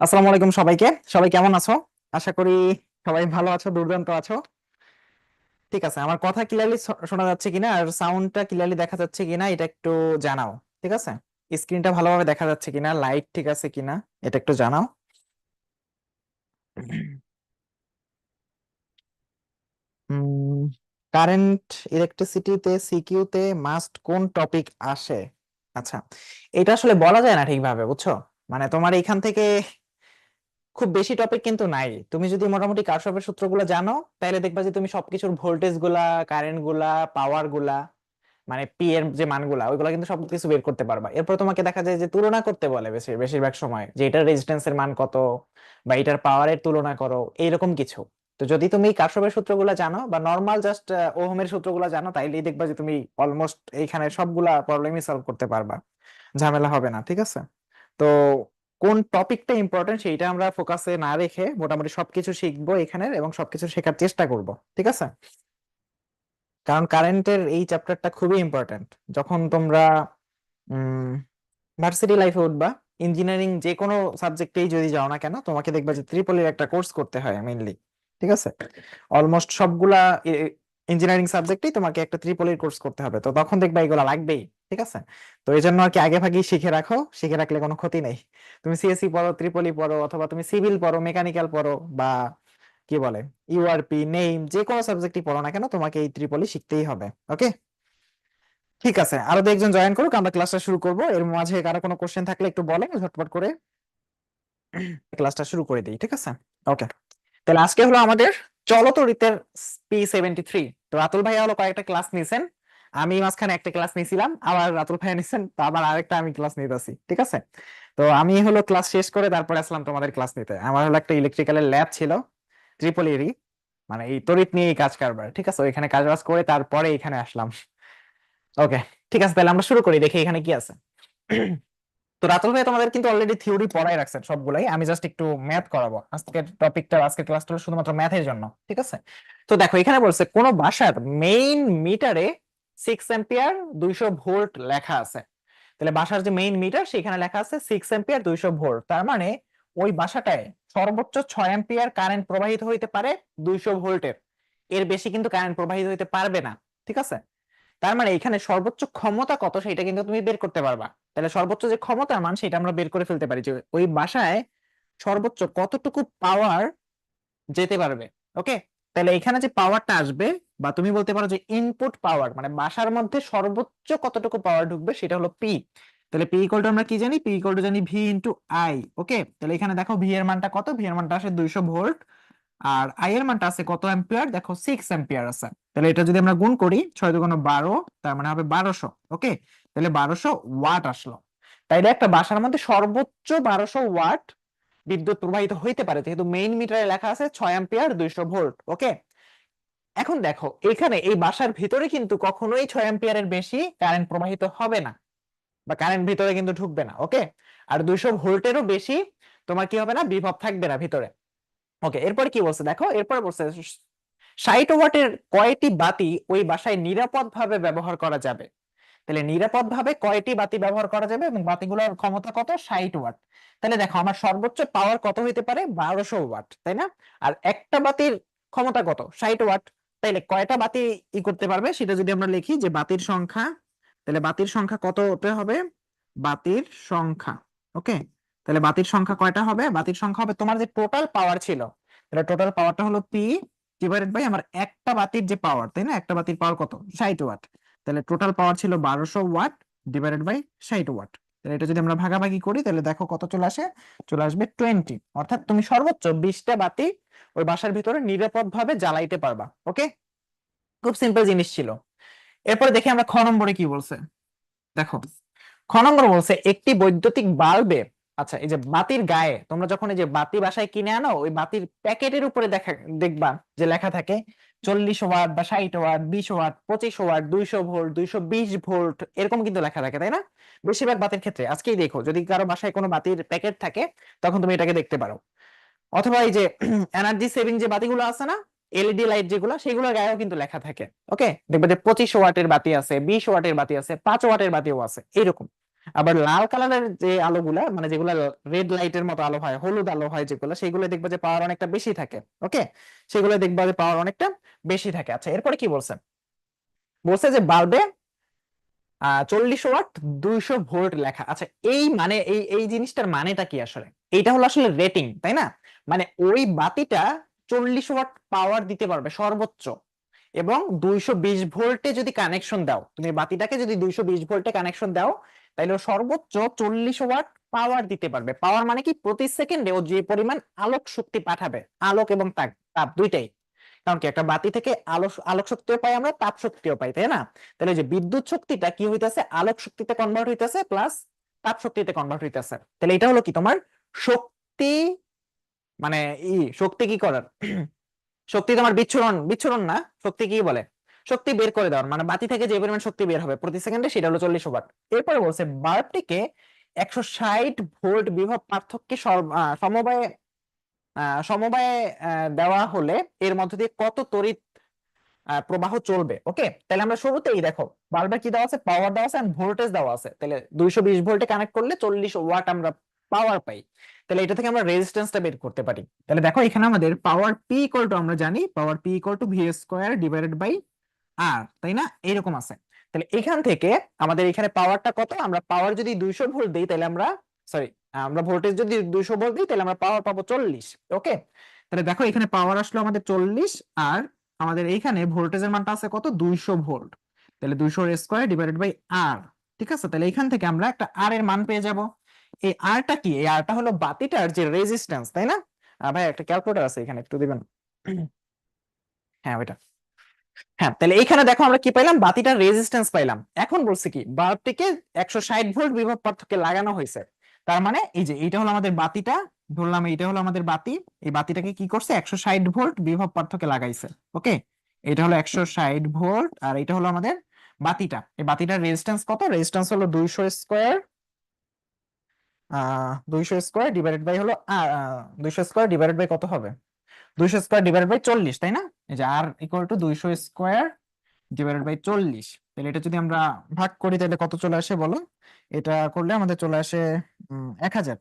আসসালামু আলাইকুম সবাইকে। সবাই কেমন আছো? আশা করি সবাই ভালো আছো, দুর্দান্ত আছো। ঠিক আছে, আমার কথা ক্লিয়ারলি শোনা যাচ্ছে কিনা আর সাউন্ডটা ক্লিয়ারলি দেখা যাচ্ছে কিনা এটা একটু জানাও। ঠিক আছে, স্ক্রিনটা ভালোভাবে দেখা যাচ্ছে কিনা, লাইট ঠিক আছে কিনা এটা একটু জানাও। কারেন্ট ইলেকট্রিসিটিতে সিকিউতে মাস্ট কোন টপিক আসে? আচ্ছা, এটা আসলে বলা যায় না ঠিকভাবে, বুঝছো? মানে তোমার এখান থেকে খুব বেশি টপিক কিন্তু নাই। তুমি যদি মোটামুটি কারশফের সূত্রগুলো জানো তাহলে দেখবা যে তুমি সবকিছুর ভোল্টেজ গুলা, কারেন্ট গুলা, পাওয়ার গুলা, মানে পি এর যে মানগুলা ওইগুলা কিন্তু সবকিছু বের করতে পারবা। এরপর তোমাকে দেখা যায় যে তুলনা করতে বলে বেশিরভাগ সময় যে এটার রেজিস্ট্যান্সের মান কত বা এটার পাওয়ারের তুলনা করো, এইরকম কিছু। তো যদি তুমি কারশফের সূত্রগুলো জানো বা নর্মাল জাস্ট ওহমের সূত্রগুলো জানো তাইলেই দেখবা যে তুমি অলমোস্ট এইখানে সবগুলা প্রবলেমই সলভ করতে পারবা, ঝামেলা হবে না। ঠিক আছে, তো কোন টপিকটা ইম্পর্টেন্ট সেইটা আমরা ফোকাসে না রেখে মোটামুটি সবকিছু শিখবো এখানে এবং সবকিছু শেখার চেষ্টা করব। ঠিক আছে, কারণ কারেন্টের এই চ্যাপ্টারটা খুবই ইম্পর্টেন্ট। যখন তোমরা উম ভার্সিটি লাইফে উঠবা, ইঞ্জিনিয়ারিং যে কোনো সাবজেক্টেই যদি যাও না কেন, তোমাকে দেখবা যে ত্রিপলির একটা কোর্স করতে হয় মেইনলি। ঠিক আছে, অলমোস্ট সবগুলা ইঞ্জিনিয়ারিং সাবজেক্টেই তোমাকে একটা ত্রিপলির কোর্স করতে হবে, তো তখন দেখবা এগুলা লাগবেই। ঠিক আছে, তো এই জন্য আর কি আগে ভাগেই শিখে রাখো, শিখে রাখলে কোনো ক্ষতি নেই। তুমি সিএসসি পড়ো, ত্রিপলি পড়ো, অথবা তুমি সিভিল পড়ো, মেকানিক্যাল পড়ো, বা কি বলে ইউআরপি, নেইম, যে কোনো সাবজেক্টই পড়ো না কেন তোমাকে এই ত্রিপলি শিখতেই হবে। ওকে, ঠিক আছে, আরো দু একজন জয়েন করুক, আমরা ক্লাসটা শুরু করব। এর মাঝে কারো কোনো কোশ্চেন থাকলে একটু বলে ঝটপট করে ক্লাসটা শুরু করে দিই। ঠিক আছে, ওকে। তাহলে আজকে হলো আমাদের চলতরিতের P73। তো রাতুল ভাইয়া হলো কয়েকটা ক্লাস নিছেন, আমি মাঝখানে একটা ক্লাস নিছিলাম, আবার রাতুল ভাইয়া নিছেন, তো আবার আরেকটা আমি ক্লাস নিতেছি। ঠিক আছে, তো আমি হলো ক্লাস শেষ করে তারপরে আসলাম তোমাদের ক্লাস নিতে। আমার হলো একটা ইলেকট্রিক্যালের ল্যাব ছিল ত্রিপলিরই, মানে এই তড়িৎ নিয়ে কাজ কারবার। ঠিক আছে, ওইখানে কাজ বাজ করে তারপরে এখানে আসলাম। ওকে, ঠিক আছে, তাহলে আমরা শুরু করি, দেখি এখানে কি আছে। তো রাতুল ভাই তোমাদের কিন্তু অলরেডি থিওরি পড়াই রাখছেন সবগুলাই, আমি জাস্ট একটু ম্যাথ করাবো। আজকের টপিকটা, আজকের ক্লাসটা হলো শুধুমাত্র ম্যাথের জন্য। ঠিক আছে, তো দেখো এখানে বলছে কোন বাসার মেইন মিটারে 6 অ্যাম্পিয়ার 200 ভোল্ট লেখা আছে। তাহলে বাসার যে মেইন মিটার সেখানে লেখা আছে 6 অ্যাম্পিয়ার 200 ভোল্ট, তার মানে ওই বাসাটায় সর্বোচ্চ 6 অ্যাম্পিয়ার কারেন্ট প্রবাহিত হইতে পারে 200 ভোল্টের, এর বেশি কিন্তু কারেন্ট প্রবাহিত হইতে পারবে না। ঠিক আছে, তার মানে এখানে সর্বোচ্চ ক্ষমতা কত সেটা কিন্তু তুমি বের করতে পারবা। তাহলে সর্বোচ্চ যে ক্ষমতার মান সেটা আমরা বের করে ফেলতে পারি যে ওই বাসায় সর্বোচ্চ কতটুকু পাওয়ার যেতে পারবে। ওকে, তাহলে এখানে যে পাওয়ারটা আসবে, বা তুমি বলতে পারো যে ইনপুট পাওয়ার, মানে বাসার মধ্যে সর্বোচ্চ কতটুকু পাওয়ার ঢুকবে সেটা হলো পি। তাহলে পি ইকুয়াল টু আমরা কি জানি? পি ইকুয়াল টু জানি ভি ইন্টু আই। ওকে, তাহলে এখানে দেখো ভি এর মানটা কত, ভি এর মানটা আসে 200 ভোল্ট, আর আই এর মানটা আছে কত অ্যাম্পিয়ার, দেখো 6 অ্যাম্পিয়ার আছে। তাহলে এটা যদি আমরা গুণ করি 6 × 2 = 12, তার মানে হবে 1200। ওকে, তাহলে 1200 ওয়াট আসলো। তাইলে একটা বাসার মধ্যে সর্বোচ্চ 1200 ওয়াট বিদ্যুৎ প্রবাহিত হইতে পারে, যেহেতু মেইন মিটারে লেখা আছে 6 অ্যাম্পিয়ার 200 ভোল্ট। ওকে, এখন দেখো এখানে এই বাসার ভিতরে কিন্তু কখনোই 6 অ্যাম্পিয়ারের বেশি কারেন্ট প্রবাহিত হবে না, বা কারেন্ট ভিতরে কিন্তু ঢুকবে না। ওকে, আর 200 ভোল্টেরও বেশি তোমার কি হবে না, বিভব থাকবে না ভিতরে। ওকে, এরপরে কি বলছে দেখো, এরপরে বলছে 60 ওয়াটের কয়টি বাতি ওই বাসায় নিরাপদভাবে ব্যবহার করা যাবে। তাহলে নিরাপদভাবে কয়টি বাতি ব্যবহার করা যাবে এবং বাতিগুলোর ক্ষমতা কত, 60 ওয়াট। তাহলে দেখো আমার সর্বোচ্চ পাওয়ার কত হইতে পারে, 1200 ওয়াট, তাই না? আর একটা বাতির ক্ষমতা কত, 60 ওয়াট। তাইলে কয়টা বাতি করতে পারবে সেটা যদি আমরা লিখি যে বাতির সংখ্যা, তাহলে বাতির সংখ্যা কত হতে হবে, বাতির সংখ্যা। ওকে, তাহলে বাতির সংখ্যা কয়টা হবে, বাতির সংখ্যা হবে তোমার যে টোটাল পাওয়ার ছিল, তাহলে টোটাল পাওয়ারটা হলো পি ডিভাইডেড বাই আমার একটা বাতির যে পাওয়ার, তাই না? একটা বাতির পাওয়ার কত, 60 ওয়াট। তাহলে টোটাল পাওয়ার ছিল 1200 ওয়াট ডিভাইডেড বাই 60 ওয়াট। তাহলে এটা যদি আমরা ভাগাভাগি করি তাহলে দেখো কত চলে আসে, চলে আসবে 20। অর্থাৎ তুমি সর্বোচ্চ 20টা বাতি ওই বাসার ভিতরে নিরাপদ ভাবে জ্বালাইতে পারবা। ওকে, খুব সিম্পল জিনিস ছিল। এরপরে দেখি আমরা খ নম্বরে কি বলছে। দেখো খ নম্বর বলছে একটি বৈদ্যুতিক বাল্বে, আচ্ছা এই যে বাতির গায়ে তোমরা যখন এই যে বাতি বাসায় কিনে আনো, ওই বাতির প্যাকেটের উপরে দেখবা যে লেখা থাকে 40 ওয়াট বা 60 watt, 20 watt, 25 watt, 200 volt, 220 volt, এরকম কিন্তু লেখা থাকে, তাই না? বেশিরভাগ বাতির ক্ষেত্রে আজকেই দেখো যদি কারো বাসায় কোনো বাতির প্যাকেট থাকে তখন তুমি এটাকে দেখতে পারো। অথবা এই যে এনার্জি সেভিং যে বাতিগুলো আছে না, এলইডি লাইট যেগুলো, সেগুলোর গায়েও কিন্তু লেখা থাকে। ওকে, দেখবে যে 25 ওয়াটের বাতি আছে, 20 ওয়াটের বাতি আছে, 5 ওয়াটের বাতিও আছে, এইরকম। আবার লাল কালারের যে আলোগুলা মানে যেগুলা রেড লাইটের মতো আলো হয়, হলুদ আলো হয় যেগুলো, সেগুলো দেখবা যে পাওয়ার অনেকটা বেশি থাকে। ওকে, সেগুলো দেখবা যে পাওয়ার অনেকটা বেশি থাকে। আচ্ছা, এরপরে কি বলছে? বলছে যে বাল্বে 40 ওয়াট 200 ভোল্ট লেখা। আচ্ছা, এই মানে এই জিনিসটার মানেটা কি আসলে? এইটা হলো আসলে রেটিং, তাই না? মানে ওই বাতিটা 40 ওয়াট পাওয়ার দিতে পারবে সর্বোচ্চ, এবং 220 ভোল্টে যদি কানেকশন দাও, তুমি বাতিটাকে যদি 220 ভোল্টে কানেকশন দাও, তাহলে ও সর্বোচ্চ 40 ওয়াট পাওয়ার দিতে পারবে। পাওয়ার মানে কি? প্রতি সেকেন্ডে ও যে পরিমাণ আলোক শক্তি পাঠাবে, আলোক এবং তাপ তাপ দুইটাই। কারণ কি, একটা বাতি থেকে আলোক শক্তিও পাই আমরা, তাপ শক্তিও পাই, তাই না? তাহলে যে বিদ্যুৎ শক্তিটা কি হইতাছে, আলোক শক্তিতে কনভার্ট হইতাছে প্লাস তাপ শক্তিতে কনভার্ট হইতাছে। তাহলে এটা হলো কি তোমার শক্তি, মানে শক্তি কি করার শক্তি তোমার বিচ্ছুরণ, বিচ্ছুরণ না, শক্তি কি বলে, শক্তি বের করে দেওয়ার, মানে বাতি থেকে যে পরিমাণ শক্তি বের হবে প্রতি সেকেন্ডে সেটা হলো 40 ওয়াট। এরপরে বলছে বাল্বটিকে 160 ভোল্ট বিভব পার্থক্যে সমবায়ে সমবায়ে দেওয়া হলে এর মধ্য দিয়ে কত তড়িৎ প্রবাহ চলবে। ওকে, তাহলে আমরা শুরুতেই দেখো বাল্বের কি দেওয়া আছে, পাওয়ার দেওয়া আছে, ভোল্টেজ দেওয়া আছে। তাহলে 220 ভোল্টে কানেক্ট করলে 40 ওয়াট আমরা পাওয়ার পাই। তাহলে এটা থেকে আমরা রেজিস্ট্যান্সটা বের করতে পারি। তাহলে দেখো এখানে আমাদের পাওয়ার পি ইকুয়াল টু, আমরা জানি power P equal to V square divided by R, তাই না? এরকম আছে। তাহলে এখান থেকে আমাদের এখানে পাওয়ারটা কত, আমরা পাওয়ার যদি 200 ভোল্ট দিই তাহলে আমরা, সরি, আমরা ভোল্টেজ যদি 200 ভোল্ট দিই তাহলে আমরা পাওয়ার পাবো 40। ওকে, তাহলে দেখো এখানে পাওয়ার আসলো আমাদের 40, আর আমাদের এইখানে ভোল্টেজের মানটা আছে কত, 200 ভোল্ট। তাহলে 200 স্কোয়ার ডিভাইডেড বাই আর। ঠিক আছে, তাহলে এখান থেকে আমরা একটা আর এর মান পেয়ে যাব। এই আরটা কি? এই আরটা হলো বাতিটার যে রেজিস্ট্যান্স, তাই না? ভাই একটা ক্যালকুলেটর আছে এখানে, একটু দিবেন? হ্যাঁ, ওইটা। হ্যাঁ, তাহলে এইখানে দেখো আমরা কি পাইলাম, বাতিটার রেজিস্ট্যান্স পাইলাম। এখন বলছে কি, বাল্বটিকে 160 ভোল্ট বিভব পার্থক্যে লাগানো হয়েছে। তার মানে এই যে এইটা হলো আমাদের বাতিটা, ধরলাম এইটা হলো আমাদের বাতি, এই বাতিটাকে কি করছে, 160 ভোল্ট বিভব পার্থক্যে লাগাইছে। ওকে, এটা হলো 160 ভোল্ট, আর এটা হলো আমাদের বাতিটা। এই বাতিটার রেজিস্ট্যান্স কত? রেজিস্ট্যান্স হলো 200 স্কোয়ার, 200 স্কোয়ার ডিভাইডেড বাই হলো 200 স্কোয়ার ডিভাইডেড বাই কত হবে, 200 স্কোয়ার ডিভাইডেড বাই 40, তাই না? এই যে R equal to 200 square divided by 40। তাহলে এটা যদি আমরা ভাগ করি তাহলে কত চলে আসে বলো? এটা করলে আমাদের চলে আসে 1000,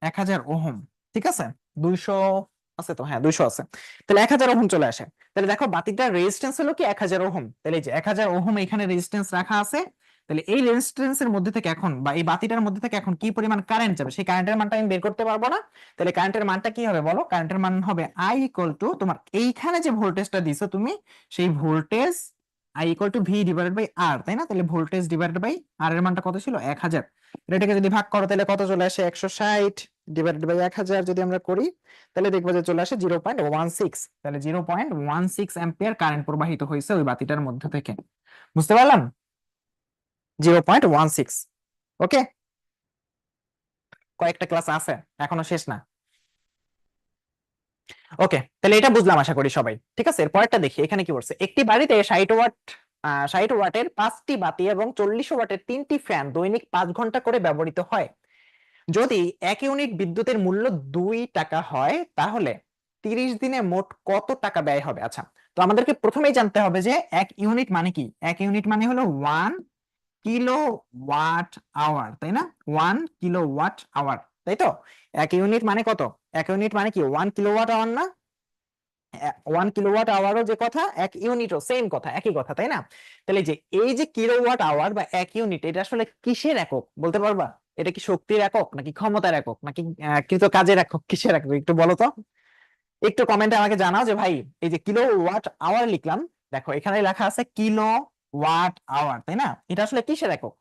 1000 ওহম। ঠিক আছে, 200 আছে তো, হ্যাঁ 200 আছে। তাহলে 1000 ওহম চলে আসে। তাহলে দেখো বাতিটার রেজিস্ট্যান্স হলো কি 1000 ওহম। তাহলে এই যে 1000 ওহম এখানে রেজিস্ট্যান্স রাখা আছে। তাহলে এই রেজিস্ট্যান্সের মধ্যে থেকে এখন, বা এই বাতিটার মধ্যে থেকে এখন কি পরিমাণ কারেন্ট যাবে, সেই কারেন্টের মানটা আমি বের করতে পারবো না। তাহলে কারেন্টের মানটা কি হবে বলো? কারেন্টের মান হবে আই ইকুয়াল টু, তোমার এইখানে যে ভোল্টেজটা দিছো তুমি, সেই voltage I equal to V divided by R, তাই না? তাহলে ভোল্টেজ ডিভাইডেড বাই আর এর মানটা কত ছিল? 1000। এটাকে যদি ভাগ করো তাহলে কত চলে আসে? 160 ডিভাইডেড বাই 1000 যদি আমরা করি তাহলে দেখবো যে চলে আসে 0.16। তাহলে 0.16 অ্যাম্পিয়ার কারেন্ট প্রবাহিত হয়েছে ওই বাতিটার মধ্যে থেকে। বুঝতে পারলাম? 0.16। ওকে, কয়েকটা ক্লাস আছে, এখনো শেষ না। ওকে, তাহলে এটা বুঝলাম আশা করি সবাই। ঠিক আছে, এরপরটা দেখি এখানে কি বলছে। একটি বাড়িতে 60 ওয়াট 60 ওয়াটের 5টি বাতি এবং 40 ওয়াটের 3টি ফ্যান দৈনিক 5 ঘন্টা করে ব্যবহৃত হয়। যদি 1 ইউনিট বিদ্যুতের মূল্য 2 টাকা হয় তাহলে 30 দিনে মোট কত টাকা ব্যয় হবে? আচ্ছা, তো আমাদেরকে প্রথমেই জানতে হবে যে 1 ইউনিট মানে কি। 1 ইউনিট মানে হলো 1 কিলোওয়াট আওয়ার, তাই না? 1 কিলোওয়াট আওয়ার, তাই তো? 1 ইউনিট মানে কত? 1 ইউনিট মানে কি 1 কিলোওয়াট আওয়ার না? 1 কিলোওয়াট আওয়ারও যে কথা, 1 ইউনিটও সেম কথা, একই কথা, তাই না? তাহলে যে এই যে কিলোওয়াট আওয়ার বা 1 ইউনিট, এটা আসলে কিসের একক বলতে পারবা? এটা কি শক্তির একক, নাকি ক্ষমতার একক, নাকি কৃত কাজের একক, কিসের একক একটু বলো তো? একটু কমেন্টে আমাকে জানাও যে ভাই, এই যে কিলোওয়াট আওয়ার লিখলাম, দেখো এখানে লেখা আছে কিলোওয়াট আওয়ার, তাই না? এটা আসলে কিসের একক?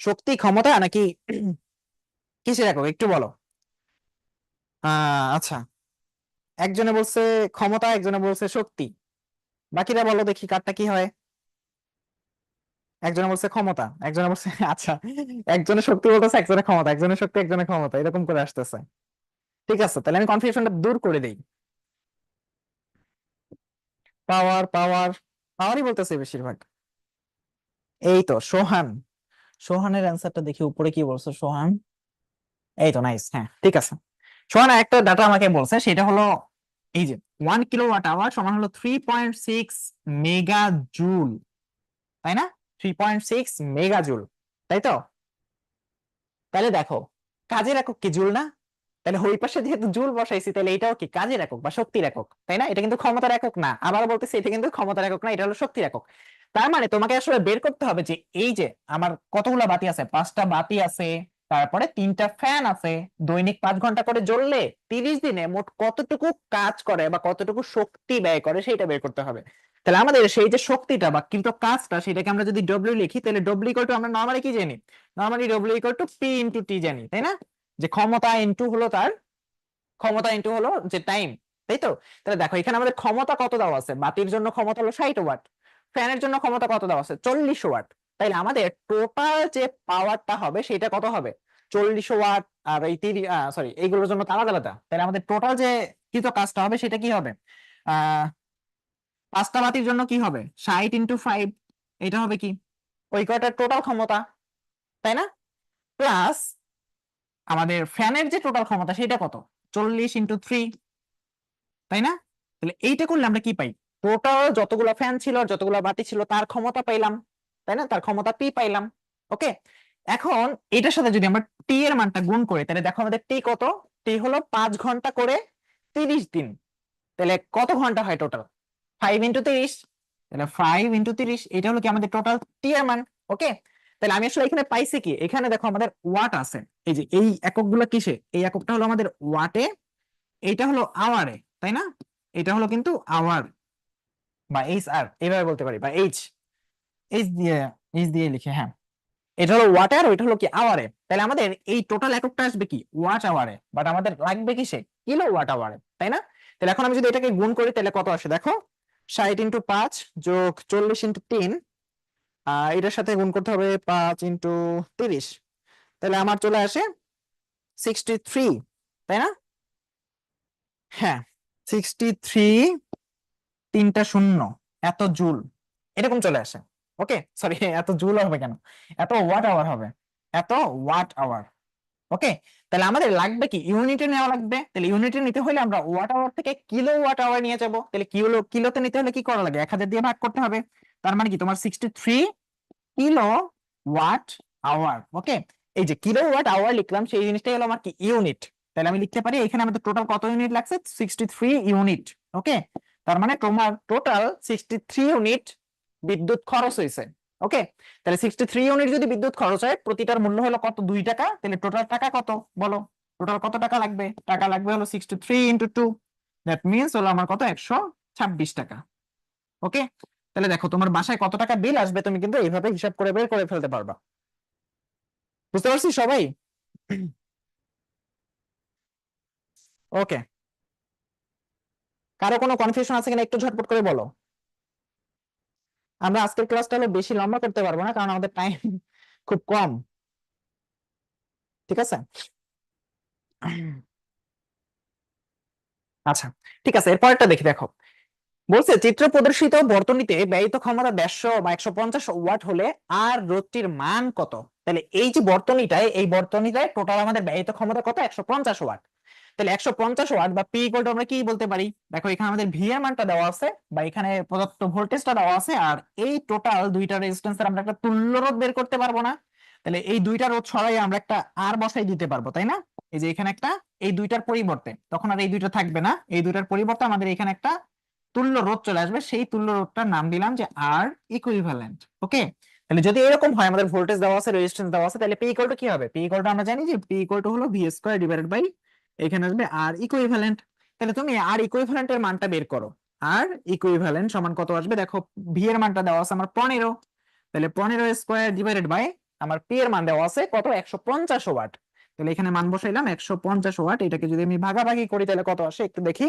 শক্তি, ক্ষমতা, নাকি কিসের একক একটু বলো? আচ্ছা, একজনে বলছে ক্ষমতা, একজনে বলছে শক্তি। বাকিরা বলো দেখি কারটা কি হয়। একজনে বলছে ক্ষমতা, একজনে বলছে আচ্ছা, একজনে শক্তি বলতেছে, একজনে ক্ষমতা, একজনে শক্তি একজনে ক্ষমতা, এরকম করে আসতেছে। ঠিক আছে, তাহলে আমি কনফিউশনটা দূর করে দেই। পাওয়ার পাওয়ার পাওয়ারই বলতেছে বেশিরভাগ। এই তো সোহান, সোহানের অ্যান্সারটা দেখি উপরে কি বলছে সোহান। এই তো নাইস, হ্যাঁ ঠিক আছে। সোহান একটা ডাটা আমাকে বলছে, সেটা হলো এই যে 1 কিলোওয়াট আওয়ার সমান হলো 3.6 মেগা জুল, তাই না? 3.6 মেগা জুল। তাই তো? তাহলে দেখো কাজের একক কি জুল না? তাহলে ওই পাশে যেহেতু জুল বসাইছি তাহলে এটাও কি কাজের একক বা শক্তির একক, তাই না? এটা কিন্তু ক্ষমতার একক না, আবার বলতেছি এটা কিন্তু ক্ষমতার একক না, এটা হলো শক্তির একক। তার মানে তোমাকে আসলে বের করতে হবে যে এই যে আমার কতগুলা বাতি আছে, 5টা বাতি আছে, তারপরে 3টা ফ্যান আছে, দৈনিক 5 ঘন্টা করে জ্বললে 30 দিনে মোট কতটুকু কাজ করে বা কতটুকু শক্তি ব্যয় করে সেটা বের করতে হবে। তাহলে আমাদের সেই যে শক্তিটা বা কিন্তু কাজটা সেটাকে আমরা যদি ডব্লিউ লিখি, তাহলে ডব্লিউ ইকুয়াল টু আমরা নরমালি কি জানি? Normally W equal to P into T জানি, তাই না? যে ক্ষমতা ইনটু হলো তার ক্ষমতা ইনটু হলো যে টাইম, তাই তো? তাহলে দেখো এখানে আমাদের ক্ষমতা কত দেওয়া আছে, বাতির জন্য ক্ষমতা হলো 60 ওয়াট, ফ্যানের জন্য ক্ষমতা কত দেওয়া আছে 40 ওয়াট। তাইলে আমাদের টোটাল যে পাওয়ারটা হবে সেটা কত হবে? 40 ওয়াট। আর এই সরি এইগুলোর জন্য তো আলাদা আলাদা, তাহলে আমাদের টোটাল যে কৃত কাজটা হবে সেটা কি হবে? 5টা বাতির জন্য কি হবে 60 × 5, এটা হবে কি ওই কয়টার টোটাল ক্ষমতা, তাই না? প্লাস আমাদের ফ্যানের যে টোটাল ক্ষমতা সেটা কত? 40 × 3, তাই না? তাহলে এইটা করলে আমরা কি পাই? টোটাল যতগুলো ফ্যান ছিল আর যতগুলো বাতি ছিল তার ক্ষমতা পাইলাম, তাই না? তার ক্ষমতা পি পাইলাম। ওকে, এখন এটার সাথে যদি আমরা টি এর মানটা গুণ করি তাহলে দেখো আমাদের টি কত? টি হলো 5 ঘন্টা করে 30 দিন। তাহলে কত ঘন্টা হয় টোটাল? 5 × 30। তাহলে 5 × 30 এটা হলো কি আমাদের টোটাল টি এর মান। ওকে, তাহলে আমি আসলে এখানে পাইছি কি, এখানে দেখো আমাদের ওয়াট আছে, এই যে এই এককগুলো কিসে, এই এককটা হলো আমাদের ওয়াটে, এইটা হলো আওয়ারে, তাই না? এটা হলো কিন্তু আওয়ার বা এইচ আর এইভাবে বলতে পারি, বা এইচ, এইচ দিয়ে, এইচ দিয়ে লিখে, হ্যাঁ। এটা হলো ওয়াটার, ওইটা হলো কি আওয়ারে। তাহলে আমাদের এই টোটাল এককটা আসবে কি ওয়াট আওয়ারে, বাট আমাদের লাগবে কিসে? কিলো ওয়াট আওয়ারে, তাই না? তাহলে এখন আমি যদি এটাকে গুণ করি তাহলে কত আসে দেখো, 60 × 5 যোগ 40 × 3, এটার সাথে গুণ করতে হবে 5 × 30, তাহলে আমার চলে আসে 63, তাই না? হ্যাঁ, 63, 3টা শূন্য, এত জুল এরকম চলে আসে। ওকে, সরি এত জুল হবে কেন, এত ওয়াট আওয়ার হবে, এত ওয়াট আওয়ার। ওকে, তাহলে আমাদের লাগবে কি ইউনিটে নেওয়া লাগবে, তাহলে ইউনিটে নিতে হলে আমরা ওয়াট আওয়ার থেকে কিলো ওয়াট আওয়ার নিয়ে যাব, তাহলে কিলোতে নিতে হলে কি করা লাগে 1000 দিয়ে ভাগ করতে হবে। তার মানে কি তোমার 63 কিলো ওয়াট আওয়ার। ওকে, এই যে কিলো ওয়াট আওয়ার লিখলাম সেই জিনিসটাই হলো আমার কি ইউনিট। তাহলে আমি লিখতে পারি এখানে আমাদের টোটাল কত ইউনিট লাগছে 63 ইউনিট। ওকে, তার মানে তোমার টোটাল 63 ইউনিট বিদ্যুৎ খরচ হয়েছে। ওকে, তাহলে 63 ইউনিট যদি বিদ্যুৎ খরচ হয়, প্রতিটার মূল্য হলো কত 2 টাকা, তাহলে টোটাল টাকা কত বলো? টোটাল কত টাকা লাগবে? টাকা লাগবে হলো 63 × 2, দ্যাট মিনস হলো আমার কত 126 টাকা। ওকে, তাহলে দেখো তোমার বাসায় কত টাকা বিল আসবে তুমি কিন্তু এইভাবে হিসাব করে বের করে ফেলতে পারবা। বুঝতে পারছি সবাই? ওকে, কারো কোনো কনফিউশন আছে কিনা একটু ঝটপট করে বলো। আমরা আজকের ক্লাসটা হলো বেশি লম্বা করতে পারবো না কারণ আমাদের টাইম খুব কম। ঠিক আছে, আচ্ছা ঠিক আছে, এরপরটা দেখি। দেখো বলছে চিত্র প্রদর্শিত বর্তনীতে ব্যয়িত ক্ষমতা 150 বা 150 ওয়াট হলে আর রোধটির মান কত? তাহলে এই যে বর্তনীটায়, এই বর্তনীটায় টোটাল আমাদের ব্যয়িত ক্ষমতা কত 150 ওয়াট। তাহলে 150 ওয়াট বা পি ইকুয়াল টু আমরা কি বলতে পারি, দেখো এখানে আমাদের ভি এর মানটা দেওয়া আছে বা এখানে প্রদত্ত ভোল্টেজটা দেওয়া আছে, আর এই টোটাল দুইটা রেজিস্ট্যান্সের আমরা একটা তুল্য রোধ বের করতে পারবো না? তাহলে এই দুইটা রোধ সরাই আমরা একটা আর বসাই দিতে পারবো, তাই না? এই যে এখানে একটা, এই দুইটার পরিবর্তে তখন আর এই দুইটা থাকবে না, এই দুইটার পরিবর্তে আমাদের এখানে একটা তুল্য রোধ চলে আসবে, সেই তুল্য রোধটার নাম দিলাম যে আর ইকুইভ্যালেন্ট। ওকে, তাহলে যদি এরকম হয় আমাদের ভোল্টেজ দেওয়া আছে, রেজিস্ট্যান্স দেওয়া আছে, তাহলে পি ইকুয়াল টু কি হবে? পি ইকুয়াল টু আমরা জানি যে পি ইকুয়াল টু হলো ভি স্কয়ার ডিভাইডেড বাই এখানে আসবে আর ইকুইভ্যালেন্ট। তাহলে তুমি আর ইকুইভ্যালেন্টের মানটা বের করো, আর ইকুইভ্যালেন্ট সমান কত আসবে দেখো, ভি এর মানটা দেওয়া আছে আমার 15, তাহলে 15 স্কয়ার ডিভাইডেড বাই আমার পি এর মান দেওয়া আছে কত 150 ওয়াট। তাহলে এখানে মান বসাইলাম 150 ওয়াট, এটাকে যদি আমি ভাগাভাগি করি তাহলে কত আসে একটু দেখি।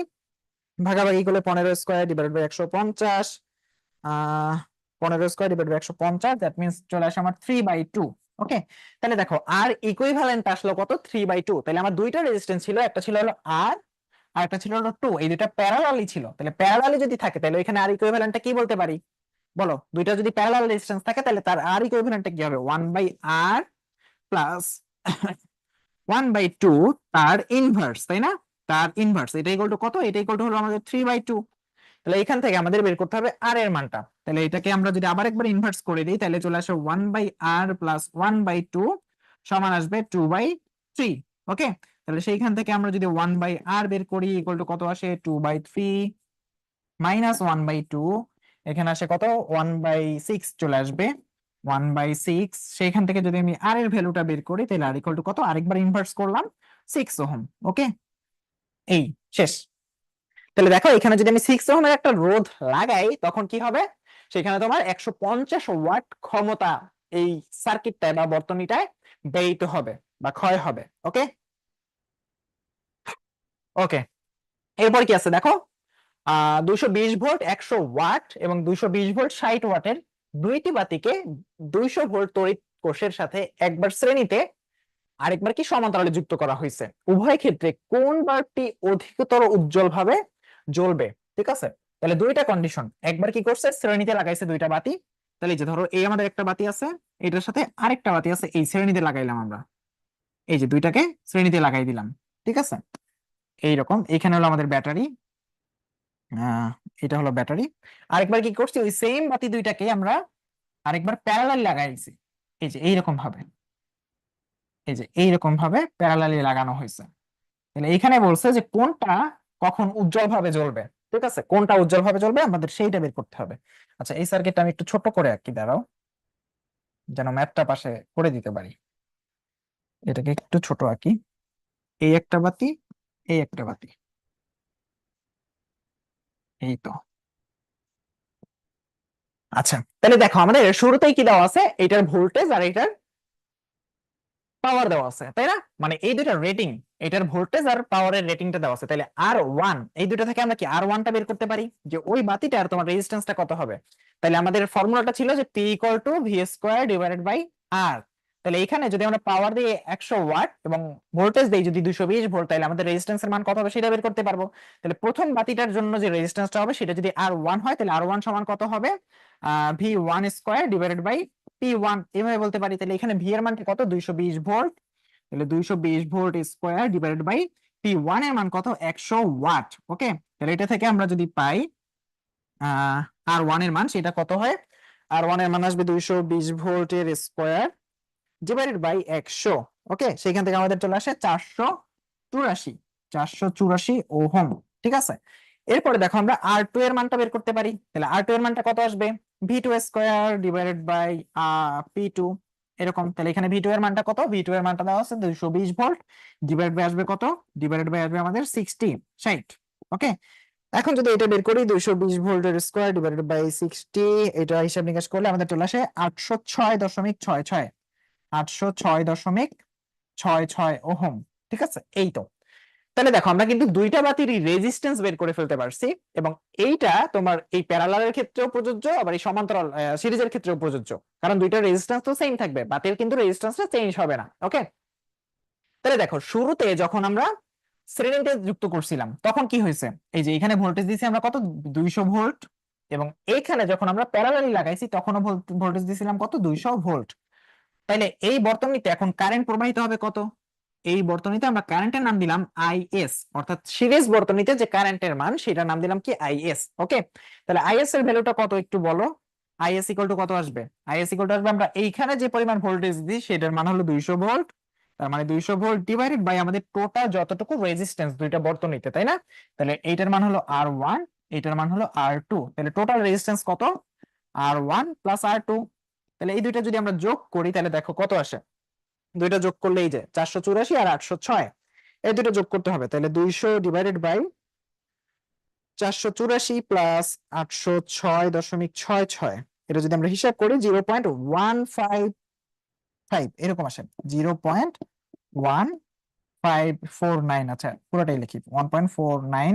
ভাগাভাগি করলে 15 square divided by 150, 15 square divided by 150, that means চলে আসে আমার 3/2। ওকে, তাহলে দেখো আর ইকুইভ্যালেন্ট আসলো কত 3/2। তাহলে আমার দুইটা রেজিস্ট্যান্স ছিল, একটা ছিল হলো আর, আর একটা ছিল হলো 2, এই দুইটা প্যারালালি ছিল। তাহলে প্যারালালি যদি থাকে তাহলে এখানে আর ইকুইভ্যালেন্টটা কি বলতে পারি বলো? দুইটা যদি প্যারালাল রেজিস্ট্যান্স থাকে তাহলে তার আর ইকুইভ্যালেন্টটা কি হবে 1/r প্লাস 1/2 তার ইনভার্স, তাই না? তার ইনভার্স এটা ইকুয়াল টু কত? এটা ইকুয়াল টু হলো আমাদের 3/2। তাহলে এখান থেকে আমাদের বের করতে হবে আর এর মানটা। তাহলে এটাকে আমরা যদি আবার একবার ইনভার্স করে দিই তাহলে চলে আসে 1/r প্লাস 1/2 সমান আসবে 2/3। ওকে, তাহলে সেইখান থেকে আমরা যদি 1/r বের করি ইকুয়াল টু কত আসে 2/3 মাইনাস 1/2, এখানে আসে কত 1/6 চলে আসবে 1/6। সেইখান থেকে যদি আমি আর এর ভ্যালুটা বের করি তাহলে আর ইকুয়াল টু কত, আরেকবার ইনভার্স করলাম 6 ওহম। ওকে, এই শেষ। তাহলে দেখো এখানে যদি আমি 6 ওহমের একটা রোধ লাগাই তখন কি হবে, সেখানে তোমার 150 ওয়াট ক্ষমতা এই সার্কিটটায় বা বর্তনীটায় ব্যয়িত হবে বা ক্ষয় হবে। ওকে ওকে, এরপর কি আছে দেখো, 220 ভোল্ট 100 ওয়াট এবং 220 ভোল্ট 60 ওয়াটের দুইটি বাতিকে 200 ভোল্ট তড়িৎ কোষের সাথে একবার শ্রেণীতে আরেকবার কি সমান্তরালে যুক্ত করা হয়েছে। উভয় ক্ষেত্রে কোন বাল্বটি অধিকতর উজ্জ্বল ভাবে জ্বলবে। ঠিক আছে, তাহলে দুইটা কন্ডিশন, একবার কি করছে শ্রেণীতে লাগাইছে দুইটা বাতি। তাহলে এই যে ধরো এই আমাদের একটা বাতি আছে, এটার সাথে আরেকটা বাতি আছে, এই শ্রেণীতে লাগাইলাম আমরা, এই যে দুইটাকে শ্রেণীতে লাগাই দিলাম। ঠিক আছে, এইরকম এখানে হলো আমাদের ব্যাটারি, আহ এটা হলো ব্যাটারি। আরেকবার কি করছি ওই সেম বাতি দুইটাকে আমরা আরেকবার প্যারালাল লাগাইছি, এই যে এইরকম ভাবে, এই যে এইরকম ভাবে প্যারালালি লাগানো হয়েছে। তাহলে এখানে বলছে যে কোনটা কখন উজ্জ্বল ভাবে জ্বলবে। ঠিক আছে, কোনটা উজ্জ্বল ভাবে জ্বলবে আমাদের সেইটা বের করতে হবে। আচ্ছা, এই সার্কিটটা আমি একটু ছোট করে আঁকি, দাঁড়াও, যেন ম্যাপটা পাশে করে দিতে পারি। এটাকে একটু ছোট আঁকি, এই একটা বাতি, এই একটা বাতি, এই তো। আচ্ছা, তাহলে দেখো আমাদের শুরুতেই কি দেওয়া আছে, এটার ভোল্টেজ আর এটার পাওয়ার দেওয়া আছে, তাই না? মানে এই দুইটা রেটিং, এটার ভোল্টেজ আর পাওয়ারের রেটিংটা দেওয়া আছে। তাহলে R1, এই দুটো থেকে আমরা কি R1টা বের করতে পারি, যে ওই বাতিটার তোমার রেজিস্ট্যান্সটা কত হবে। তাহলে আমাদের ফর্মুলাটা ছিল যে P = V²/R। তাহলে এখানে যদি আমরা পাওয়ার দিই 100 ওয়াট এবং ভোল্টেজ দেই যদি 220 ভোল্ট, তাহলে আমাদের রেজিস্ট্যান্সের মান কত হবে সেটা বের করতে পারবো। তাহলে প্রথম বাতিটার জন্য যে রেজিস্ট্যান্সটা হবে সেটা যদি R1 হয় তাহলে R1 সমান কত হবে, V1² / P1, এভাবে বলতে পারি। তাহলে এখানে ভি এর মানটা কত 220 ভোল্ট, তাহলে 220 volt square divided by P1 এর মান কত 100 ওয়াট। ওকে, তাহলে এটা থেকে আমরা যদি পাই R1 এর মান সেটা কত হয়, R1 এর মান আসবে 220 ভোল্টের স্কয়ার ডিভাইডেড বাই 100। ওকে, সেখান থেকে আমাদের চলে আসে 484 ওহম। ঠিক আছে, এরপরে দেখো আমরা R2 এর মানটা বের করতে পারি। তাহলে R2 এর মানটা কত আসবে, V2² ডিভাইডেড বাই P2, এরকম। তাহলে এখানে V2 এর মানটা কত, V2 এর মানটা দেওয়া আছে 220 ভোল্ট, ডিভাইড বাই আসবে কত, ডিভাইডেড বাই আসবে আমাদের 60। ওকে, এখন যদি এটা বের করি 220 ভোল্টের স্কয়ার ডিভাইডেড বাই 60, এটা হিসাব নিকাশ করলে আমাদের চলে আসে 806.66, 806.66 ওহম। ঠিক আছে, এই তো। তাহলে দেখো আমরা কিন্তু দুইটা বাতিরই রেজিস্ট্যান্স বের করে ফেলতে পারছি, এবং এইটা তোমার এই প্যারালালের ক্ষেত্রেও প্রযোজ্য, আবার এই সমান্তরাল সিরিজের ক্ষেত্রেও প্রযোজ্য, কারণ দুইটার রেজিস্ট্যান্স তো সেম থাকবে, বাতির কিন্তু রেজিস্ট্যান্সটা চেঞ্জ হবে না। ওকে, তাহলে দেখো শুরুতে যখন আমরা শ্রেণীতে যুক্ত করছিলাম তখন কি হয়েছে, এই যে এখানে ভোল্টেজ দিয়েছি আমরা কত 200 ভোল্ট, এবং এইখানে যখন আমরা প্যারালালি লাগাইছি তখনও ভোল্টেজ দিয়েছিলাম কত 200 ভোল্ট। তাইলে এই বর্তনীতে এখন কারেন্ট প্রবাহিত হবে কত, এই বর্তনীতে আমরা কারেন্টের নাম দিলাম আইএস, অর্থাৎ সিরিজ বর্তনীতে যে কারেন্টের মান সেটার নাম দিলাম কি আইএস। ওকে, তাহলে আইএস এর ভ্যালুটা কত একটু বলো, আইএস ইকুয়াল টু কত আসবে, আইএস ইকুয়াল টু আসবে আমরা এইখানে যে পরিমাণ ভোল্টেজ দিই সেটার মান হলো 200 ভোল্ট, তার মানে 200 ভোল্ট ডিভাইডেড বাই আমাদের টোটাল যতটুকু রেজিস্ট্যান্স দুইটা বর্তনীতে, তাই না? তাহলে এইটার মান হলো R1, এইটার মান হলো R2, তাহলে টোটাল রেজিস্ট্যান্স কত R1 প্লাস R2। তাহলে এই দুইটা যদি আমরা যোগ করি তাহলে দেখো কত আসে, দুইটা যোগ করলে এই যে 484 আর 806, এই দুটো যোগ করতে হবে। তাহলে 200 ডিভাইডেড বাই 484 প্লাস 806.66, এটা যদি আমরা হিসাব করি 0.155 এরকম আসে, 0.1549। আচ্ছা, পুরোটাই লিখি 1.49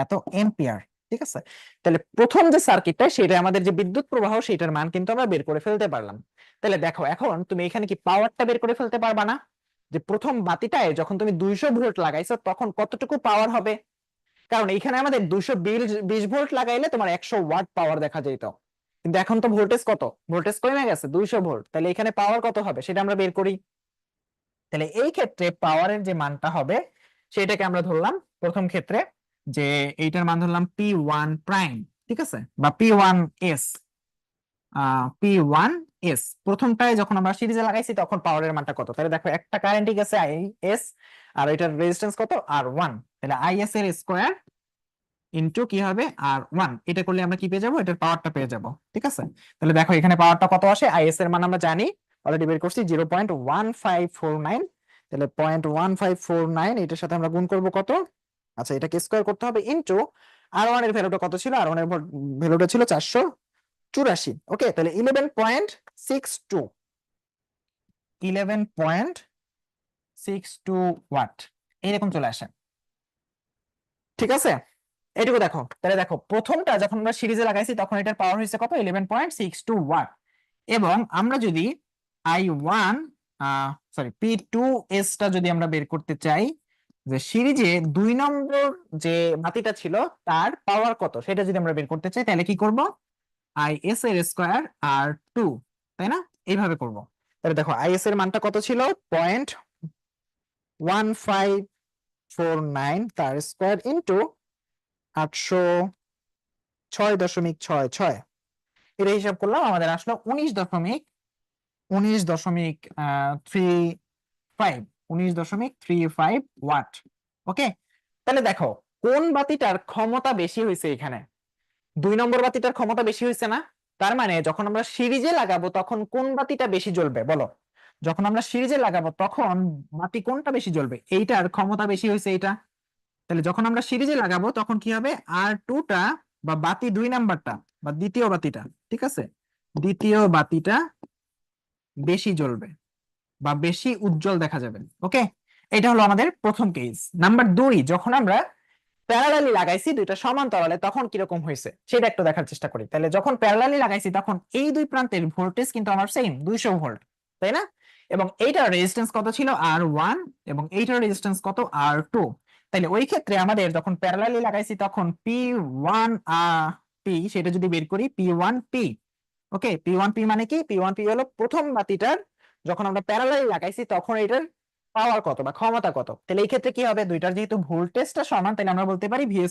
এত এম্পিয়ার। ঠিক আছে, তাহলে প্রথম যে সার্কিটটা সেটা আমাদের যে বিদ্যুৎ প্রবাহ সেটার মান কিন্তু আমরা বের করে ফেলতে পারলাম। তাহলে দেখো এখন তুমি এখানে কি পাওয়ারটা বের করে ফেলতে পারবা না, যে প্রথম বাতিটায় যখন তুমি 200 ভোল্ট লাগাইছো তখন কতটুকু পাওয়ার হবে, কারণ এখানে আমাদের 220 ভোল্ট লাগাইলে তোমার 100 ওয়াট পাওয়ার দেখা যেত, কিন্তু এখন তো ভোল্টেজ কত, ভোল্টেজ কমে গেছে 200 ভোল্ট, তাহলে এখানে পাওয়ার কত হবে সেটা আমরা বের করি। তাহলে এই ক্ষেত্রে পাওয়ারের যে মানটা হবে সেটাকে আমরা ধরলাম প্রথম ক্ষেত্রে যে এইটার মান ধরলাম P1 প্রাইম, ঠিক আছে, বা P1s। P1s প্রথমটায় যখন আমরা সিরিজে লাগাইছি তখন পাওয়ারের মানটা কত, তাহলে দেখো একটা কারেন্টই গেছে IS, আর এটার রেজিস্ট্যান্স কত R1, তাহলে IS এর স্কোয়ার ইনটু কি হবে R1, এটা করলে আমরা কি পেয়ে যাবো, এটার পাওয়ারটা পেয়ে যাবো, ঠিক আছে। তাহলে দেখো এখানে পাওয়ারটা কত আসে, IS এর মান আমরা জানি, অলরেডি বের করছি 0.1549, তাহলে 0.1549 এটার সাথে আমরা গুণ করব কত, আচ্ছা এটাকে স্কোয়ার করতে হবে, ইনটু R1 এর ভ্যালুটা কত ছিল, R1 এর ভ্যালুটা ছিল 484। ওকে, তাহলে 11.62, 11.62 ওয়াট এইরকম চলে আসে, ঠিক আছে। এটুকু দেখো, তাহলে দেখো প্রথমটা যখন আমরা সিরিজে লাগাইছি তখন এটার পাওয়ার হয়েছে কত, 11.62 ওয়াট। এবং আমরা যদি I1 P2s টা যদি আমরা বের করতে চাই, যে সিরিজে 2 নম্বর যে বাতিটা ছিল তার পাওয়ার কত সেটা যদি আমরা বের করতে চাই, তাহলে কি করব, IS এর স্কোয়ার R2, তাই না, এইভাবে করব। তাহলে দেখো IS এর মানটা কত ছিল, 0.1549 তার স্কোয়ার ইন্টু 806.66, এটা হিসাব করলাম, আমাদের আসলো 19.35 19.35 ওয়াট। ওকে, তাহলে দেখো কোন বাতিটার ক্ষমতা বেশি হয়েছে এখানে, 2 নম্বর বাতিটার ক্ষমতা বেশি হয়েছে না, তার মানে যখন আমরা সিরিজে লাগাবো তখন কোন বাতিটা বেশি জ্বলবে বলো, যখন আমরা সিরিজে লাগাবো তখন বাতি কোনটা বেশি জ্বলবে, এইটার ক্ষমতা বেশি হয়েছে এইটা। তাহলে যখন আমরা সিরিজে লাগাবো তখন কি হবে, R2টা বা বাতি 2 নাম্বারটা বা দ্বিতীয় বাতিটা, ঠিক আছে, দ্বিতীয় বাতিটা বেশি জ্বলবে বা বেশি উজ্জ্বল দেখা যাবে। ওকে, এটা হলো আমাদের প্রথম কেস। নাম্বার 2, যখন আমরা প্যারালালি লাগাইছি দুইটা সমান্তরালে তখন কিরকম হয়েছে সেটা একটু দেখার চেষ্টা করি। তাহলে যখন প্যারালালি লাগাইছি তখন এই দুই প্রান্তের ভোল্টেজ কিন্তু আমার সেম 200 ভোল্ট, তাই না, এবং এইটার রেজিস্ট্যান্স কত ছিল R1, এবং এইটার রেজিস্ট্যান্স কত R2। তাহলে ওই ক্ষেত্রে আমাদের যখন প্যারালালি লাগাইছি তখন P1 P সেটা যদি বের করি, P1 P, ওকে, P1 P মানে কি, P1 P হলো প্রথম বাতিটার যখন আমরা প্যারালালি লাগাইছি তখন এটার পাওয়ার কত বা ক্ষমতা কত। তাহলে এই ক্ষেত্রে কি হবে, দুইটার যেহেতু ভোল্টেজটা সমান তাহলে আমরা বলতে পারি V²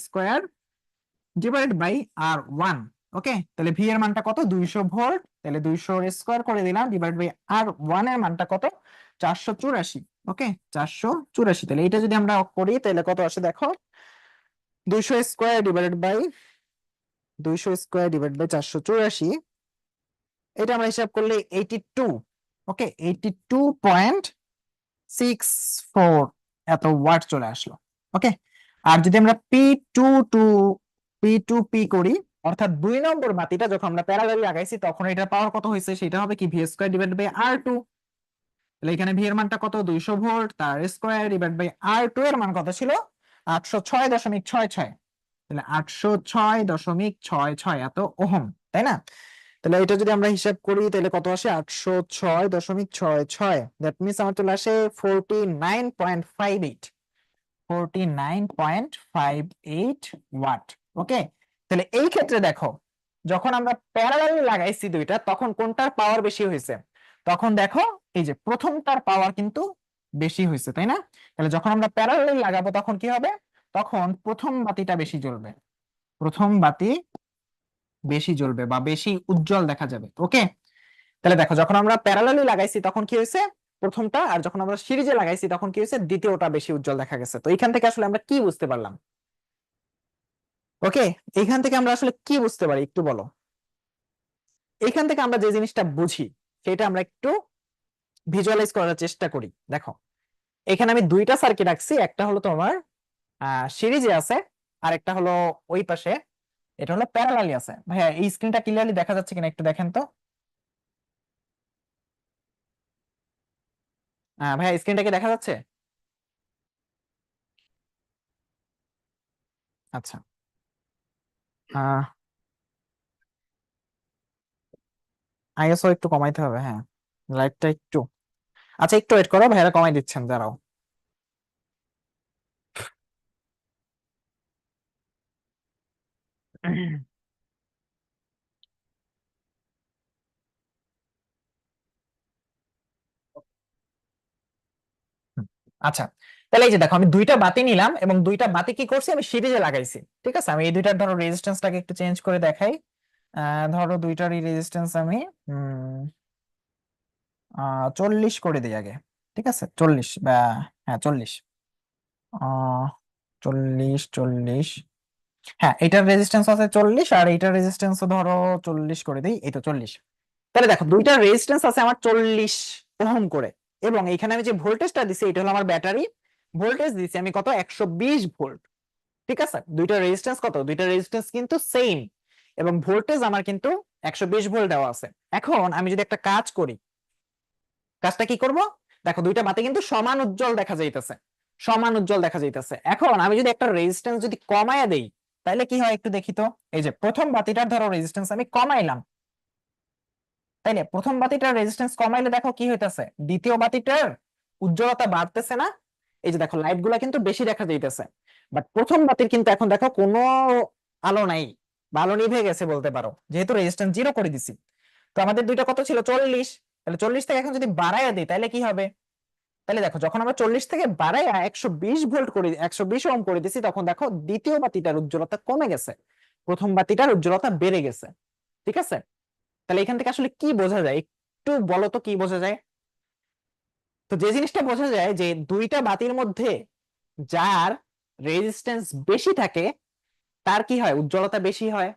ডিভাইডেড বাই R1। ওকে, তাহলে ভি এর মানটা কত, 200 ভোল্ট, তাহলে 200 স্কোয়ার করে দিলাম, ডিভাইড বাই R1 এর মানটা কত, 484। ওকে, 484, তাহলে এটা যদি আমরা করি তাহলে কত আসে দেখো, 200 স্কোয়ার ডিভাইড বাই 484, এটা আমরা হিসাব করলে 82। ওকে, 82.64 এত ওয়াট চলে আসলো। ওকে, আর যদি আমরা টু P2P করি, অর্থাৎ 2 নম্বর বাতিটা যখন আমরা প্যারালালি লাগাইছি তখন এটার পাওয়ার কত হয়েছে, সেটা হবে কি V² ডিভাইড বাই R2। তাহলে এখানে ভি এর মানটা কত, 200 ভোল্ট, তার স্কোয়ার ডিভাইড বাই R2 এর মান কত ছিল, 806.66, তাহলে 806.66 এত ওহম, তাই না। তাহলে এটা যদি আমরা হিসাব করি তাহলে কত আসে, 806.66, দ্যাট মিনস আমার চলে আসে 49.58, 49.58 ওয়াট। ওকে, তাহলে এই ক্ষেত্রে দেখো যখন আমরা প্যারালালি লাগাইছি দুইটা তখন কোনটার পাওয়ার বেশি হয়েছে, তখন দেখো এই যে প্রথমটার পাওয়ার কিন্তু বেশি হয়েছে, তাই না। তাহলে যখন আমরা প্যারালালি লাগাবো তখন কি হবে, তখন প্রথম বাতিটা বেশি জ্বলবে, প্রথম বাতি বেশি জ্বলবে বা বেশি উজ্জ্বল দেখা যাবে। ওকে, তাহলে দেখো যখন আমরা প্যারালালি লাগাইছি তখন কি হয়েছে প্রথমটা, আর যখন আমরা সিরিজে লাগাইছি তখন কি হয়েছে, দ্বিতীয়টা বেশি উজ্জ্বল দেখা গেছে। তো এখান থেকে আসলে আমরা কি বুঝতে পারলাম, ওকে, এখান থেকে আমরা আসলে কি বুঝতে পারি একটু বলো। এখান থেকে আমরা যে জিনিসটা বুঝি সেটা আমরা একটু ভিজুয়ালাইজ করার চেষ্টা করি। দেখো এখানে আমি দুইটা সার্কিট রাখছি, একটা হলো তোমার সিরিজে আছে, আর একটা হলো ওই পাশে, এটা হলো প্যারালালি আছে। ভাইয়া এই স্ক্রিনটা ক্লিয়ারলি দেখা যাচ্ছে কিনা একটু দেখেন তো। ভাইয়া স্ক্রিনটা কি দেখা যাচ্ছে? আচ্ছা, আহ আইএসও একটু কমাইতে হবে, হ্যাঁ, লাইটটা একটু, আচ্ছা একটু ওয়েট করো, ভাইয়ারা কমাই দিচ্ছেন, দাঁড়াও। আচ্ছা, তাহলে এই যে দেখো আমি দুইটা বাতি নিলাম এবং দুইটা বাতি কি করছি আমি সিরিজে লাগাইছি, ঠিক আছে। আমি এই দুইটার ধরো রেজিস্ট্যান্সটাকে একটু চেঞ্জ করে দেখাই। ধরো দুইটারই রেজিস্ট্যান্স আমি 40 করে দিই আগে, ঠিক আছে 40 বা হ্যাঁ 40, আহ 40 হ্যাঁ এটার রেজিস্ট্যান্স আছে 40 আর এইটার রেজিস্ট্যান্স ধরো 40 করে দিই, এই তো 40। তাহলে দেখো দুইটার রেজিস্ট্যান্স আছে আমার 40 ওহম করে, এবং এখানে আমি যে ভোল্টেজটা দিছি এটা হলো আমার ব্যাটারি ভোল্টেজ দিছি আমি কত 120 ভোল্ট, ঠিক আছে। দুইটার রেজিস্ট্যান্স কত, দুইটার রেজিস্ট্যান্স কিন্তু সেম এবং ভোল্টেজ আমার কিন্তু 120 ভোল্ট দেওয়া আছে। এখন আমি যদি একটা কাজ করি, কাজটা কি করব, দেখো দুইটা বাতি কিন্তু সমান উজ্জ্বল দেখা যাইতেছে, সমান উজ্জ্বল দেখা যাইতেছে। এখন আমি যদি একটা রেজিস্ট্যান্স যদি কমায়া দেই তাহলে কি হয় একটু দেখি তো। এই যে প্রথম বাতিটার ধরো রেজিস্ট্যান্স আমি কমাইলাম, তাইলে প্রথম বাতিটার রেজিস্ট্যান্স কমাইলে দেখো কি হইতাছে, দ্বিতীয় বাতিটার উজ্জ্বলতা বাড়তেছে না। এই যে দেখো লাইট গুলা কিন্তু বেশি দেখা যাইতেছে, বাট প্রথম বাতির কিন্তু এখন দেখো কোনো আলো নাই বা আলো নিভে গেছে বলতে পারো, যেহেতু রেজিস্ট্যান্স 0 করে দিছি। তো আমাদের দুইটা কত ছিল 40, তাহলে 40 থেকে এখন যদি বাড়াইয়া দিই তাহলে কি হবে, তাহলে দেখো যখন আমরা 40 থেকে বাড়াইয়া 120 ভোল্ট করে 120 ওহম করে দিছি তখন দেখো দ্বিতীয় বাতিটার উজ্জ্বলতা কমে গেছে, প্রথম বাতিটার উজ্জ্বলতা বেড়ে গেছে, ঠিক আছে। তাহলে এখান থেকে আসলে কি বোঝা যায় একটু বলো তো, কি বোঝা যায়? তো যে জিনিসটা বোঝা যায় যে দুইটা বাতির মধ্যে যার রেজিস্ট্যান্স বেশি থাকে তার কি হয়, উজ্জ্বলতা বেশি হয়,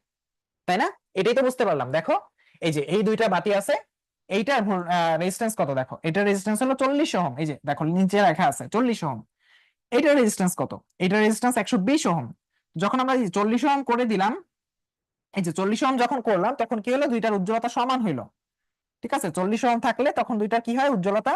তাই না? এটাই তো বুঝতে পারলাম। দেখো এই যে এই দুইটা বাতি আছে, এইটার রেজিস্ট্যান্স কত দেখো, এটার রেজিস্ট্যান্স হলো 40 ওহম, এই যে দেখো নিচে লেখা আছে 40 ওহম। এটার রেজিস্ট্যান্স কত, এটার রেজিস্ট্যান্স 120 ওহম। যখন আমরা 40 ওহম করে দিলাম, এই যে 40 ওহম যখন করলাম তখন কি হলো, দুইটার উজ্জ্বলতা সমান হইলো, ঠিক আছে। 40 ওহম থাকলে তখন দুইটার কি হয়, উজ্জ্বলতা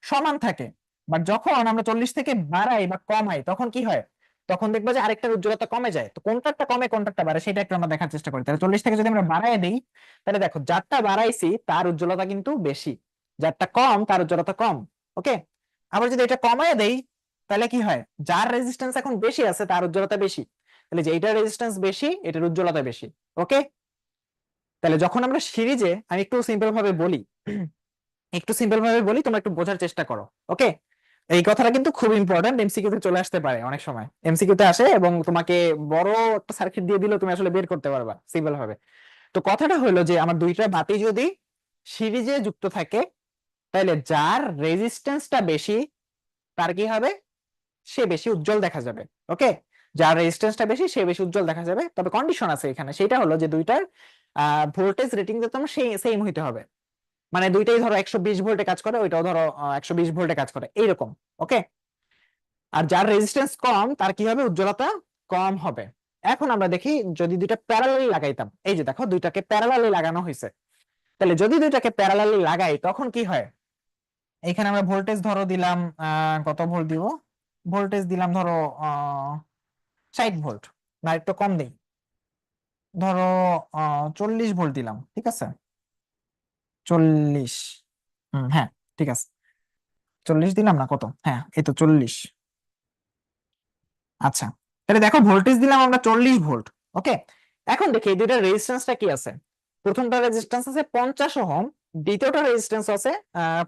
সমান থাকে। বাট যখন আমরা 40 থেকে বাড়াই বা কমাই তখন কি হয়, তখন দেখবো যে আরেকটার উজ্জ্বলতা কমে যায়। তো কোনটারটা কমে কোনটারটা বাড়ে সেটা একটু আমরা দেখার চেষ্টা করি। তাহলে 40 থেকে যদি আমরা বাড়াই দেই তাহলে দেখো যারটা বাড়াইছি তার উজ্জ্বলতা কিন্তু বেশি, যারটা কম তার উজ্জ্বলতা কম। ওকে, আবার যদি এটা কমায় দেই তাহলে কি হয়, যার রেজিস্ট্যান্স এখন বেশি আছে তার উজ্জ্বলতা বেশি, তাহলে যে এটার রেজিস্ট্যান্স বেশি এটার উজ্জ্বলতা বেশি। ওকে, তাহলে যখন আমরা সিরিজে, আমি একটু সিম্পল ভাবে বলি, একটু সিম্পল ভাবে বলি তোমরা একটু বোঝার চেষ্টা করো। ওকে, এই কথাটা কিন্তু খুব ইম্পর্টেন্ট, এমসিকিউ তে চলে আসতে পারে, অনেক সময় এমসিকিউ তে আসে এবং তোমাকে বড় একটা সার্কিট দিয়ে দিলেও তুমি আসলে বের করতে পারবা সিম্পল ভাবে। তো কথাটা হলো যে আমার দুইটা বাতি যদি সিরিজে যুক্ত থাকে তাহলে যার রেজিস্ট্যান্সটা বেশি তার কি হবে, সে বেশি উজ্জ্বল দেখা যাবে। ওকে, যার রেজিস্ট্যান্সটা বেশি সে বেশি উজ্জ্বল দেখা যাবে, তবে কন্ডিশন আছে এখানে, সেটা হলো যে দুইটার ভোল্টেজ রেটিং তোমার সেম হইতে হবে। মানে দুইটাই ধরো 120 ভোল্টে কাজ করে, ওইটাও ধরো 120 ভোল্টে কাজ করে এইরকম। ওকে, আর যার রেজিস্ট্যান্স কম তার কি হবে, উজ্জ্বলতা কম হবে। এখন আমরা দেখি যদি দুইটা প্যারালালি লাগাইতাম, এই যে দেখো দুইটাকে প্যারালালি লাগানো হয়েছে, তাহলে যদি দুইটাকে প্যারালালি লাগাই তখন কি হয়, এখানে আমরা ভোল্টেজ ধরো দিলাম কত ভোল্ট দিব, ভোল্টেজ দিলাম ধরো 60 ভোল্ট, না একটু কম দেই, ধরো 40 ভোল্ট দিলাম, ঠিক আছে 40, হ্যাঁ ঠিক আছে 40 দিলাম না কত, হ্যাঁ এই তো 40। আচ্ছা, তাহলে দেখো ভোল্টেজ দিলাম আমরা 40 ভোল্ট। ওকে, এখন দেখি এই দুইটা রেজিস্ট্যান্সটা কি আছে, প্রথমটা রেজিস্ট্যান্স আছে 50 ওহম, দ্বিতীয়টা রেজিস্ট্যান্স আছে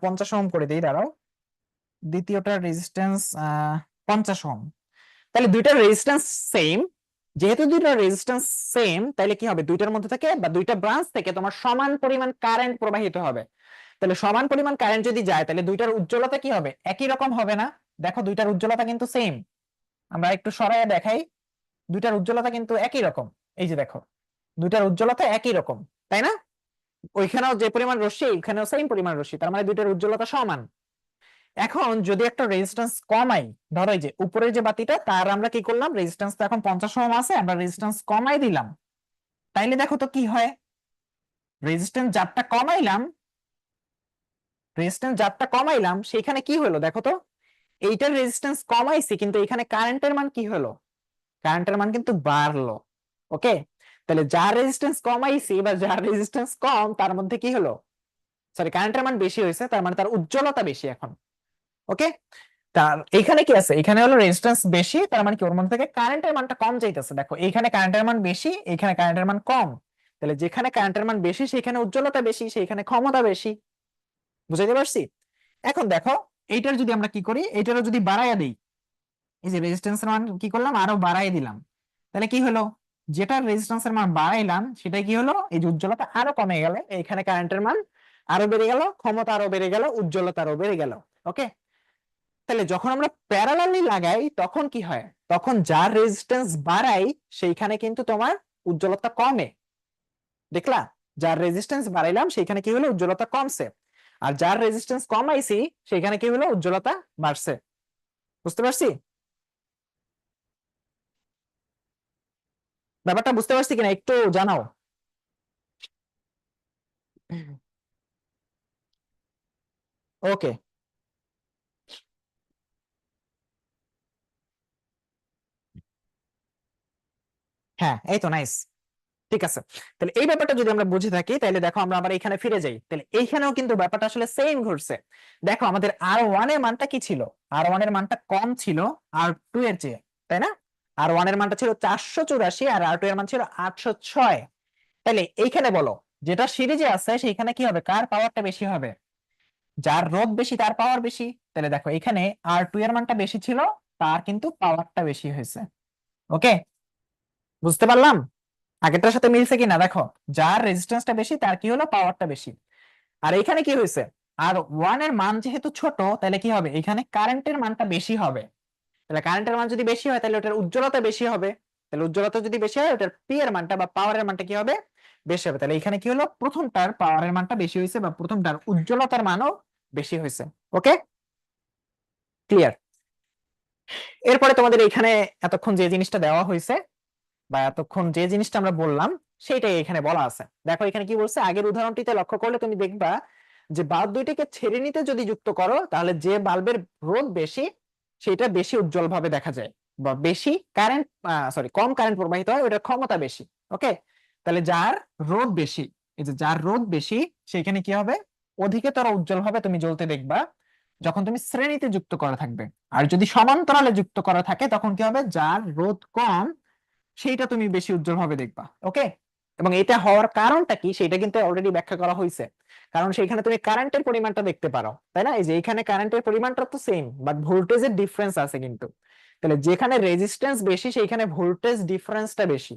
50 ওহম করে দিই দাঁড়াও, দ্বিতীয়টার রেজিস্ট্যান্স 50 ওহম। তাহলে দুইটার রেজিস্ট্যান্স সেম, যেহেতু দুইটার রেজিস্ট্যান্স সেম তাহলে কি হবে, দুইটার মধ্যে থেকে বা দুইটা ব্রাঞ্চ থেকে তোমার সমান পরিমাণ কারেন্ট প্রবাহিত হবে। তাহলে সমান পরিমাণ কারেন্ট যদি যায় তাহলে দুইটার উজ্জ্বলতা কি হবে, একই রকম হবে না? দেখো দুইটার উজ্জ্বলতা কিন্তু সেম, আমরা একটু সরাইয়া দেখাই, দুইটার উজ্জ্বলতা কিন্তু একই রকম। এই যে দেখো দুইটার উজ্জ্বলতা একই রকম, তাই না? ওইখানেও যে পরিমাণ রশ্মি এখানেও সেম পরিমাণ রশ্মি, তার মানে দুইটার উজ্জ্বলতা সমান। এখন যদি একটা রেজিস্ট্যান্স কমাই, ধরো এই যে উপরের যে বাতিটা তার আমরা কি করলাম, রেজিস্ট্যান্স তো এখন 50 ওহম আছে, আমরা রেজিস্ট্যান্স কমাই দিলাম, তাইলে দেখো তো কি হয়, রেজিস্ট্যান্স যারটা কমাইলাম, রেজিস্ট্যান্স যারটা কমাইলাম সেখানে কি হলো দেখো তো, এইটার রেজিস্ট্যান্স কমাইছি কিন্তু এখানে কারেন্টের মান কি হলো, কারেন্টের মান কিন্তু বাড়লো। ওকে, তাহলে যার রেজিস্ট্যান্স কমাইছি বা যার রেজিস্ট্যান্স কম তার মধ্যে কি হলো, সরি কারেন্টের মান বেশি হয়েছে, তার মানে তার উজ্জ্বলতা বেশি এখন। ওকে, তার এখানে কি আছে, এখানে হলো রেজিস্ট্যান্স বেশি, তার মানে কি ওর মধ্যে থেকে কারেন্টের মানটা কম যাইতেছে। দেখো এখানে কারেন্টের মান বেশি, এখানে কারেন্টের মান কম, তাহলে যেখানে কারেন্টের মান বেশি সেখানে উজ্জ্বলতা বেশি, সেখানে ক্ষমতা বেশি। বুঝাইতে পারছি? এখন দেখো এইটার যদি আমরা কি করি, এইটারও যদি বাড়াইয়া দিই, এই যে রেজিস্ট্যান্সের মান কি করলাম, আরো বাড়াই দিলাম, তাহলে কি হলো, যেটা রেজিস্ট্যান্সের মান বাড়াইলাম সেটা কি হলো, এই যে উজ্জ্বলতা আরো কমে গেল, এখানে কারেন্টের মান আরো বেড়ে গেল, ক্ষমতা আরো বেড়ে গেল, উজ্জ্বলতা আরো বেড়ে গেল। ওকে, তাহলে যখন আমরা প্যারালালি লাগাই তখন কি হয়, তখন যার রেজিস্ট্যান্স বাড়াই সেইখানে কিন্তু তোমার উজ্জ্বলতা কমে। দেখলা, যার রেজিস্ট্যান্স বাড়াইলাম সেইখানে কি হলো, উজ্জ্বলতা কমছে, আর যার রেজিস্ট্যান্স কমাইছি সেইখানে কি হলো, উজ্জ্বলতা বাড়ছে। বুঝতে পারছি? ব্যাপারটা বুঝতে পারছি কিনা একটু জানাও। ওকে, হ্যাঁ এই তো নাইস। ঠিক আছে, তাহলে এই ব্যাপারটা যদি আমরা বুঝে থাকি তাহলে দেখো আমরা আবার এখানে ফিরে যাই, তাহলে এইখানেও কিন্তু ব্যাপারটা আসলে সেম ঘটছে। দেখো আমাদের R1 এর মানটা কি ছিল, R1 এর মানটা কম ছিল R2 এর চেয়ে, তাই না? R1 এর মানটা ছিল 484 আর R2 এর মান ছিল 806। তাহলে এইখানে বলো, যেটা সিরিজে আছে সেইখানে কি হবে, কার পাওয়ারটা বেশি হবে? যার রোধ বেশি তার পাওয়ার বেশি। তাহলে দেখো এখানে R2 এর মানটা বেশি ছিল, তার কিন্তু পাওয়ারটা বেশি হয়েছে। ওকে, বুঝতে পারলাম আগেরটার সাথে মিলছে কিনা? দেখো, যার রেজিস্ট্যান্সটা বেশি তার কি হলো, পাওয়ারটা বেশি। আর এখানে কি হয়েছে, আর ওয়ান এর মান যেহেতু ছোট, তাহলে কি হবে, এখানে কারেন্টের মানটা বেশি হবে। তাহলে কারেন্টের মান যদি বেশি হয় তাহলে ওটার উজ্জ্বলতা বেশি হবে, তাহলে উজ্জ্বলতা যদি বেশি হয় ওটার পি এর মানটা বা পাওয়ারের মানটা কি হবে, বেশি হবে। তাহলে এখানে কি হলো, প্রথমটার পাওয়ারের মানটা বেশি হয়েছে বা প্রথমটার উজ্জ্বলতার মানও বেশি হয়েছে। ওকে, ক্লিয়ার? এরপরে তোমাদের এখানে এতক্ষণ যে জিনিসটা দেওয়া হয়েছে বা এতক্ষণ যে জিনিসটা আমরা বললাম সেটাই এখানে বলা আছে। দেখো এখানে কি বলছে, আগের উদাহরণটিতে লক্ষ্য করলে তুমি দেখবা যে বাল্ব দুইটাকে শ্রেণীতে যদি যুক্ত করো তাহলে যে বাল্বের রোধ বেশি সেটা বেশি উজ্জ্বল ভাবে দেখা যায়, বা বেশি কারেন্ট, সরি কম কারেন্ট প্রবাহিত হয়, ওটার ক্ষমতা বেশি। ওকে, তাহলে যার রোধ বেশি, এই যে যার রোধ বেশি সেখানে কি হবে, অধিকতর উজ্জ্বল ভাবে তুমি জ্বলতে দেখবা যখন তুমি শ্রেণীতে যুক্ত করা থাকবে। আর যদি সমান্তরালে যুক্ত করা থাকে তখন কি হবে, যার রোধ কম সেইটা তুমি বেশি উজ্জ্বল ভাবে দেখবা। ওকে, এবং এটা হওয়ার কারণটা কি সেটা কিন্তু অলরেডি ব্যাখ্যা করা হয়েছে। কারণ সেইখানে তুমি কারেন্টের পরিমাণটা দেখতে পারো, তাই না? এই যে এখানে কারেন্টের পরিমাণটা তো সেম, বাট ভোল্টেজের ডিফারেন্স আছে কিন্তু। তাহলে যেখানে রেজিস্ট্যান্স বেশি সেইখানে ভোল্টেজ ডিফারেন্সটা বেশি।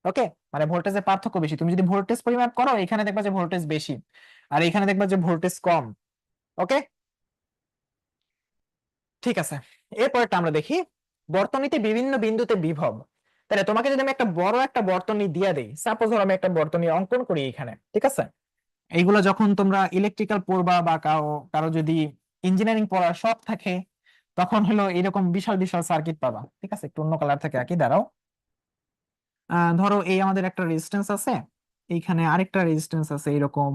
ওকে, মানে ভোল্টেজের পার্থক্য বেশি। তুমি যদি ভোল্টেজ পরিমাপ করো এখানে দেখবা যে ভোল্টেজ বেশি, আর এখানে দেখবা যে ভোল্টেজ কম। ওকে, ঠিক আছে। এরপরটা আমরা দেখি, বর্তনীতে বিভিন্ন বিন্দুতে বিভব। তাহলে তোমাকে যদি আমি একটা বড় একটা বর্তনী দিয়ে দেই, সাপোজ ধরো আমি একটা বর্তনী অঙ্কন করি এখানে, ঠিক আছে? এইগুলো যখন তোমরা ইলেকট্রিক্যাল পড়বা বা কারো কারো যদি ইঞ্জিনিয়ারিং পড়ার শখ থাকে তখন হলো এরকম বিশাল বিশাল সার্কিট পাবা। ঠিক আছে, একটু অন্য কালার থেকে আঁকি, দাঁড়াও। ধরো এই আমাদের একটা রেজিস্ট্যান্স আছে, এইখানে আরেকটা রেজিস্ট্যান্স আছে এরকম,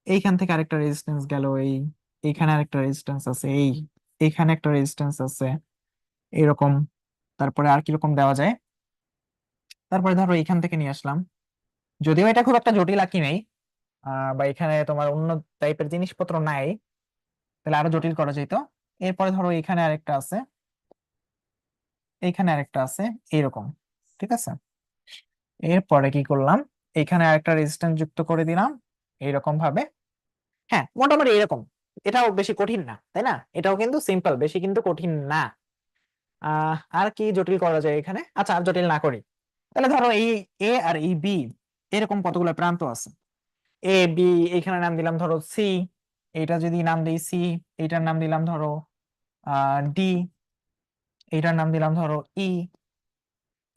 এইখান থেকে আরেকটা রেজিস্ট্যান্স গেল, এইখানে আরেকটা রেজিস্ট্যান্স আছে, এইখানে একটা রেজিস্ট্যান্স আছে এরকম। তারপরে আর কিরকম দেওয়া যায়, তারপরে ধরো এখান থেকে নিয়ে আসলাম, যদিও এটা খুব একটা জটিল আঁকি নেই, বা এখানে তোমার অন্য টাইপের জিনিসপত্র নাই, তাহলে আরো জটিল করা যেত। এরপরে ধরো এখানে আরেকটা আছে, এইখানে আরেকটা আছে, এইরকম। ঠিক আছে, এরপরে কি করলাম, এখানে আরেকটা রেজিস্ট্যান্স যুক্ত করে দিলাম এইরকম ভাবে। হ্যাঁ, মোটামুটি এরকম। এটাও বেশি কঠিন না, তাই না? এটাও কিন্তু সিম্পল, বেশি কিন্তু কঠিন না। আর কি জটিল করা যায় এখানে? আচ্ছা, আর জটিল না করি। তাহলে ধরো এই এ আর এই বি এরকম কতগুলো প্রান্ত আছে, এ বি, এখানে নাম দিলাম ধরো সি, এটা যদি নাম দিই সি, এইটার নাম দিলাম ধরো ডি, এইটার নাম দিলাম ধরো ই,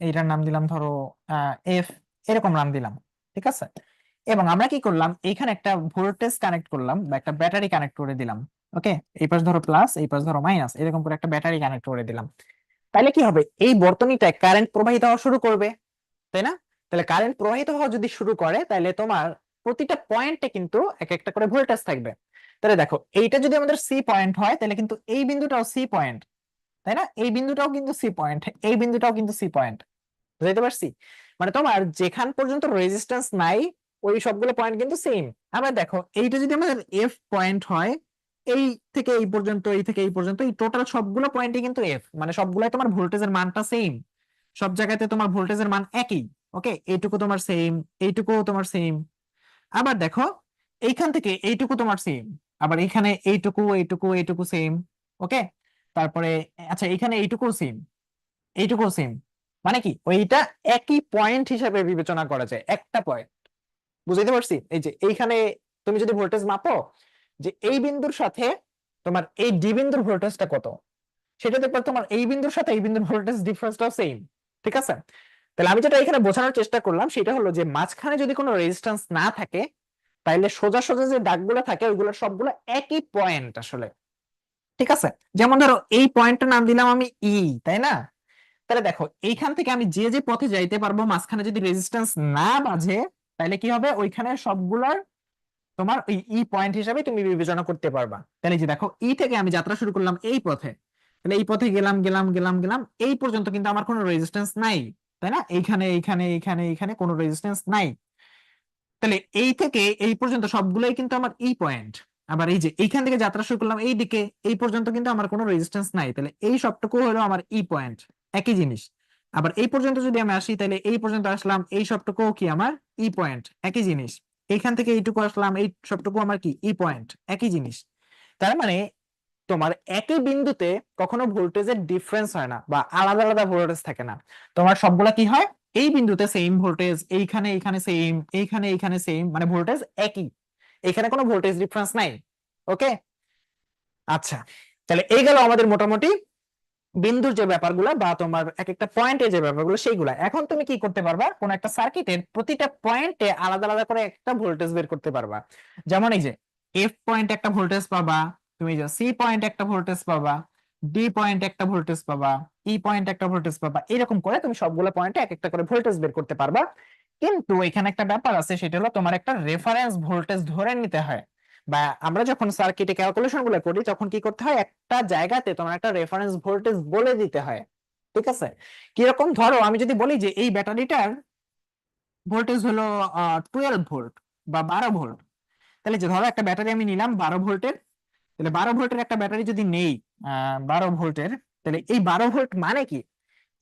এইটার নাম দিলাম ধরো এফ, এরকম নাম দিলাম। ঠিক আছে, এবং আমরা কি করলাম, এখানে একটা ভোল্টেজ কানেক্ট করলাম বা একটা ব্যাটারি কানেক্ট করে দিলাম। ওকে, এই পাশ ধরো প্লাস, এই পাশ ধরো মাইনাস, এরকম করে একটা ব্যাটারি কানেক্ট করে দিলাম। তাইলে কি হবে, এই বর্তনীটায় কারেন্ট প্রবাহিত হওয়া শুরু করবে, তাই না? তাহলে কারেন্ট প্রবাহিত হওয়া যদি শুরু করে তাহলে তোমার প্রতিটা পয়েন্টে কিন্তু এক একটা করে ভোল্টেজ থাকবে। তাহলে দেখো, এইটা যদি আমাদের সি পয়েন্ট হয় তাহলে কিন্তু এই বিন্দুটাও সি পয়েন্ট, তাই না? এই বিন্দুটাও কিন্তু সি পয়েন্ট, এই বিন্দুটাও কিন্তু সি পয়েন্ট। বুঝতে পারছি? মানে তোমার যেখান পর্যন্ত রেজিস্ট্যান্স নাই ওই সবগুলো পয়েন্ট কিন্তু সেম। আবার দেখো, এইটা যদি আমাদের এফ পয়েন্ট হয়, এই থেকে এই পর্যন্ত, এই থেকে এই পর্যন্ত, এই টোটাল সবগুলো পয়েন্টই কিন্তু এফ, মানে সবগুলাই তোমার ভোল্টেজের মানটা সেম, সব জায়গাতে তোমার ভোল্টেজের মান একই। ওকে, এইটুকু তোমার সেম, এইটুকু তোমার সেম। আবার দেখো, এইখান থেকে এইটুকু তোমার সেম, আবার এখানে এইটুকু এইটুকু এইটুকু সেম। ওকে, তারপরে আচ্ছা এখানে এইটুকু সেম, মানে কি ওইটা একই পয়েন্ট হিসাবে বিবেচনা করা যায়, একটা পয়েন্ট। বুঝাইতে পারছি? এই যে এইখানে তুমি যদি ভোল্টেজ মাপো যে এই বিন্দুর সাথে তোমার এই ডি বিন্দুর ভোল্টেজটা কত, সেটা দেখবে তোমার এই বিন্দুর সাথে এই বিন্দুর ভোল্টেজ ডিফারেন্সটাও সেম। ঠিক আছে? তাহলে আমি যেটা এখানে বোঝানোর চেষ্টা করলাম সেটা হলো যে মাঝখানে যদি কোনো রেজিস্ট্যান্স না থাকে তাইলে সোজা সোজা যে দাগগুলো থাকে ওইগুলো সবগুলো একই পয়েন্ট আসলে। ঠিক আছে? যেমন ধরো এই পয়েন্টটার নাম দিলাম আমি ই, তাই না? তাহলে দেখো এইখান থেকে আমি যে যে পথে যাইতে পারবো মাঝখানে যদি রেজিস্ট্যান্স না বাজে তাহলে কি হবে, ওইখানে সবগুলার তোমার ওই ই পয়েন্ট হিসাবে তুমি বিবেচনা করতে পারবা। তাহলে যে দেখো ই থেকে আমি যাত্রা শুরু করলাম এই পথে, তাহলে এই পথে গেলাম গেলাম গেলাম গেলাম এই পর্যন্ত কিন্তু আমার কোনো রেজিস্ট্যান্স নাই, তাই না? এইখানে এইখানে এইখানে এইখানে কোনো রেজিস্ট্যান্স নাই। তাহলে এই থেকে এই পর্যন্ত সবগুলোই কিন্তু আমার ই পয়েন্ট। আবার এই যে এইখান থেকে যাত্রা শুরু করলাম এই দিকে এই পর্যন্ত কিন্তু আমার কোনো রেজিস্ট্যান্স নাই, তাহলে এই সবটুকু হলো আমার ই পয়েন্ট, একই জিনিস। আবার এই পর্যন্ত যদি আমি আসি তাহলে এই পর্যন্ত আসলাম এই সবটুকু কি আমার ই পয়েন্ট, একই জিনিস। এইখান থেকে এইটুকু আসলাম এই সবটুকু আমার কি ই পয়েন্ট, একই জিনিস। তার মানে তোমার একই বিন্দুতে কখনো ভোল্টেজের ডিফারেন্স হয় না বা আলাদা আলাদা ভোল্টেজ থাকে না। তোমার সবগুলা কি হয়, এই বিন্দুতে সেম ভোল্টেজ, এইখানে এইখানে সেম, এইখানে এইখানে সেম, মানে ভোল্টেজ একই, এখানে কোনো ভোল্টেজ ডিফারেন্স নাই। ওকে, আচ্ছা। তাহলে এই গেল আমাদের মোটামুটি বিন্দুর যে ব্যাপারগুলো বা তোমার এক একটা পয়েন্টে যে ব্যাপারগুলো সেইগুলা। এখন তুমি কি করতে পারবা, কোন একটা সার্কিটের প্রতিটা পয়েন্টে আলাদা আলাদা করে একটা ভোল্টেজ বের করতে পারবা। যেমন এই যে এফ পয়েন্ট একটা ভোল্টেজ পাবা, তুমি যে সি পয়েন্ট একটা ভোল্টেজ পাবা, ডি পয়েন্ট একটা ভোল্টেজ পাবা, ই পয়েন্ট একটা ভোল্টেজ পাবা, এরকম করে তুমি সবগুলো পয়েন্টে এক একটা করে ভোল্টেজ বের করতে পারবা। কিন্তু এখানে একটা ব্যাপার আছে, সেটা হলো তোমার একটা রেফারেন্স ভোল্টেজ ধরে নিতে হয়। বা আমরা যখন সার্কিটে ক্যালকুলেশন গুলো করি তখন কি করতে হয়, একটা জায়গাতে তোমার একটা রেফারেন্স ভোল্টেজ বলে দিতে হয়। ঠিক আছে? কিরকম, ধরো আমি যদি বলি যে এই ব্যাটারিটার ভোল্টেজ হলো 12 ভোল্ট বা 12 ভোল্ট, তাহলে যে ধরো একটা ব্যাটারি আমি নিলাম 12 ভোল্টের, তাহলে 12 ভোল্টের একটা ব্যাটারি যদি নেই 12 ভোল্টের, তাহলে এই 12 ভোল্ট মানে কি,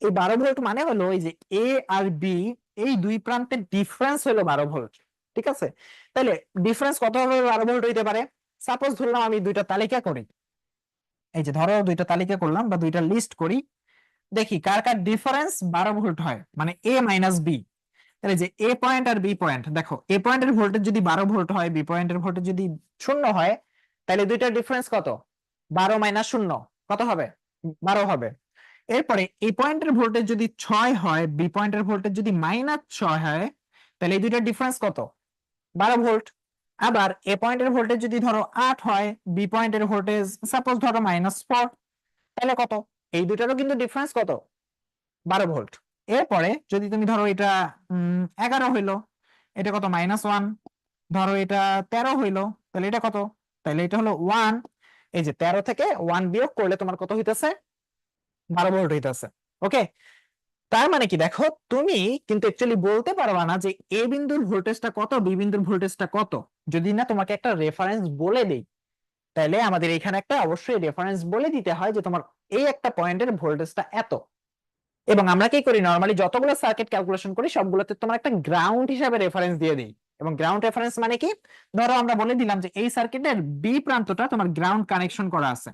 এই 12 ভোল্ট মানে হলো এই যে এ আর বি এই দুই প্রান্তের ডিফারেন্স হলো 12 ভোল্ট। ঠিক আছে? তাহলে ডিফারেন্স কত হবে 12 ভোল্ট হইতে পারে। সাপোজ ধরলাম আমি দুইটা তালিকা করি, এই যে ধরো দুইটা তালিকা করলাম বা দুইটা লিস্ট করি, দেখি কার কার ডিফারেন্স 12 ভোল্ট হয়, মানে এ মাইনাস বি। তাহলে যে এ পয়েন্ট আর বি পয়েন্ট, দেখো এ পয়েন্টের ভোল্টেজ যদি 12 ভোল্ট হয়, বি পয়েন্টের ভোল্টেজ যদি 0 হয়, তাহলে দুইটার ডিফারেন্স কত, 12 - 0 কত হবে, 12 হবে। এরপরে এই পয়েন্টের ভোল্টেজ যদি 6 হয়, বি পয়েন্টের ভোল্টেজ যদি -6 হয়, তাহলে এই দুইটার ডিফারেন্স কত, 12 ভোল্ট। আবার এ পয়েন্টের ভোল্টেজ যদি ধরো 8 হয়, বি পয়েন্টের ভোল্টেজ সাপোজ ধরো -4, তাহলে কত, এই দুইটারও কিন্তু ডিফারেন্স কত, 12 ভোল্ট। এরপরে যদি তুমি ধরো এটা 11 হইলো, এটা কত, -1। ধরো এটা 13 হইলো, তাহলে এটা কত, তাহলে এটা হলো 1। এই যে 13 থেকে 1 বিয়োগ করলে তোমার কত হইতেছে, 12 ভোল্ট হইতেছে। ওকে, তার মানে কি দেখো তুমি কিন্তু অ্যাকচুয়ালি বলতে পারবা না যে এ বিন্দুর ভোল্টেজটা কত, বি বিন্দুর ভোল্টেজটা কত, যদি না তোমাকে একটা রেফারেন্স বলে দেই। তাইলে আমাদের এখানে একটা অবশ্যই রেফারেন্স বলে দিতে হয় যে তোমার এই একটা পয়েন্টের ভোল্টেজটা এত। এবং আমরা কি করি, নর্মালি যতগুলো সার্কিট ক্যালকুলেশন করি সবগুলোতে তোমার একটা গ্রাউন্ড হিসাবে রেফারেন্স দিয়ে দিই। এবং গ্রাউন্ড রেফারেন্স মানে কি, ধরো আমরা বলে দিলাম যে এই সার্কিটের বি প্রান্তটা তোমার গ্রাউন্ড কানেকশন করা আছে,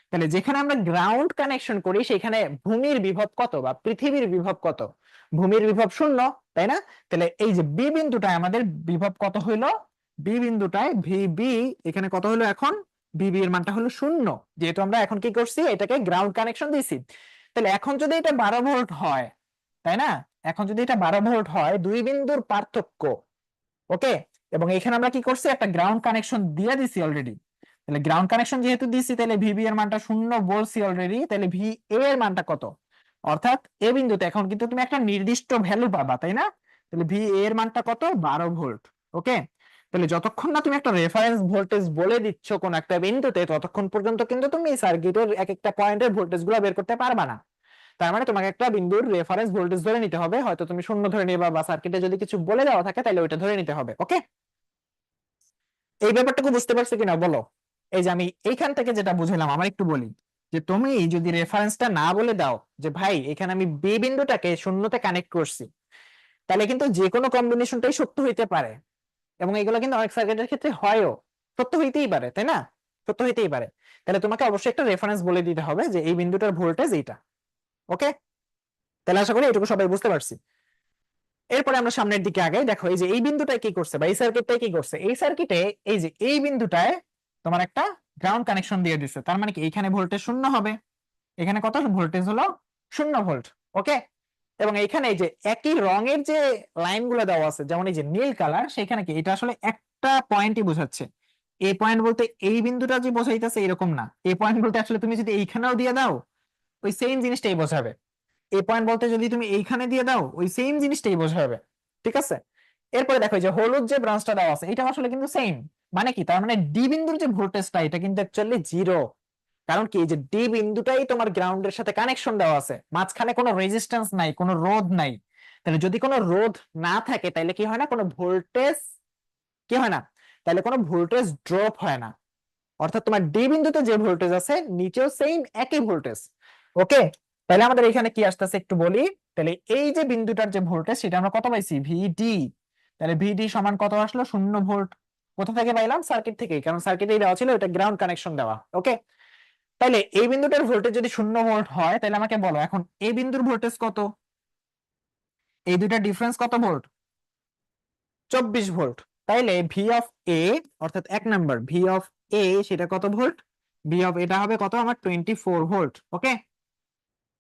তাহলে যেখানে আমরা গ্রাউন্ড কানেকশন করি সেখানে ভূমির বিভব কত বা পৃথিবীর বিভব কত, ভূমির বিভব 0, তাই না? তাহলে এই যে বি বিন্দুটায় আমাদের বিভব কত হইলো, বি বিন্দুটায় ভিবি এখানে কত হলো এখন, ভিবি এর মানটা হলো 0, যেহেতু আমরা এখন কি করছি, এটাকে গ্রাউন্ড কানেকশন দিছি। তাহলে এখন যদি এটা 12 ভোল্ট হয়, তাই না, এখন যদি এটা 12 ভোল্ট হয়, দুই বিন্দুর পার্থক্য। ওকে, এবং এখানে আমরা কি করছি, একটা গ্রাউন্ড কানেকশন দিয়ে দিছি অলরেডি। তাহলে গ্রাউন্ড কানেকশন যেহেতু দিছি, তাহলে ভিবি এর মানটা 0 বলছি অলরেডি, তাহলে ভি এ এর মানটা কত, অর্থাৎ এ বিন্দুতে এখন কিন্তু তুমি একটা নির্দিষ্ট ভ্যালু পাবা, তাই না? তাহলে ভি এ এর মানটা কত, 12 ভোল্ট। ওকে, তাহলে যতক্ষণ না তুমি একটা রেফারেন্স ভোল্টেজ বলে দিচ্ছ কোন একটা বিন্দুতে, ততক্ষণ পর্যন্ত কিন্তু তুমি সার্কিটের এক একটা পয়েন্টের ভোল্টেজ গুলো বের করতে পারবা না। তার মানে তোমাকে একটা বিন্দুর রেফারেন্স ভোল্টেজ ধরে নিতে হবে, হয়তো তুমি 0 ধরে নিবা বা সার্কিটে যদি কিছু বলে দেওয়া থাকে তাহলে ওইটা ধরে নিতে হবে। ওকে, এই ব্যাপারটুকু বুঝতে পারছো কিনা বলো। এই যে আমি এইখান থেকে যেটা বুঝলাম, আমার একটু বলি যে তুমি যদি রেফারেন্সটা না বলে দাও যে ভাই এখানে আমি বি বিন্দুটাকে শূন্যতে কানেক্ট করছি, তাহলে কিন্তু যে কোনো কম্বিনেশনটাই সত্য হইতে পারে। এবং এগুলো কিন্তু অনেক সার্কিটের ক্ষেত্রে হয়ও, সত্য হইতেই পারে, তাই না, সত্য হইতেই পারে। তাহলে তোমাকে অবশ্যই একটা রেফারেন্স বলে দিতে হবে যে এই বিন্দুটার ভোল্টেজ এইটা। ওকে, তাহলে আশা করি এটুকু সবাই বুঝতে পারছি। এরপরে আমরা সামনের দিকে আগাই। দেখো এই যে এই বিন্দুটায় কি করছে বা এই সার্কিটটাই কি করছে, এই সার্কিটে এই যে এই বিন্দুটায় তোমার একটা গ্রাউন্ড কানেকশন দিয়ে দিচ্ছে। তার মানে কি এইখানে ভোল্টেজ শূন্য হবে, এখানে কত ভোল্টেজ হলো 0 ভোল্ট। ওকে, এবং এইখানে এই যে একই রঙের যে লাইন গুলো দেওয়া আছে, যেমন এই যে নীল কালার, সেখানে কি এটা আসলে একটা পয়েন্টই বোঝাচ্ছে। এই পয়েন্ট বলতে এই বিন্দুটা যে বোঝাইতেছে এরকম না, এই পয়েন্ট বলতে আসলে তুমি যদি এইখানেও দিয়ে দাও ওই সেম জিনিসটাই বোঝাবে। এই পয়েন্ট বলতে যদি তুমি এইখানে দিয়ে দাও ওই সেম জিনিসটাই বোঝাবে। ঠিক আছে, এরপরে দেখো এই যে হলুদ যে ব্রাঞ্চটা দেওয়া আছে এটা আসলে কিন্তু সেম। মানে কি, তার মানে ডি বিন্দুর যে ভোল্টেজটা এটা কিন্তু অ্যাকচুয়ালি 0। কারণ কি, এই যে ডি বিন্দুটাই তোমার গ্রাউন্ডের সাথে কানেকশন দেওয়া আছে, মাঝখানে কোনো রেজিস্ট্যান্স নাই, কোনো রোধ নাই। তাহলে যদি কোনো রোধ না থাকে তাহলে কি হয় না, কোনো ভোল্টেজ কি হয় না, তাহলে কোনো ভোল্টেজ ড্রপ হয় না। অর্থাৎ তোমার ডি বিন্দুতে যে ভোল্টেজ আছে নিচেও সেম একই ভোল্টেজ। ওকে, তাহলে আমাদের এখানে কি আসতেছে একটু বলি। তাহলে এই যে বিন্দুটার যে ভোল্টেজ সেটা আমরা কত পাইছি, ভিডি। তাহলে ভিডি সমান কত আসলো, 0 ভোল্ট। কোথা থেকে পাইলাম, সার্কিট থেকেই, কারণ সার্কিটেই দেওয়া ছিল, এটা গ্রাউন্ড কানেকশন দেওয়া। ওকে, তাহলে এই বিন্দুটার ভোল্টেজ যদি 0 ভোল্ট হয় তাহলে আমাকে বলো এখন এই বিন্দুর ভোল্টেজ কত, এই দুইটা ডিফারেন্স কত ভোল্ট, 24 ভোল্ট। তাইলে ভি অফ এ, অর্থাৎ 1 নাম্বার ভি অফ এ সেটা কত ভোল্ট, ভি অফ এটা হবে কত আমার 24 ভোল্ট। ওকে,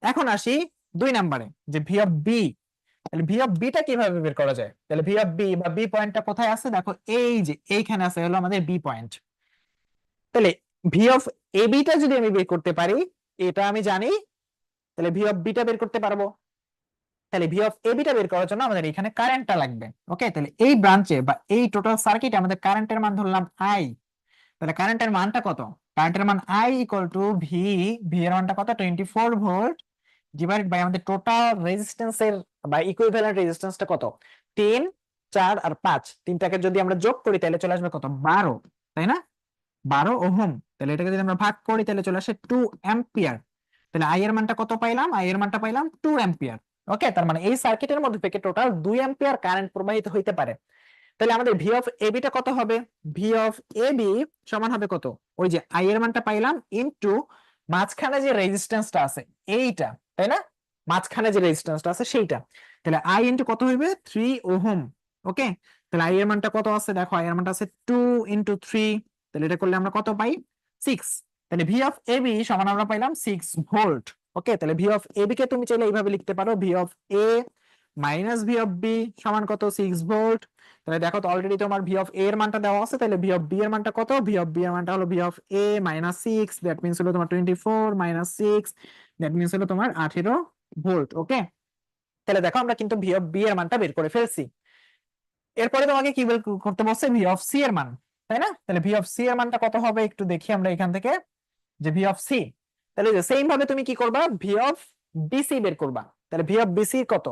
এখন আসি 2 নাম্বারে, যে ভি অফ বি। তাহলে ভি অফ বিটা কিভাবে বের করা যায়, তাহলে ভি অফ বি বা বি পয়েন্টটা কোথায় আছে, দেখো এই যে এইখানে আছে হলো আমাদের বি পয়েন্ট। তাহলে ভি অফ এ বিটা যদি আমি বের করতে পারি, এটা আমি জানি, তাহলে ভি অফ বিটা বের করতে পারবো। তাহলে ভি অফ এ বিটা বের করার জন্য আমাদের এখানে কারেন্টটা লাগবে। ওকে, তাহলে এই ব্রাঞ্চে বা এই টোটাল সার্কিটে আমাদের কারেন্টের মান ধরলাম আই। তাহলে কারেন্টের মানটা কত, কারেন্টের মান I equal to V, V এর মানটা কত 24 ভোল্ট, ডিভাইডেড বাই আমাদের টোটাল রেজিস্ট্যান্সের বা ইকুইভ্যালেন্ট রেজিস্ট্যান্সটা কত, 3, 4 আর 5, তিনটাকে যদি আমরা যোগ করি তাহলে চলে আসবে কত, 12, তাই না, 12 ওহম। তাহলে এটাকে যদি আমরা ভাগ করি তাহলে চলে আসে 2 অ্যাম্পিয়ার। তাহলে আই এর মানটা কত পাইলাম, আই এর মানটা পাইলাম 2 অ্যাম্পিয়ার। ওকে, তার মানে এই সার্কিটের মধ্যে থেকে টোটাল 2 অ্যাম্পিয়ার কারেন্ট প্রবাহিত হইতে পারে। তাহলে আমাদের ভি অফ এ বিটা কত হবে, ভি অফ এ বি সমান হবে কত, ওই যে আই এর মানটা পাইলাম ইনটু মাঝখানে যে রেজিস্ট্যান্সটা আছে এইটা, তাই না, মাঝখানে যে রেজিস্ট্যান্সটা আছে সেইটা। তাহলে আই ইনটু কত হইবে, 3 ওহম। ওকে, তাহলে আই এর মানটা কত আছে, দেখো আই এর মানটা আছে 2 × 3। তাহলে এটা করলে আমরা কত পাই, 6। তাহলে ভি অফ এ বি সমান আমরা পাইলাম 6 ভোল্ট। ওকে, তাহলে ভি অফ এ বি কে তুমি চাইলে এইভাবে লিখতে পারো, V of A minus V of B সমান কত, 6 ভোল্ট। তাহলে দেখো তো অলরেডি তোমার ভি অফ এ এর মানটা দেওয়া আছে, তাহলে ভি অফ বি এর মানটা কত, ভি অফ বি এর মানটা হলো V of A minus 6, that means হলো তোমার 24 মাইনাস 6, দ্যাট মিনস হলো তোমার 18 ভোল্ট। ওকে, তাহলে দেখো আমরা কিন্তু ভি অফ বি এর মানটা বের করে ফেলছি। এরপরে তোমাকে কি বের করতে বলছে, ভি অফ সি এর মান, তাই না। তাহলে ভি অফ সি এর মানটা কত হবে একটু দেখি আমরা এখান থেকে, যে ভি অফ সি, তাহলে সেম ভাবে তুমি কি করবা, ভি অফ বিসি বের করবা। তাহলে ভি অফ বিসি কত,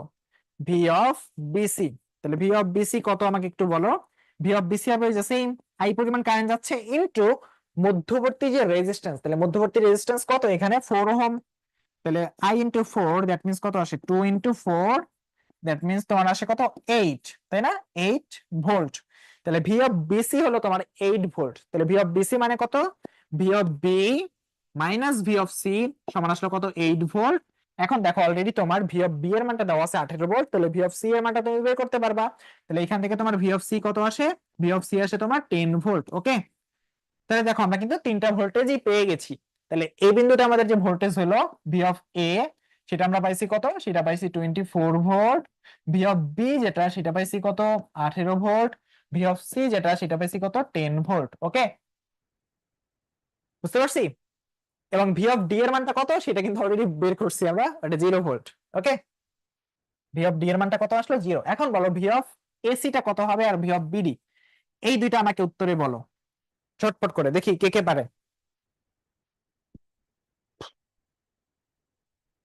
ভি অফ বিসি, তাহলে ভি অফ বিসি কত আমাকে একটু বলো। ভি অফ বিসি হবে যে সেম আই পরিমাণ কারেন্ট যাচ্ছে ইনটু মধ্যবর্তী যে রেজিস্ট্যান্স, তাহলে মধ্যবর্তী রেজিস্ট্যান্স কত এখানে 4 ওহম। তাহলে আই ইনটু 4 দ্যাট মিন্স কত আসে, 2 × 4 দ্যাট মিন্স তোমার আসে কত, 8, তাই না, 8 ভোল্ট। তাহলে ভি অফ বিসি হলো তোমার 8 ভোল্ট। তাহলে ভি অফ বিসি মানে কত, V of B minus V of C সমান আসলে কত, 8 ভোল্ট। এখন দেখো অলরেডি তোমার ভি অফ বি এর মানটা দেওয়া আছে 18 ভোল্ট, তাহলে ভি অফ সি এর মানটা তুমি বের করতে পারবা। তাহলে এখান থেকে তোমার ভি অফ সি কত আসে, ভি অফ সি আসে তোমার 10 ভোল্ট। ওকে, তাহলে দেখো আমরা কিন্তু তিনটা ভোল্টেজই পেয়ে গেছি। তাহলে এই বিন্দুতে আমাদের যে ভোল্টেজ হলো ভি অফ এ, সেটা আমরা পাইছি কত, সেটা পাইছি 24 ভোল্ট। ভি অফ বি যেটা সেটা পাইছি কত, 18 ভোল্ট। ভি অফ সি যেটা সেটা পাইছি কত, 10 ভোল্ট। ওকে, বুঝতে পারছি। এবং ভি অফ ডি এর মানটা কত সেটা কিন্তু অলরেডি বের করছি আমরা, এটা 0 volt. Okay, V of D এর মানটা কত আসলো, 0। এখন বলো ভি অফ এসি টা কত হবে আর ভি অফ বিডি, এই দুইটা আমাকে উত্তরে বলো চটপট করে, দেখি কে কে পারে,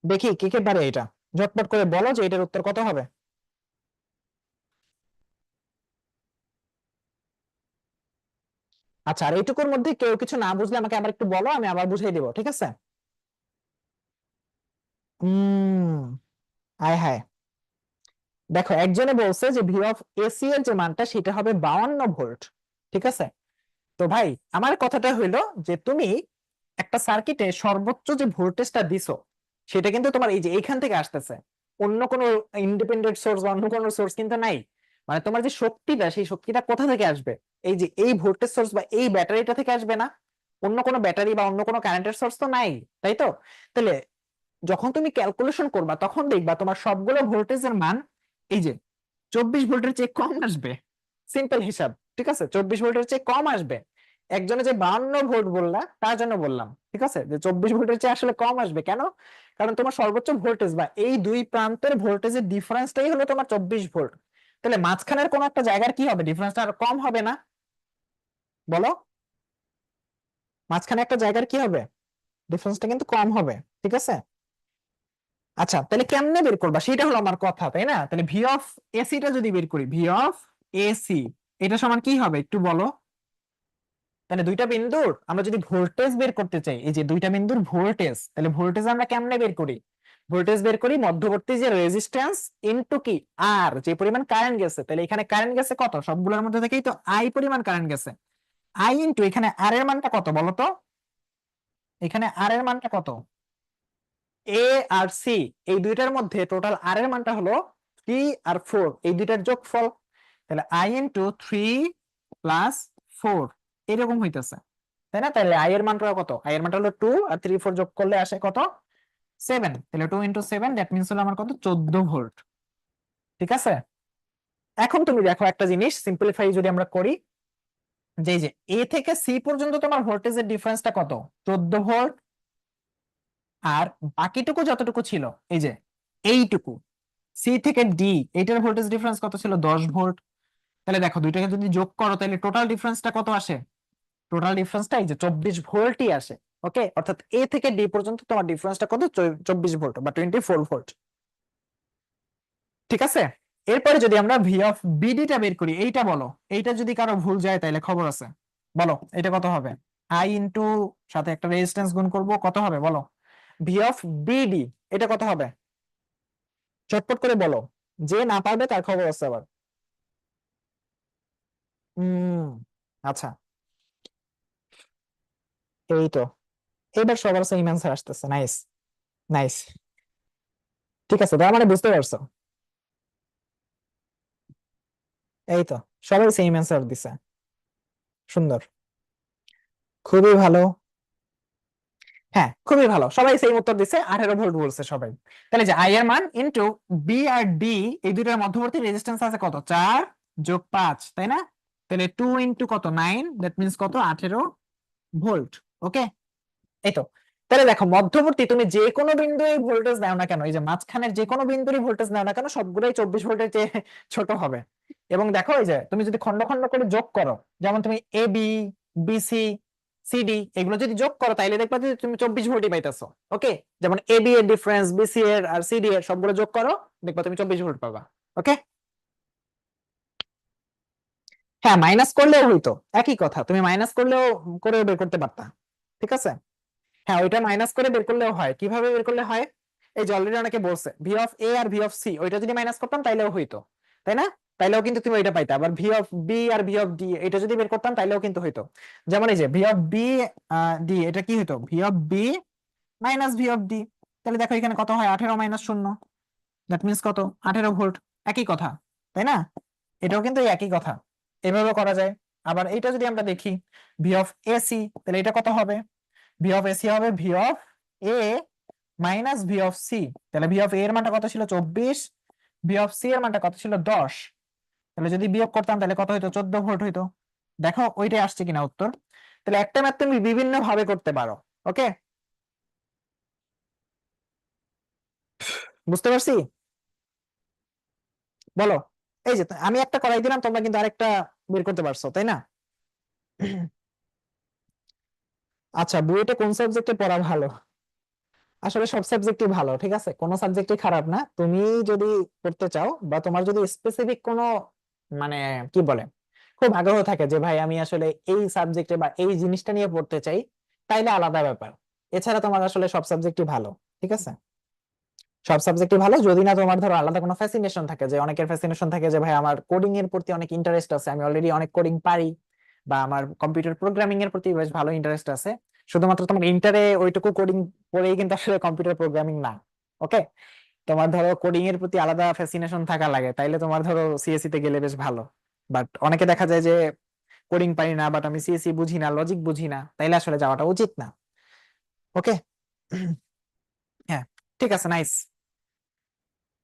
দেখি কে কে পারে এটা, ঝটপট করে বলো যে এটার উত্তর কত হবে। আচ্ছা, আর এইটুকুর মধ্যে কেউ কিছু না বুঝলে আমাকে আবার একটু বলো, আমি আবার বুঝিয়ে দেবো, ঠিক আছে। আয় হায়, দেখো একজনে বলছে যে ভি অফ এসি এর যে মানটা সেটা হবে 52 ভোল্ট। ঠিক আছে, তো ভাই আমার কথাটা হইলো যে তুমি একটা সার্কিটে সর্বোচ্চ যে ভোল্টেজটা দিছো সেটা কিন্তু তোমার এই যে এইখান থেকে আসতেছে, অন্য কোনো ইন্ডিপেন্ডেন্ট সোর্স বা অন্য কোনো সোর্স কিন্তু নাই। মানে তোমার যে শক্তিটা, সেই শক্তিটা কোথা থেকে আসবে? এই যে এই ভোল্টেজ সোর্স বা এই ব্যাটারিটা থেকে আসবে না? অন্য কোনো ব্যাটারি বা অন্য কোনো কারেন্টের সোর্স তো নাই, তাই তো? তাহলে যখন তুমি ক্যালকুলেশন করবা তখন দেখবা তোমার সবগুলো ভোল্টেজের মান এই যে 24 ভোল্টের চেয়ে কম আসবে। সিম্পল হিসাব, ঠিক আছে? 24 ভোল্টের চেয়ে কম আসবে। একজনে যে 52 ভোল্ট বললা তার জন্য বললাম, ঠিক আছে, যে 24 ভোল্টের চেয়ে আসলে কম আসবে কেন? কারণ তোমার সর্বোচ্চ ভোল্টেজ বা এই দুই প্রান্তের ভোল্টেজের ডিফারেন্সটাই হলো তোমার 24 ভোল্ট। তাহলে মাঝখানের কোন একটা জায়গার কি হবে, ডিফারেন্সটা আর কম হবে না? বলো, মাঝখানে একটা জায়গার কি হবে, ডিফারেন্সটা কিন্তু কম হবে, ঠিক আছে? আচ্ছা, তাহলে কেমনে বের করবা সেটা হলো আমার কথা, তাই না? তাহলে ভি অফ এসি টা যদি বের করি, ভি অফ এসি এটা সমান কি হবে একটু বলো। তাহলে দুইটা বিন্দুর আমরা যদি ভোল্টেজ বের করতে চাই, এই যে দুইটা বিন্দুর ভোল্টেজ, তাহলে ভোল্টেজ আমরা কেমনে বের করি? ভোল্টেজ বের করি মধ্যবর্তী যে রেজিস্ট্যান্স ইনটু কি আর, যে পরিমাণ কারেন্ট গেছে। তাহলে এখানে কারেন্ট গেছে কত, সবগুলোর মধ্যে থেকেই তো আই পরিমাণ কারেন্ট গেছে। আই ইনটু এখানে আর এর মানটা কত বলো তো, এখানে আর এর মানটা কত? এ আর সি, এই দুইটার মধ্যে টোটাল আর এর মানটা হলো 3 আর 4, এই দুইটার যোগফল। তাহলে আই ইন্টু 3 + 4 এরকম হইতেছে, তাই না? তাহলে আই এর মানটা কত? আই এর মানটা হলো 2, আর 3 4 যোগ করলে আসে কত? 7। তাহলে 2 × 7 দ্যাট মিনস হলো আমার কত? 14 ভোল্ট, ঠিক আছে? এখন তুমি দেখো একটা জিনিস সিম্পলিফাই যদি আমরা করি, যে এই যে এ থেকে সি পর্যন্ত তোমার ভোল্টেজের ডিফারেন্সটা কত? 14 ভোল্ট। আর বাকিটুকু যতটুকু ছিল, এই যে এইটুকু সি থেকে ডি, এইটার ভোল্টেজ ডিফারেন্স কত ছিল? 10 ভোল্ট। তাহলে দেখো দুইটাকে যদি যোগ করো তাহলে টোটাল ডিফারেন্সটা কত আসে? টোটাল ডিফারেন্সটা এই যে 24 ভোল্টই আসে। ওকে, অর্থাৎ এ থেকে ডি পর্যন্ত তোমার ডিফারেন্সটা কত? 24 ভোল্ট বা 24 ভোল্ট, ঠিক আছে? এরপরে যদি আমরা ভি অফ বিডি টা বের করি, এইটা বলো, এইটা যদি কারো ভুল যায় তাহলে খবর আছে। বলো এটা কত হবে? আই ইনটু সাথে একটা রেজিস্ট্যান্স গুণ করব, কত হবে বলো? ভি অফ বিডি এটা কত হবে? চটপট করে বলো, যে না পারবে তার খবর আছে আবার। হম, আচ্ছা, এই তো এবার সবার সেম অ্যান্সার আসতেছে, নাইস নাইস। ঠিক আছে, তার মানে বুঝতে পারছো। এই তো সবাই সেম অ্যান্সার দিছে, সুন্দর, খুবই ভালো। হ্যাঁ, খুবই ভালো, সবাই সেম উত্তর দিছে, 18 ভোল্ট বলছে সবাই। তাহলে যে আই এর মান ইনটু বি আর ডি, এই দুইটার মধ্যবর্তী রেজিস্ট্যান্স আছে কত? 4 + 5, তাই না? তাহলে 2 ইনটু কত? 9, দ্যাট মিনস কত? 18 ভোল্ট। ওকে, এই তো। তাহলে দেখো মধ্যবর্তী তুমি যে কোনো বিন্দুই ভোল্টেজ নাও না কেন, এই যে মাঝখানের যে কোনো বিন্দুরই ভোল্টেজ নাও না কেন, সবগুলোই 24 ভোল্টের চেয়ে ছোট হবে। এবং দেখো এই যে তুমি যদি খন্ড খন্ড করে যোগ করো, যেমন তুমি এ বি, বিসি, সিডি এগুলো যদি যোগ করো তাইলে দেখবা যে তুমি 24 ভোল্টই পাইতেছো। ওকে, যেমন এ বি এর ডিফারেন্স, বিসি এর আর সিডি এর সবগুলো যোগ করো, দেখবা তুমি 24 ভোল্ট পাবা। ওকে, হ্যাঁ মাইনাস করলেও হইতো, একই কথা, তুমি মাইনাস করলেও করেও বের করতে পারতা, ঠিক আছে? হ্যাঁ, ওইটা মাইনাস করে বের করলেও হয়। কিভাবে বের করলে হয়? এই যে অলরেডি অনেকে বলছে ভি অফ এ আর ভি অফ সি, ওইটা যদি মাইনাস করতাম তাইলেও হইতো, তাই না? তাইলেও কিন্তু তুমি ওইটা পাইতা। আবার ভি অফ বি আর ভি অফ ডি এটা যদি বের করতাম তাইলেও কিন্তু হইতো। যেমন এই যে ভি অফ বি ডি, এটা কি হইতো? V of B minus V of D. তাহলে দেখো এখানে কত হয়? 18 - 0, দ্যাট মিনস কত? 18 ভোল্ট। একই কথা, তাই না? এটাও কিন্তু এই একই কথা, এভাবে করা যায়। আবার এইটা যদি আমরা দেখি ভি অফ এসি, তাহলে এটা কত হবে? ভি অফ এসি হবে V of A minus V of C. তাহলে ভি অফ এ এর মানটা কত ছিল? 24, ভি অফ সি এর মানটা কত ছিল? 10। তাহলে যদি বিয়োগ করতাম তাহলে কত হইতো? 14 ভোল্ট হইতো। দেখো ওইটাই আসছে কিনা উত্তর। তাহলে একটা ম্যাথ তুমি বিভিন্ন ভাবে করতে পারো। ওকে, বুঝতে পারছি? বলো, এই যে আমি একটা করাই দিলাম, তোমরা কিন্তু আরেকটা বের করতে পারছো, তাই না? আচ্ছা, বুয়েটে কোন সাবজেক্টে পড়া ভালো? আসলে সব সাবজেক্টই ভালো, ঠিক আছে, কোনো সাবজেক্টই খারাপ না। তুমি যদি পড়তে চাও বা তোমার যদি স্পেসিফিক কোনো মানে কি বলে খুব আগ্রহ থাকে যে ভাই আমি আসলে এই সাবজেক্টে বা এই জিনিসটা নিয়ে পড়তে চাই, তাইলে আলাদা ব্যাপার। এছাড়া তোমার আসলে সব সাবজেক্টই ভালো, ঠিক আছে? সব সাবজেক্টই ভালো, যদি না তোমার ধরো আলাদা কোনো ফ্যাসিনেশন থাকে, যে অনেকের ফ্যাসিনেশন থাকে যে ভাই আমার কোডিং এর প্রতি অনেক ইন্টারেস্ট আছে, আমি অলরেডি অনেক কোডিং পারি, বা আমার কম্পিউটার প্রোগ্রামিং এর প্রতি বেশ ভালো ইন্টারেস্ট আছে। শুধুমাত্র তোমার ইন্টারে ওইটুকু কোডিং পড়েই কিন্তু আসলে কম্পিউটার প্রোগ্রামিং না। ওকে, তোমার ধরো কোডিং এর প্রতি আলাদা ফ্যাসিনেশন থাকা লাগে, তাইলে তোমার ধরো সিএসসি তে গেলে বেশ ভালো। বাট অনেকে দেখা যায় যে কোডিং পারি না, বাট আমি সিএসসি বুঝি না, লজিক বুঝি না, তাইলে আসলে যাওয়াটা উচিত না। ওকে। হ্যাঁ, ঠিক আছে, নাইস।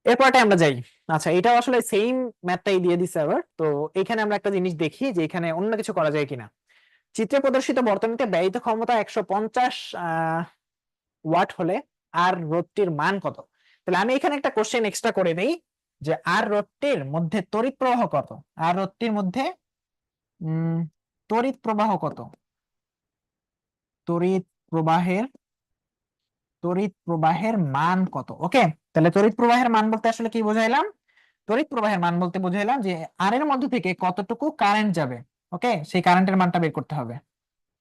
এরপরটা আমরা যাই। আচ্ছা, এটা আসলে সেম ম্যাথটাই দিয়ে দিছে আবার। তো এখানে আমরা একটা জিনিস দেখি যে এখানে অন্য কিছু করা যায় কিনা। চিত্রে প্রদর্শিত বর্তনীতে ব্যয়িত ক্ষমতা 150 ওয়াট হলে আর রোধটির মান কত? তাহলে আমি এখানে একটা কোশ্চেন এক্সট্রা করে দেই যে আর রোধটির মধ্যে তড়িৎ প্রবাহ কত। আর রোধটির মধ্যে উম তড়িৎ প্রবাহ কত? তড়িৎ প্রবাহের তড়িৎ প্রবাহের মান কত? ওকে, তাহলে তড়িৎ প্রবাহের মান বলতে আসলে কি বোঝাইলাম? তড়িৎ প্রবাহের মান বলতে বুঝাইলাম যে আর এর মধ্যে থেকে কতটুকু কারেন্ট যাবে। ওকে, সেই কারেন্টের মানটা বের করতে হবে।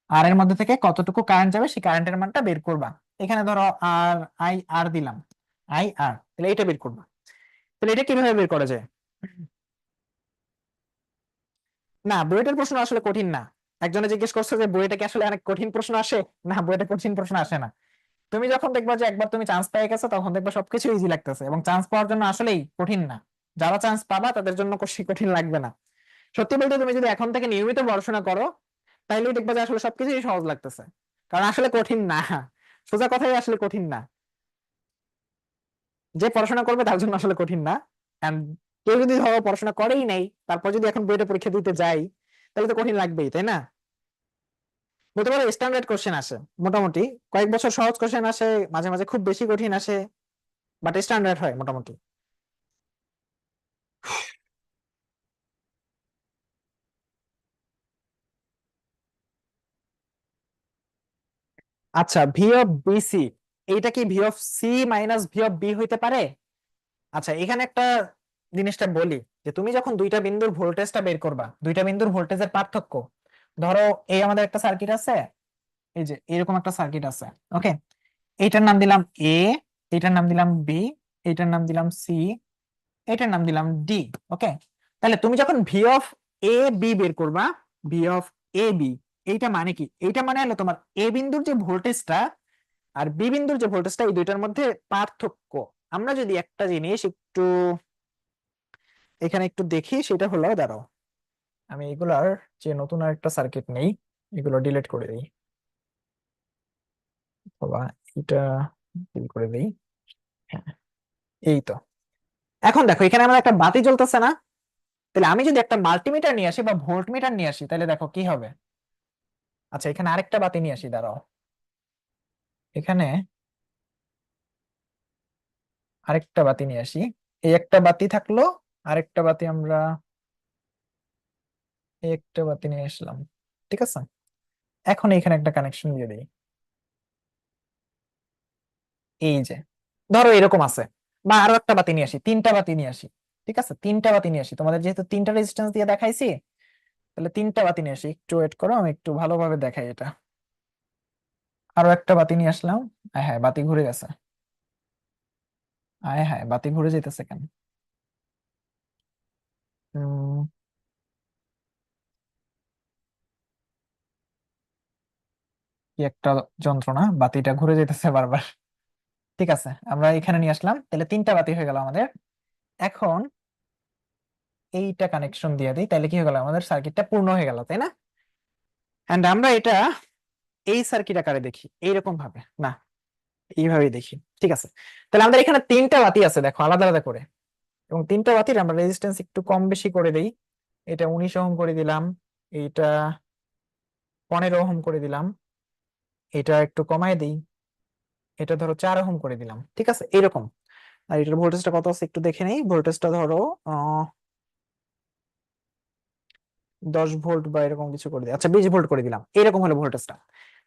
আর এর মধ্যে থেকে কতটুকু কারেন্ট যাবে সেই কারেন্টের মানটা বের করবা। এখানে ধরো আর আই আর দিলাম, আই আর, তাহলে এটা বের করবা। তাহলে এটা কিভাবে বের করা যায়? না, বুয়েটের প্রশ্ন আসলে কঠিন না। একজনে জিজ্ঞেস করছে যে বুয়েটে কি আসলে অনেক কঠিন প্রশ্ন আসে? না, বুয়েটে কঠিন প্রশ্ন আসে না। তুমি যখন দেখবা যে একবার তুমি চান্স পেয়ে গেছো, তখন দেখবা সবকিছু ইজি লাগতেছে, এবং চান্স পাওয়ার জন্য আসলেই কঠিন না। যারা চান্স পাবা তাদের জন্য কঠিন লাগবে না। সত্যি বলতে তুমি যদি এখন থেকে নিয়মিত পড়াশোনা করো, তাইলেই দেখবা যে আসলে সবকিছুই সহজ লাগতেছে। কারণ আসলে কঠিন না, সোজা কথাই আসলে কঠিন না। যে পড়াশোনা করবে তার জন্য আসলে কঠিন না। And কেউ যদি ধরো পড়াশোনা করেই নাই, তারপর যদি এখন বইটা পরীক্ষা দিতে যাই, তাহলে তো কঠিন লাগবেই, তাই না? বলতে পারো স্ট্যান্ডার্ড কোশ্চেন আসে মোটামুটি। কয়েক বছর সহজ কোশ্চেন আসে, মাঝে মাঝে খুব বেশি কঠিন আসে, বাট স্ট্যান্ডার্ড হয় মোটামুটি। আচ্ছা, ভি অফ বিসি, এইটা কি V of C minus V of B হইতে পারে? আচ্ছা, এখানে একটা জিনিসটা বলি যে তুমি যখন দুইটা বিন্দুর ভোল্টেজটা বের করবা, দুইটা বিন্দুর ভোল্টেজের পার্থক্য, ধরো এই আমাদের একটা সার্কিট আছে, এই যে এরকম একটা সার্কিট আছে। ওকে, এইটার নাম দিলাম এ, এইটার নাম দিলাম বি, এইটার নাম দিলাম সি, এইটার নাম দিলাম ডি। ওকে, তাহলে তুমি যখন ভি অফ এ বি বের করবা, ভি অফ এ বি, এইটা মানে কি? এইটা মানে হলো তোমার এ বিন্দুর যে ভোল্টেজটা আর বি বিন্দুর যে ভোল্টেজটা, এই দুইটার মধ্যে পার্থক্য। আমরা যদি একটা জিনিস একটু এখানে একটু দেখি, সেটা হলো, দাঁড়াও, আমি এগুলার যে নতুন আর একটা সার্কিট নেই, এগুলো ডিলিট করে দিই, অথবা এটা ডিল করে দিই। হ্যাঁ, এই তো। এখন দেখো এখানে আমার একটা বাতি জ্বলতেছে না? তাহলে আমি যদি একটা মাল্টিমিটার নিয়ে আসি বা ভোল্টমিটার নিয়ে আসি, তাহলে দেখো কি হবে। আচ্ছা, এখানে আরেকটা বাতি নিয়ে আসি, দাঁড়াও। এখানে আরেকটা বাতি নিয়ে আসি। এই একটা বাতি থাকলো, আরেকটা বাতি আমরা এই একটা বাতি নিয়ে আসলাম। ঠিক আছে, এখন এখানে একটা কানেকশন দিয়ে দিই। এই যে ধরো এরকম আছে, বা আরো একটা বাতি নিয়ে আসি, তিনটা বাতি নিয়ে আসি। ঠিক আছে, তিনটা বাতি নিয়ে আসি, তোমাদের যেহেতু তিনটা রেজিস্ট্যান্স দিয়ে দেখাইছি, তাহলে তিনটা বাতি নিয়ে আসি। একটু ওয়েট করো, আমি একটু ভালোভাবে দেখাই এটা। আরো একটা বাতি নিয়ে আসলাম। হ্যাঁ, বাতি ঘুরে গেছে। হ্যাঁ, বাতি ঘুরে যেতেছে কেন? উম, কি একটা যন্ত্রণা, বাতিটা ঘুরে যেতেছে বারবার। ঠিক আছে, আমরা এখানে নিয়ে আসলাম, তাহলে তিনটা বাতি হয়ে গেল আমাদের। এখন এইটা কানেকশন দিয়ে দিই, তাহলে কি হয়ে গেল, আমাদের সার্কিটটা পূর্ণ হয়ে গেল, তাই না? এন্ড আমরা এটা এই সার্কিট আকারে দেখি এইরকম ভাবে না, এইভাবেই দেখি। ঠিক আছে, তাহলে আমাদের এখানে তিনটা বাতি আছে, দেখো আলাদা আলাদা করে, এবং তিনটা বাতির আমরা রেজিস্ট্যান্স একটু কম বেশি করে দেই। এটা 19 ওহম করে দিলাম, এইটা 15 ওহম করে দিলাম, এটা একটু কমায় দিই, এটা ধরো 4 ওহম করে দিলাম। ঠিক আছে, এরকম। আর এটার ভোল্টেজটা কত আছে একটু দেখে নেই। ভোল্টেজটা ধরো 10 ভোল্ট বা এরকম কিছু করে দিই। আচ্ছা, 20 ভোল্ট করে দিলাম, এরকম হলো ভোল্টেজটা।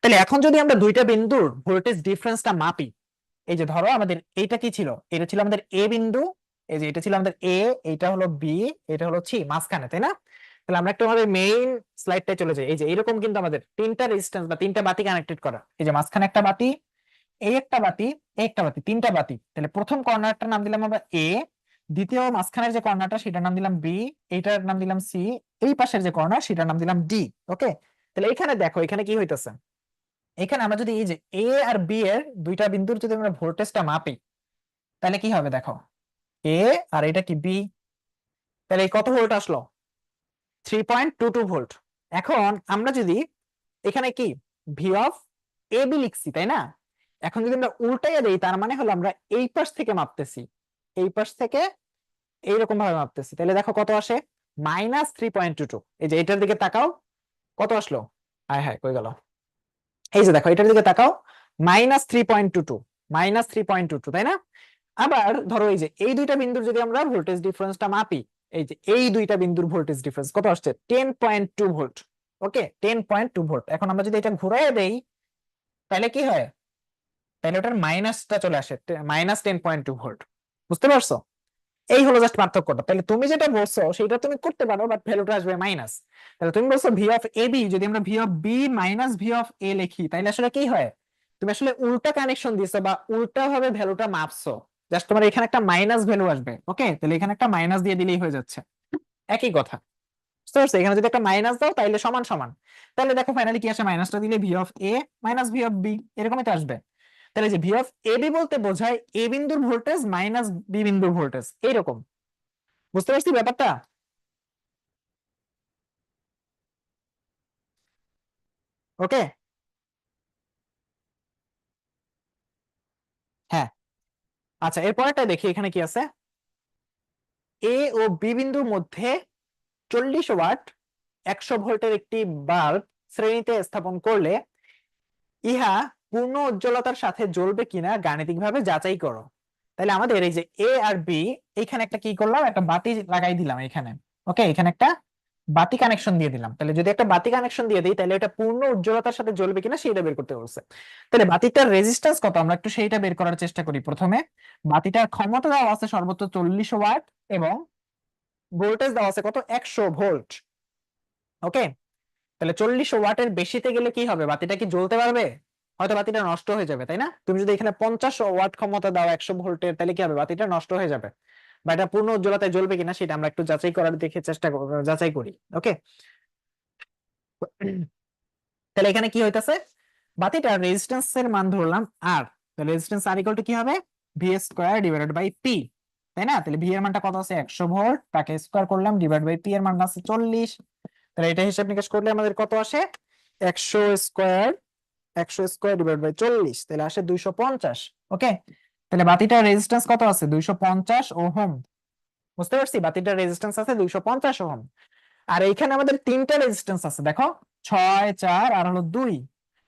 তাহলে এখন যদি আমরা দুইটা বিন্দুর ভোল্টেজ ডিফারেন্সটা মাপি, এই যে ধরো আমাদের এইটা কি ছিল, এটা ছিল আমাদের এ বিন্দু, এই যে এটা ছিল আমাদের এ, এটা হলো বি, এটা হলো সি, মাঝখানে, তাই না? তাহলে আমরা একটু আমাদের মেইন স্লাইডটায় চলে যাই। এই যে এরকম কিন্তু আমাদের তিনটা রেজিস্ট্যান্স বা তিনটা বাতি কানেক্টেড করা, এই যে মাঝখানে একটা বাতি, এই একটা বাতি, এই একটা বাতি, তিনটা বাতি। তাহলে প্রথম কর্নারটার নাম দিলাম আমরা এ, দ্বিতীয় মাঝখানের যে কর্নারটা সেটার নাম দিলাম বি, এইটার নাম দিলাম সি, এই পাশের যে কর্নার সেটার নাম দিলাম ডি। ওকে, তাহলে এখানে দেখো এখানে কি হইতেছে, এখানে আমরা যদি এই যে এ আর বি এর দুইটা বিন্দুর যদি আমরা ভোল্টেজটা মাপি, তাহলে কি হবে দেখো, এ আর এটা কি বি, তাহলে এই কত ভোল্ট আসলো, 3.22 ভোল্ট। এখন আমরা যদি এখানে কি ভি অফ এ বি লিখছি তাই না, এখন যদি আমরা উল্টাইয়া দেই তার মানে হলো আমরা এই পাশ থেকে মাপতেছি, এই পাশ থেকে এইরকম ভাবে মাপতেছি, তাহলে দেখো কত আসে, -3.22। এই যে এটার দিকে তাকাও, কত আসলো, হায় হায় কই গেল, এই যে দেখো এটার দিকে তাকাও, -3.22, -3.22 তাই না। আবার ধরো এই যে এই দুইটা বিন্দুর যদি আমরা ভোল্টেজ ডিফারেন্সটা মাপি, এই যে এই দুইটা বিন্দুর ভোল্টেজ ডিফারেন্স কত আসছে, 10.2 ভোল্ট। ওকে, 10.2 ভোল্ট। এখন আমরা যদি এটা ঘুরাইয়া দেই তাহলে কি হয়, তাহলে ওটার মাইনাসটা চলে আসে, -10.2 ভোল্ট। বুঝতে পারছো, এই হলো জাস্ট পার্থক্যটা। তাহলে তুমি যেটা বলছো সেটা তুমি করতে পারো, বাট ভ্যালুটা আসবে মাইনাস। তাহলে তুমি বলছো ভি অফ এ বি, যদি আমরা V of B minus V of A লিখি তাহলে আসলে কি হয়, তুমি আসলে উল্টা কানেকশন দিছো বা উল্টা ভাবে ভ্যালুটা মাপছো। জাস্ট তোমার এখানে একটা মাইনাস ভ্যালু আসবে, ওকে, তাহলে এখানে একটা মাইনাস দিয়ে দিলেই হয়ে যাচ্ছে, একই কথা। বুঝতে পারছো, এখানে যদি একটা মাইনাস দাও তাহলে সমান সমান, তাহলে দেখো ফাইনালি কি আসে, মাইনাসটা দিলে V of A minus V of B, এরকমই তো আসবে। তাহলে যে ভি অফ এ বি বলতে বোঝায় এ বিন্দুর ভোল্টেজ মাইনাস বি বিন্দুর ভোল্টেজ, এইরকম। বুঝতে পারছি ব্যাপারটা? ওকে, হ্যাঁ। আচ্ছা, এরপরটা দেখি এখানে কি আছে, এ ও বি বিন্দুর মধ্যে 40 ওয়াট 100 ভোল্টের একটি বাল্ব শ্রেণীতে স্থাপন করলে ইহা পূর্ণ উজ্জ্বলতার সাথে জ্বলবে কিনা গাণিতিকভাবে যাচাই করো। তাহলে আমাদের এই যে এ আর বি, এখানে একটা কি করলাম, একটা বাতি লাগাই দিলাম এখানে। ওকে, এখানে একটা বাতি কানেকশন দিয়ে দিলাম। তাহলে যদি একটা বাতি কানেকশন দিয়ে দিই তাহলে এটা পূর্ণ উজ্জ্বলতার সাথে জ্বলবে কিনা সেটা বের করতে বলছে। তাহলে বাতিটার রেজিস্ট্যান্স কত আমরা একটু সেইটা বের করার চেষ্টা করি প্রথমে। বাতিটার ক্ষমতা দেওয়া আছে সর্বোচ্চ 40 ওয়াট, এবং ভোল্টেজ দেওয়া আছে কত, 100 ভোল্ট। ওকে, তাহলে 40 ওয়াটের বেশিতে গেলে কি হবে, বাতিটা কি জ্বলতে পারবে, হয়তো বাতিটা নষ্ট হয়ে যাবে তাই না। তুমি যদি এখানে 50 ওয়াট ক্ষমতা দাও 100 ভোল্টের, তাহলে কি হবে, বাতিটা নষ্ট হয়ে যাবে। বা এটা পূর্ণ উজ্জ্বলতায় জ্বলবে কিনা সেটা আমরা একটু যাচাই করার দেখে যাচাই করি। ওকে, তাহলে এখানে কি হইতাছে, বাতিটার রেজিস্ট্যান্স এর মান ধরলাম আর, তাহলে রেজিস্ট্যান্স আর ইকুয়াল টু কি হবে, V square divided by P, তাই না। তাহলে ভি এর মানটা কত আছে, 100 ভোল্ট, তাকে স্কয়ার করলাম, ডিভাইড বাই পি এর মান আছে 40। তাহলে এটা হিসাব নিকাশ করলে আমাদের কত আসে, 100 স্কয়ার, 100 স্কয়ার ডিভাইড বাই 40, তাহলে আসে 250। ওকে, তাহলে বাতিটার রেজিস্ট্যান্স কত আছে, 250 ওহম। বুঝতে পারছি, বাতিটার রেজিস্ট্যান্স আছে 250 ওহম। আর এইখানে আমাদের তিনটা রেজিস্ট্যান্স আছে দেখো, 6, 4 আর হলো 2।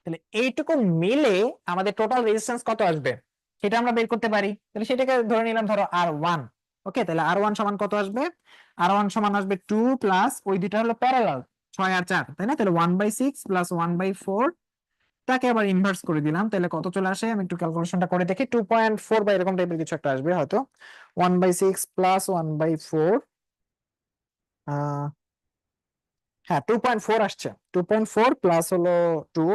তাহলে এইটুকু মিলে আমাদের টোটাল রেজিস্ট্যান্স কত আসবে সেটা আমরা বের করতে পারি। তাহলে সেটাকে ধরে নিলাম ধরো R1। ওকে, তাহলে R1 সমান কত আসবে, R1 সমান আসবে 2 প্লাস ওই দুইটা হলো প্যারালাল, 6 আর 4 তাই না। তাহলে 1/6 প্লাস 1/4, তাকে আবার ইনভার্স করে দিলাম, তাহলে কত চলে আসে, আমি একটু ক্যালকুলেশনটা করে দেখি, 2.4 বা এরকম টাইপের কিছু একটা আসবে হয়তো। 1/6 প্লাস 1/4, হ্যাঁ 2.4 আসছে, 2.4 প্লাস হলো 2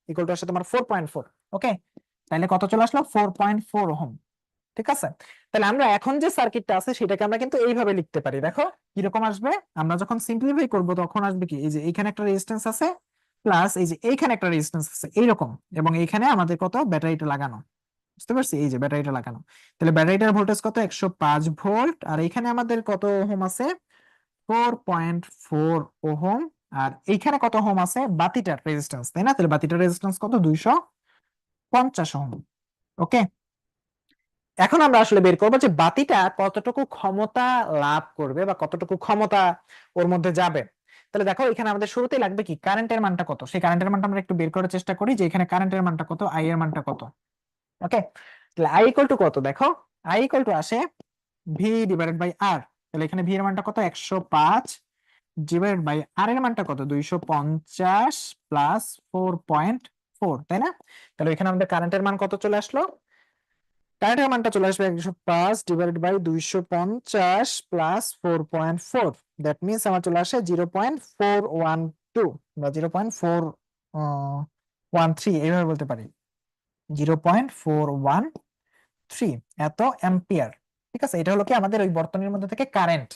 ইকুয়াল টু আসছে তোমার 4.4। ওকে, তাহলে কত চলে আসলো, 4.4 ওহম। ঠিক আছে, তাহলে আমরা এখন যে সার্কিটটা আছে সেটাকে আমরা কিন্তু এইভাবে লিখতে পারি, দেখো কিরকম আসবে। আমরা যখন সিম্পলিফাই করব তখন আসবে কি, এই যে এখানে একটা রেজিস্ট্যান্স আছে, প্লাস এই যে এইখানে একটা রেজিস্ট্যান্স আছে এইরকম, এবং এইখানে আমাদের কত, ব্যাটারিটা লাগানো। বুঝতে পারছি, এই যে ব্যাটারিটা লাগানো। তাহলে ব্যাটারিটার ভোল্টেজ কত, 105 ভোল্ট, আর এইখানে আমাদের কত ওহম আছে, 4.4 ওহম। আর এইখানে কত ওহম আছে, বাতিটার রেজিস্ট্যান্স তাই না, তাহলে বাতিটার রেজিস্ট্যান্স কত, 250 ওহম। ওকে, এখন আমরা আসলে বের করবো যে বাতিটা কতটুকু ক্ষমতা লাভ করবে বা কতটুকু ক্ষমতা ওর মধ্যে যাবে। তাহলে দেখো এখানে আমাদের শুরুতেই লাগবে কি, কারেন্টের মানটা কত, সেই কারেন্টের মানটা আমরা একটু বের করার চেষ্টা করি, যে এখানে কারেন্টের মানটা কত, আই এর মানটা কত। ওকে, তাহলে আই ইকুয়াল টু কত, দেখো আই ইকুয়াল টু আসে ভি ডিভাইডেড বাই আর। তাহলে এখানে ভি এর মানটা কত, 105 ডিভাইডেড বাই আর এর মানটা কত, 250 প্লাস 4.4 তাই না। তাহলে এখানে আমাদের কারেন্টের মান কত চলে আসলো, কারেন্টের মানটা চলে আসবে 105 divided by 250 plus 4.4, that means আমার চলে আসে 0.412 বা 0.413, এইভাবে বলতে পারি 0.413 এত অ্যাম্পিয়ার। ঠিক আছে, এটা হলো কি আমাদের ওই বর্তনীর মধ্যে থেকে কারেন্ট।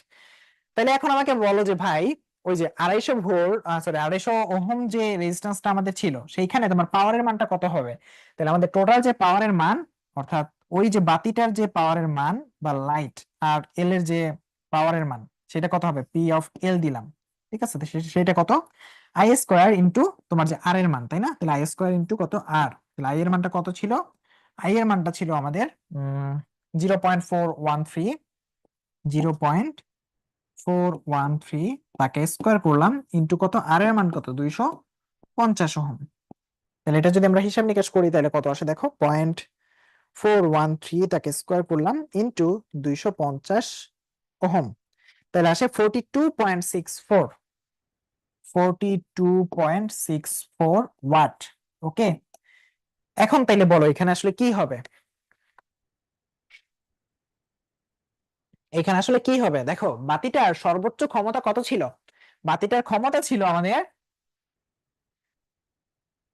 তাহলে এখন আমাকে বলো যে ভাই ওই যে 250 ওহম যে রেজিস্ট্যান্সটা আমাদের ছিল সেইখানে তোমার পাওয়ারের মানটা কত হবে? তাহলে আমাদের টোটাল যে পাওয়ারের মান, অর্থাৎ ওই যে বাতিটার যে পাওয়ারের মান বা লাইট আর এল এর যে পাওয়ারের মান, সেটা কত হবে? পি অফ এল দিলাম, ঠিক আছে? তো সেটা কত? আই স্কোয়ার ইন্টু তোমার যে আর এর মান, তাই না? তাহলে আই স্কোয়ার ইন্টু কত আর, তাহলে আই এর মানটা কত ছিল? আই এর মানটা ছিল আমাদের 0.413, 0.413, তাকে স্কোয়ার করলাম ইন্টু কত, আর এর মান কত? 250 ওহম। তাহলে এটা যদি আমরা হিসাব নিকাশ করি তাহলে কত আসে দেখো, 0.413, তাকে স্কোয়ার করলাম ইন্টু 250 ওহম, তাহলে আসে 42.64, 42.64 ওয়াট। ওকে, এখন তাইলে বলো এখানে আসলে কি হবে? এখানে আসলে কি হবে দেখো, বাতিটার সর্বোচ্চ ক্ষমতা কত ছিল? বাতিটার ক্ষমতা ছিল আমাদের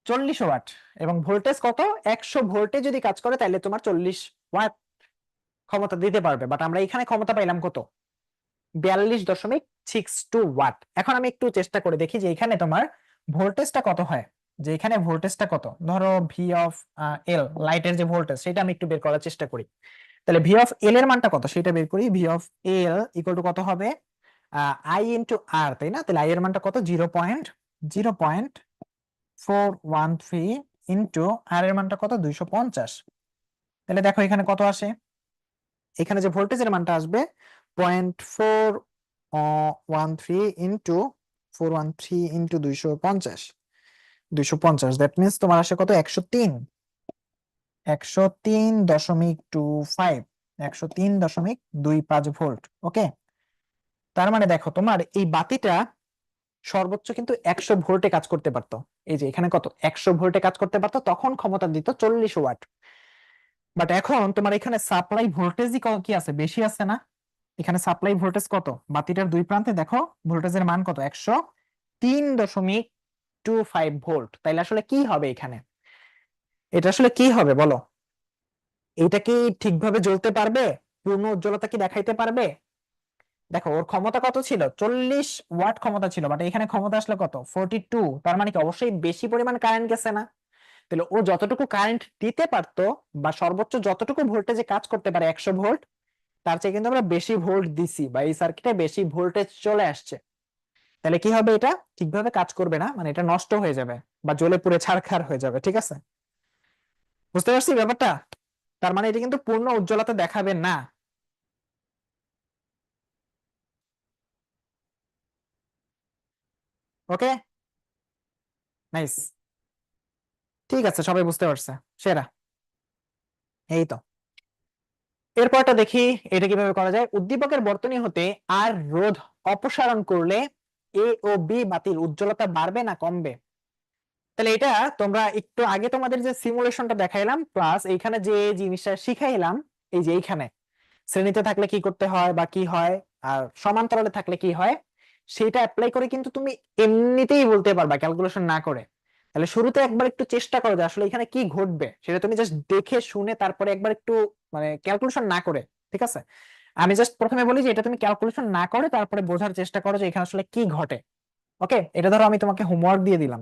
40 ওয়াট, এবং ভোল্টেজ কত? 100 ভোল্টে যদি কাজ করে তাহলে তোমার 40 ওয়াট ক্ষমতা দিতে পারবে, বাট আমরা এখানে ক্ষমতা পাইলাম কত? 42.62 ওয়াট। এখন আমি একটু চেষ্টা করে দেখি যে এখানে তোমার ভোল্টেজটা কত হয়, যে এখানে ভোল্টেজটা কত, ধরো ভি অফ এল, লাইটের যে ভোল্টেজ সেটা আমি একটু বের করার চেষ্টা করি। তাহলে ভি অফ এল এর মানটা কত সেটা বের করি। V of L equal to কত হবে? আই ইন্টু আর, তাই না? তাহলে আই এর মানটা কত? 0.413 ইন্টু আর এর মানটা কত? 250। তাহলে দেখো এখানে কত আসে, এখানে যে ভোল্টেজের মানটা আসবে 0.413 ইন্টু 413 ইন্টু 250, 250, দ্যাট মিনস তোমার আসে কত? 103, 103.25, 103.25 ভোল্ট। ওকে, তার মানে দেখো তোমার এই বাতিটা সর্বোচ্চ কিন্তু 100 ভোল্টে কাজ করতে পারতো। এই যে এখানে কত, 100 ভোল্টে কাজ করতে পারতো, তখন ক্ষমতা দিত 40 ওয়াট। বাট এখন তোমার এখানে সাপ্লাই ভোল্টেজই কি আছে? বেশি আছে না? এখানে সাপ্লাই ভোল্টেজ কত? বাতিটার দুই প্রান্তে দেখো ভোল্টেজের মান কত? 103.25 ভোল্ট। তাইলে আসলে কি হবে এখানে? এটা আসলে কি হবে বলো? এটা কি ঠিকভাবে জ্বলতে পারবে? পূর্ণ উজ্জ্বলতা কি দেখাইতে পারবে? দেখো ওর ক্ষমতা কত ছিল? 40 ওয়াট ক্ষমতা ছিল, বাট এখানে ক্ষমতা আসলে কত? 42। তার মানে কি অবশ্যই বেশি পরিমাণ কারেন্ট গেছে না? তাহলে ও যতটুকু কারেন্ট দিতে পারতো বা সর্বোচ্চ যতটুকু ভোল্টেজে কাজ করতে পারে 100 ভোল্ট, তার চেয়ে কিন্তু আমরা বেশি ভোল্ট দিছি বা এই সার্কিটে বেশি ভোল্টেজ চলে আসছে। তাহলে কি হবে? এটা ঠিকভাবে কাজ করবে না, মানে এটা নষ্ট হয়ে যাবে বা জ্বলে পুড়ে ছারখার হয়ে যাবে। ঠিক আছে, বুঝতে পারছি ব্যাপারটা? তার মানে এটা কিন্তু পূর্ণ উজ্জ্বলতা দেখাবে না। ওকে, নাইস, ঠিক আছে, সবাই বুঝতে পারছে, সেরা। এই তো, এরপরটা দেখি এটা কিভাবে করা যায়। উদ্দীপকের বর্তনী হতে আর রোধ অপসারণ করলে এ ও বি বাতির উজ্জ্বলতা বাড়বে না কমবে? তাহলে এটা তোমরা একটু আগে তোমাদের যে সিমুলেশনটা দেখাইলাম প্লাস এইখানে যে জিনিসটা শিখাইলাম, এই যে এইখানে শ্রেণীতে থাকলে কি করতে হয় বা কি হয়, আর সমান্তরালে থাকলে কি হয়, সেটা অ্যাপ্লাই করে কিন্তু তুমি এমনিতেই বলতে পারবা ক্যালকুলেশন না করে। তাহলে শুরুতে একবার একটু চেষ্টা করো যে আসলে এখানে কি ঘটবে, সেটা তুমি জাস্ট দেখে শুনে তারপরে একবার একটু, মানে ক্যালকুলেশন না করে। ঠিক আছে, আমি জাস্ট প্রথমে বলি যে এটা তুমি ক্যালকুলেশন না করে তারপরে বোঝার চেষ্টা করো যে এখানে আসলে কি ঘটে। ওকে, এটা ধরো আমি তোমাকে হোমওয়ার্ক দিয়ে দিলাম।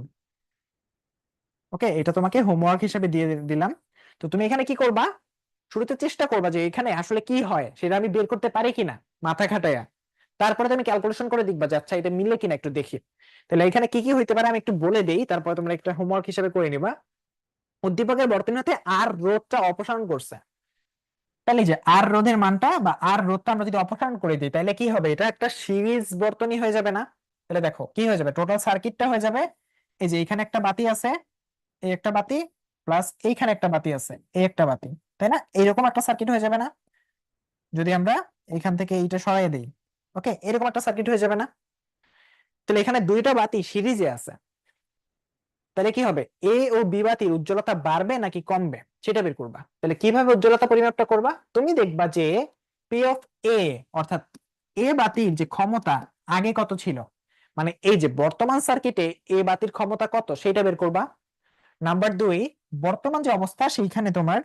ওকে, এটা তোমাকে হোমওয়ার্ক হিসেবে দিয়ে দিলাম। তো তুমি এখানে কি করবা, শুরুতে চেষ্টা করবা যে এখানে আসলে কি হয় সেটা আমি বের করতে পারি কিনা মাথা খাটাইয়া। তারপরে তুমি ক্যালকুলেশন করে দেখবা যে আচ্ছা এটা মিলে কিনা একটু দেখি। তাহলে এখানে কি কি হইতে পারে আমি একটু বলে দেই, তারপরে তোমরা একটা হোমওয়ার্ক হিসেবে করে নিবা। উদ্দীপকের বর্তনীতে আর রোধটা অপসারণ করছে। তাহলে যে আর রোধের মানটা বা আর রোধটা আমরা যদি অপসারণ করে দিই তাহলে কি হবে? এটা একটা সিরিজ বর্তনী হয়ে যাবে না? তাহলে দেখো কি হয়ে যাবে, টোটাল সার্কিটটা হয়ে যাবে এই যে এখানে একটা বাতি আছে, এই একটা বাতি, প্লাস এইখানে একটা বাতি আছে, এই একটা বাতি, তাই না? এইরকম একটা সার্কিট হয়ে যাবে না যদি আমরা এখান থেকে এইটা সরাই দিই? ওকে, এরকম একটা সার্কিট হয়ে যাবে না? তাহলে এখানে দুইটা বাতি সিরিজে আছে, তাহলে কি হবে? এ ও বি বাতির উজ্জ্বলতা বাড়বে নাকি কমবে সেটা বের করবা। তাহলে কিভাবে উজ্জ্বলতা পরিমাপটা করবা? তুমি দেখবা যে পি অফ এ, অর্থাৎ এ বাতির যে ক্ষমতা আগে কত ছিল, মানে এই যে বর্তমান সার্কিটে এ বাতির ক্ষমতা কত সেটা বের করবা। নাম্বার দুই, বর্তমান যে অবস্থা সেইখানে তোমার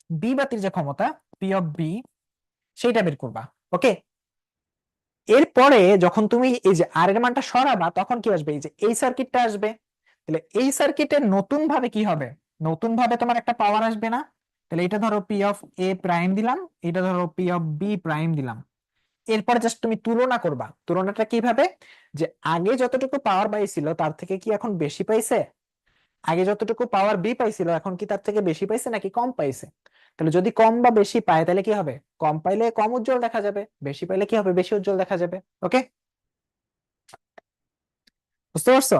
বি বাতির যে ক্ষমতা পি অফ বি সেইটা বের করবা। ওকে, এরপরে যখন তুমি এই যে আর এর মানটা সরাবা তখন কি আসবে, এই যে এই সার্কিটটা আসবে। তাহলে এই সার্কিটের নতুন ভাবে কি হবে, নতুন ভাবে তোমার একটা পাওয়ার আসবে না। তাহলে এটা ধরো পি অফ এ প্রাইম দিলাম, এটা ধরো পি অফ বি প্রাইম দিলাম। এরপরে জাস্ট তুমি তুলনা করবা, তুলনাটা কিভাবে, যে আগে যতটুকু পাওয়ার পাইছিল তার থেকে কি এখন বেশি পাইছে, আগে যতটুকু পাওয়ার বি পাইছিল এখন কি তার থেকে বেশি পাইছে নাকি কম পাইছে। তাহলে যদি কম বা বেশি পায় তাহলে কি হবে, কম পাইলে কম উজ্জ্বল দেখা যাবে, বেশি পাইলে কি হবে, বেশি উজ্জ্বল দেখা যাবে। ওকে, বুঝতে পারছো?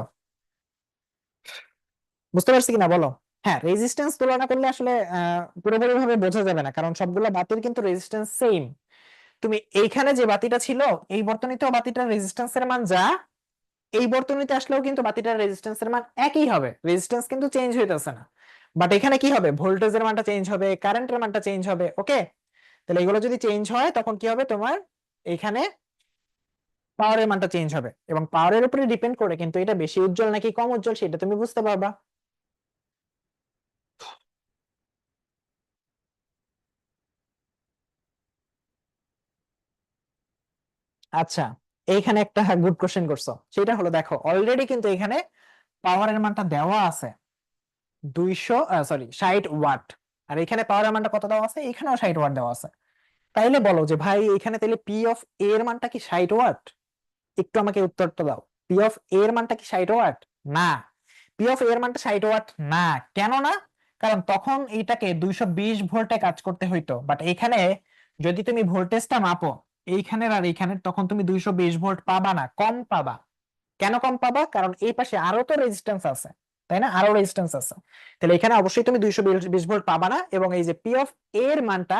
বুঝতে পারছি কিনা বলো। হ্যাঁ, রেজিস্ট্যান্স তুলনা করলে আসলে পুরোপুরি ভাবে বোঝা যাবে না, কারণ সবগুলো বাতির কিন্তু রেজিস্ট্যান্স সেম। তুমি এইখানে যে বাতিটা ছিল এই বর্তনীতেও বাতিটার রেজিস্ট্যান্সের মান যা, এই বর্তনীতে আসলেও কিন্তু বাতিটার রেজিস্ট্যান্সের মান একই হবে, রেজিস্ট্যান্স কিন্তু চেঞ্জ হইতেছে না। বাট এখানে কি হবে, ভোল্টেজের মানটা চেঞ্জ হবে, কারেন্টের মানটা চেঞ্জ হবে। ওকে, তাহলে এগুলো যদি চেঞ্জ হয় তখন কি হবে তোমার, এখানে পাওয়ারের মানটা চেঞ্জ হবে, এবং পাওয়ারের উপরে ডিপেন্ড করে কিন্তু এটা বেশি উজ্জ্বল নাকি কম উজ্জ্বল সেটা তুমি বুঝতে পারবা। আচ্ছা, এইখানে একটা গুড কোশ্চেন করছো, সেটা হলো দেখো অলরেডি কিন্তু এখানে পাওয়ারের মানটা দেওয়া আছে 200, সরি 60 ওয়াট। আর এখানে পাওয়ারের মানটা কত দেওয়া আছে, এখানেও 60 ওয়াট দেওয়া আছে। তাইলে বলো যে ভাই এখানে তাহলে পি অফ এ এর মানটা কি 60 ওয়াট? একটু আমাকে উত্তরটা দাও, পি অফ এ এর মানটা কি 60 ওয়াট? না, পি অফ এ এর মানটা 60 ওয়াট না। কেন না? কারণ তখন এইটাকে 220 ভোল্টে কাজ করতে হইতো, বাট এখানে যদি তুমি ভোল্টেজটা মাপো এইখানের আর এইখানের, তখন তুমি 220 ভোল্ট পাবা না, কম পাবা। কেন কম পাবা, কারণ এই পাশে আরো তো রেজিস্ট্যান্স আছে, তাই না, আরো রেজিস্ট্যান্স আছে। তাহলে এখানে অবশ্যই তুমি 220 ভোল্ট পাবা না, এবং এই যে পি অফ এর মানটা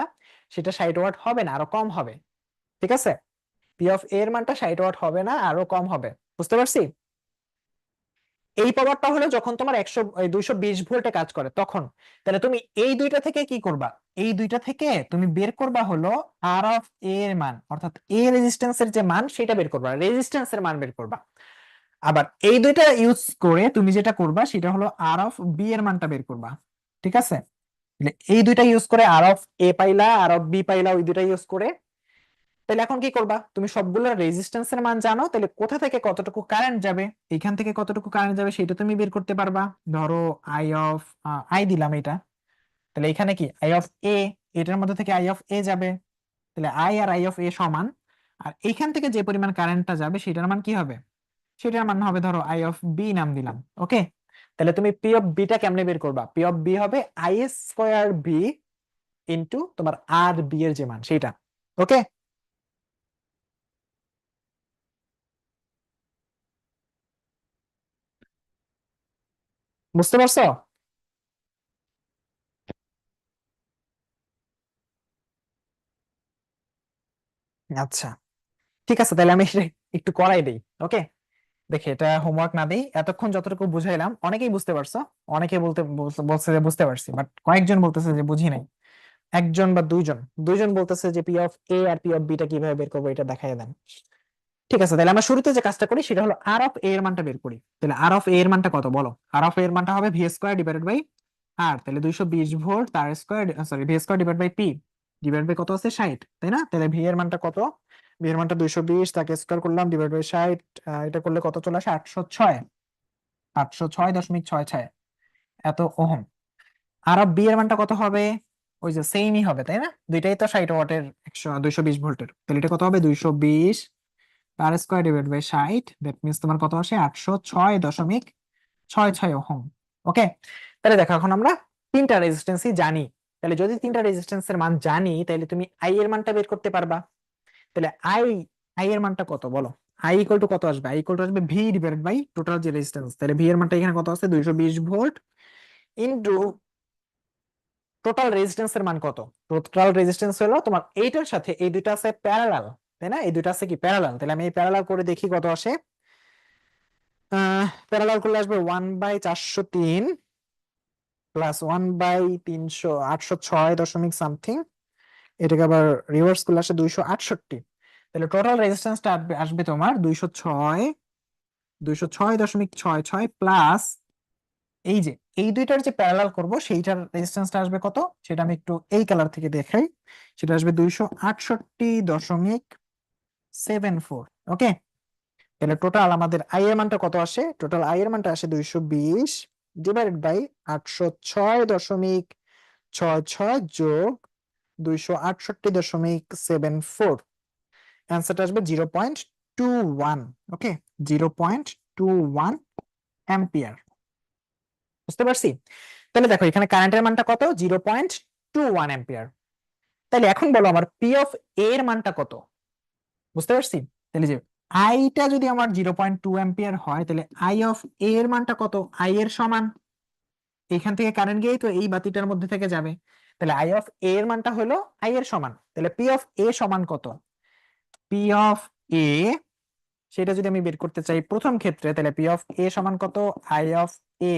সেটা 60 ওয়াট হবে না, আরো কম হবে। ঠিক আছে, পি অফ এর মানটা 60 ওয়াট হবে না, আরো কম হবে। বুঝতে পারছি? এই পাওয়ারটা হলো যখন তোমার 220 ভোল্টে কাজ করে তখন। তাহলে তুমি এই দুইটা থেকে কি করবা, এই দুইটা থেকে তুমি বের করবা হলো আর অফ এর মান, অর্থাৎ এ রেজিস্ট্যান্সের যে মান সেটা বের করবা, রেজিস্ট্যান্সের মান বের করবা। আবার এই দুইটা ইউজ করে তুমি যেটা করবা সেটা হলো আর অফ বি এর মানটা বের করবা। ঠিক আছে, তাহলে এই দুইটা ইউজ করে আর অফ এ পাইলা, আর অফ বি পাইলা, ওই দুইটা ইউজ করে। তাহলে এখন কি করবা, তুমি সবগুলো রেজিস্ট্যান্সের মান জানো, তাহলে কোথা থেকে কতটুকু কারেন্ট যাবে, এখান থেকে কতটুকু কারেন্ট যাবে সেটা তুমি বের করতে পারবা। ধরো আই অফ আই দিলাম এটা, তাহলে এখানে কি আই অফ এ, এটার মধ্যে থেকে আই অফ এ যাবে, তাহলে আই আর আই অফ এ সমান। আর এইখান থেকে যে পরিমাণ কারেন্টটা যাবে সেটার মান কি হবে, সেটার মান হবে ধরো আই অফ বি নাম দিলাম। ওকে, তাহলে তুমি পি অফ বিটা কেমনে বের করবা, পি অফ বি হবে আই স্কোয়ার বি ইন্টু তোমার আর বি এর যে মান সেটা। ওকে, বুঝতে পারছো? আচ্ছা, ঠিক আছে, তাহলে আমি এটা একটু করাই দেই। ওকে, দেখে এটা হোমওয়ার্ক না দেই, এতক্ষণ যতটুকু বুঝাইলাম অনেকেই বুঝতে পারছো, অনেকে বলছে যে বুঝতে পারছি, বাট কয়েকজন বলতেছে যে বুঝি নাই। একজন বা দুইজন, দুইজন বলতেছে যে পি অফ এ আর পি অফ বিটা কিভাবে বের করবো এটা দেখাই দেন। ঠিক আছে, তাহলে আমরা শুরুতে যে কাজটা করি সেটা হলো আর অফ এ এর মানটা বের করি। তাহলে আর অফ এ এর মানটা কত বলো, আর অফ এ এর মানটা হবে V square divided by R, তাহলে 220 ভোল্ট তার square, sorry V square divide by P, divide by কত আছে 60, তাই না? তাহলে ভি এর মানটা কত, ভি এর মানটা 220, তাকে স্কোয়ার করলাম ডিভাইড বাই 60, এটা করলে কত চলে আসে 806, 806.66 এত ওহম। আর অফ বি এর মানটা কত হবে, ওই যে সেমই হবে তাই না, দুইটাই তো 60 ওয়াটের, 220 ভোল্টের, তাহলে এটা কত হবে 220 তার square divide by 60, that means তোমার কত আসে 806.66 ওহম। ওকে, তাহলে দেখো এখন আমরা তিনটা রেজিস্ট্যান্সই জানি। তাহলে যদি তিনটা রেজিস্ট্যান্সের মান জানি তাহলে তুমি আই এর মানটা বের করতে পারবা। তাহলে আই, আই এর মানটা কত বলো, আই ইকুয়াল টু কত আসবে, আই ইকুয়াল টু আসবে ভি ডিভাইডেড বাই টোটাল যে রেজিস্ট্যান্স। তাহলে ভি এর মানটা এখানে কত আছে 220 ভোল্ট ইনটু টোটাল রেজিস্ট্যান্সের মান কত, টোটাল রেজিস্ট্যান্স হলো তোমার এইটার সাথে এই দুইটা আছে প্যারালাল, তাই না, এই দুইটা আছে কি প্যারালাল। তাহলে আমি এই প্যারালাল করে দেখি কত আসে। প্যারালাল করলে আসবে 1/403 প্লাস 1/300, 806 সামথিং, এটাকে আবার রিভার্স করলে আসে 268। তাহলে টোটাল রেজিস্ট্যান্সটা আসবে আসবে তোমার 206 প্লাস এই যে এই দুইটার যে প্যারালাল করব সেইটার রেজিস্ট্যান্সটা আসবে কত, সেটা আমি একটু এই কালার থেকে দেখাই। সেটা আসবে 268.6 2.74। ওকে, তাহলে টোটাল আমাদের আই এর মানটা কত আসে? টোটাল আই এর মানটা আসে 220 ডিভাইডেড বাই 806.66 যোগ 268.74। অ্যান্সারটা আসবে 0.21। ওকে, 0.21 অ্যাম্পিয়ার। বুঝতে পারছি? তাহলে দেখো এখানে কারেন্টের মানটা কত? 0.21 অ্যাম্পিয়ার। তাহলে এখন বলো আমার পি অফ এ এর মানটা কত? বুঝতে পারছি? তাহলে যে আইটা যদি আমার 0.2 অ্যাম্পিয়ার হয়, তাহলে আই অফ এ এর মানটা কত? আই এর সমান, এখান থেকে কারেন্ট গিয়েই তো এই বাতিটার মধ্যে থেকে যাবে, তাহলে আই অফ এ এর মানটা হলো আই এর সমান। তাহলে পি অফ এ সমান কত? পি অফ এ, সেটা যদি আমি বের করতে চাই প্রথম ক্ষেত্রে, তাহলে পি অফ এ সমান কত? আই অফ এ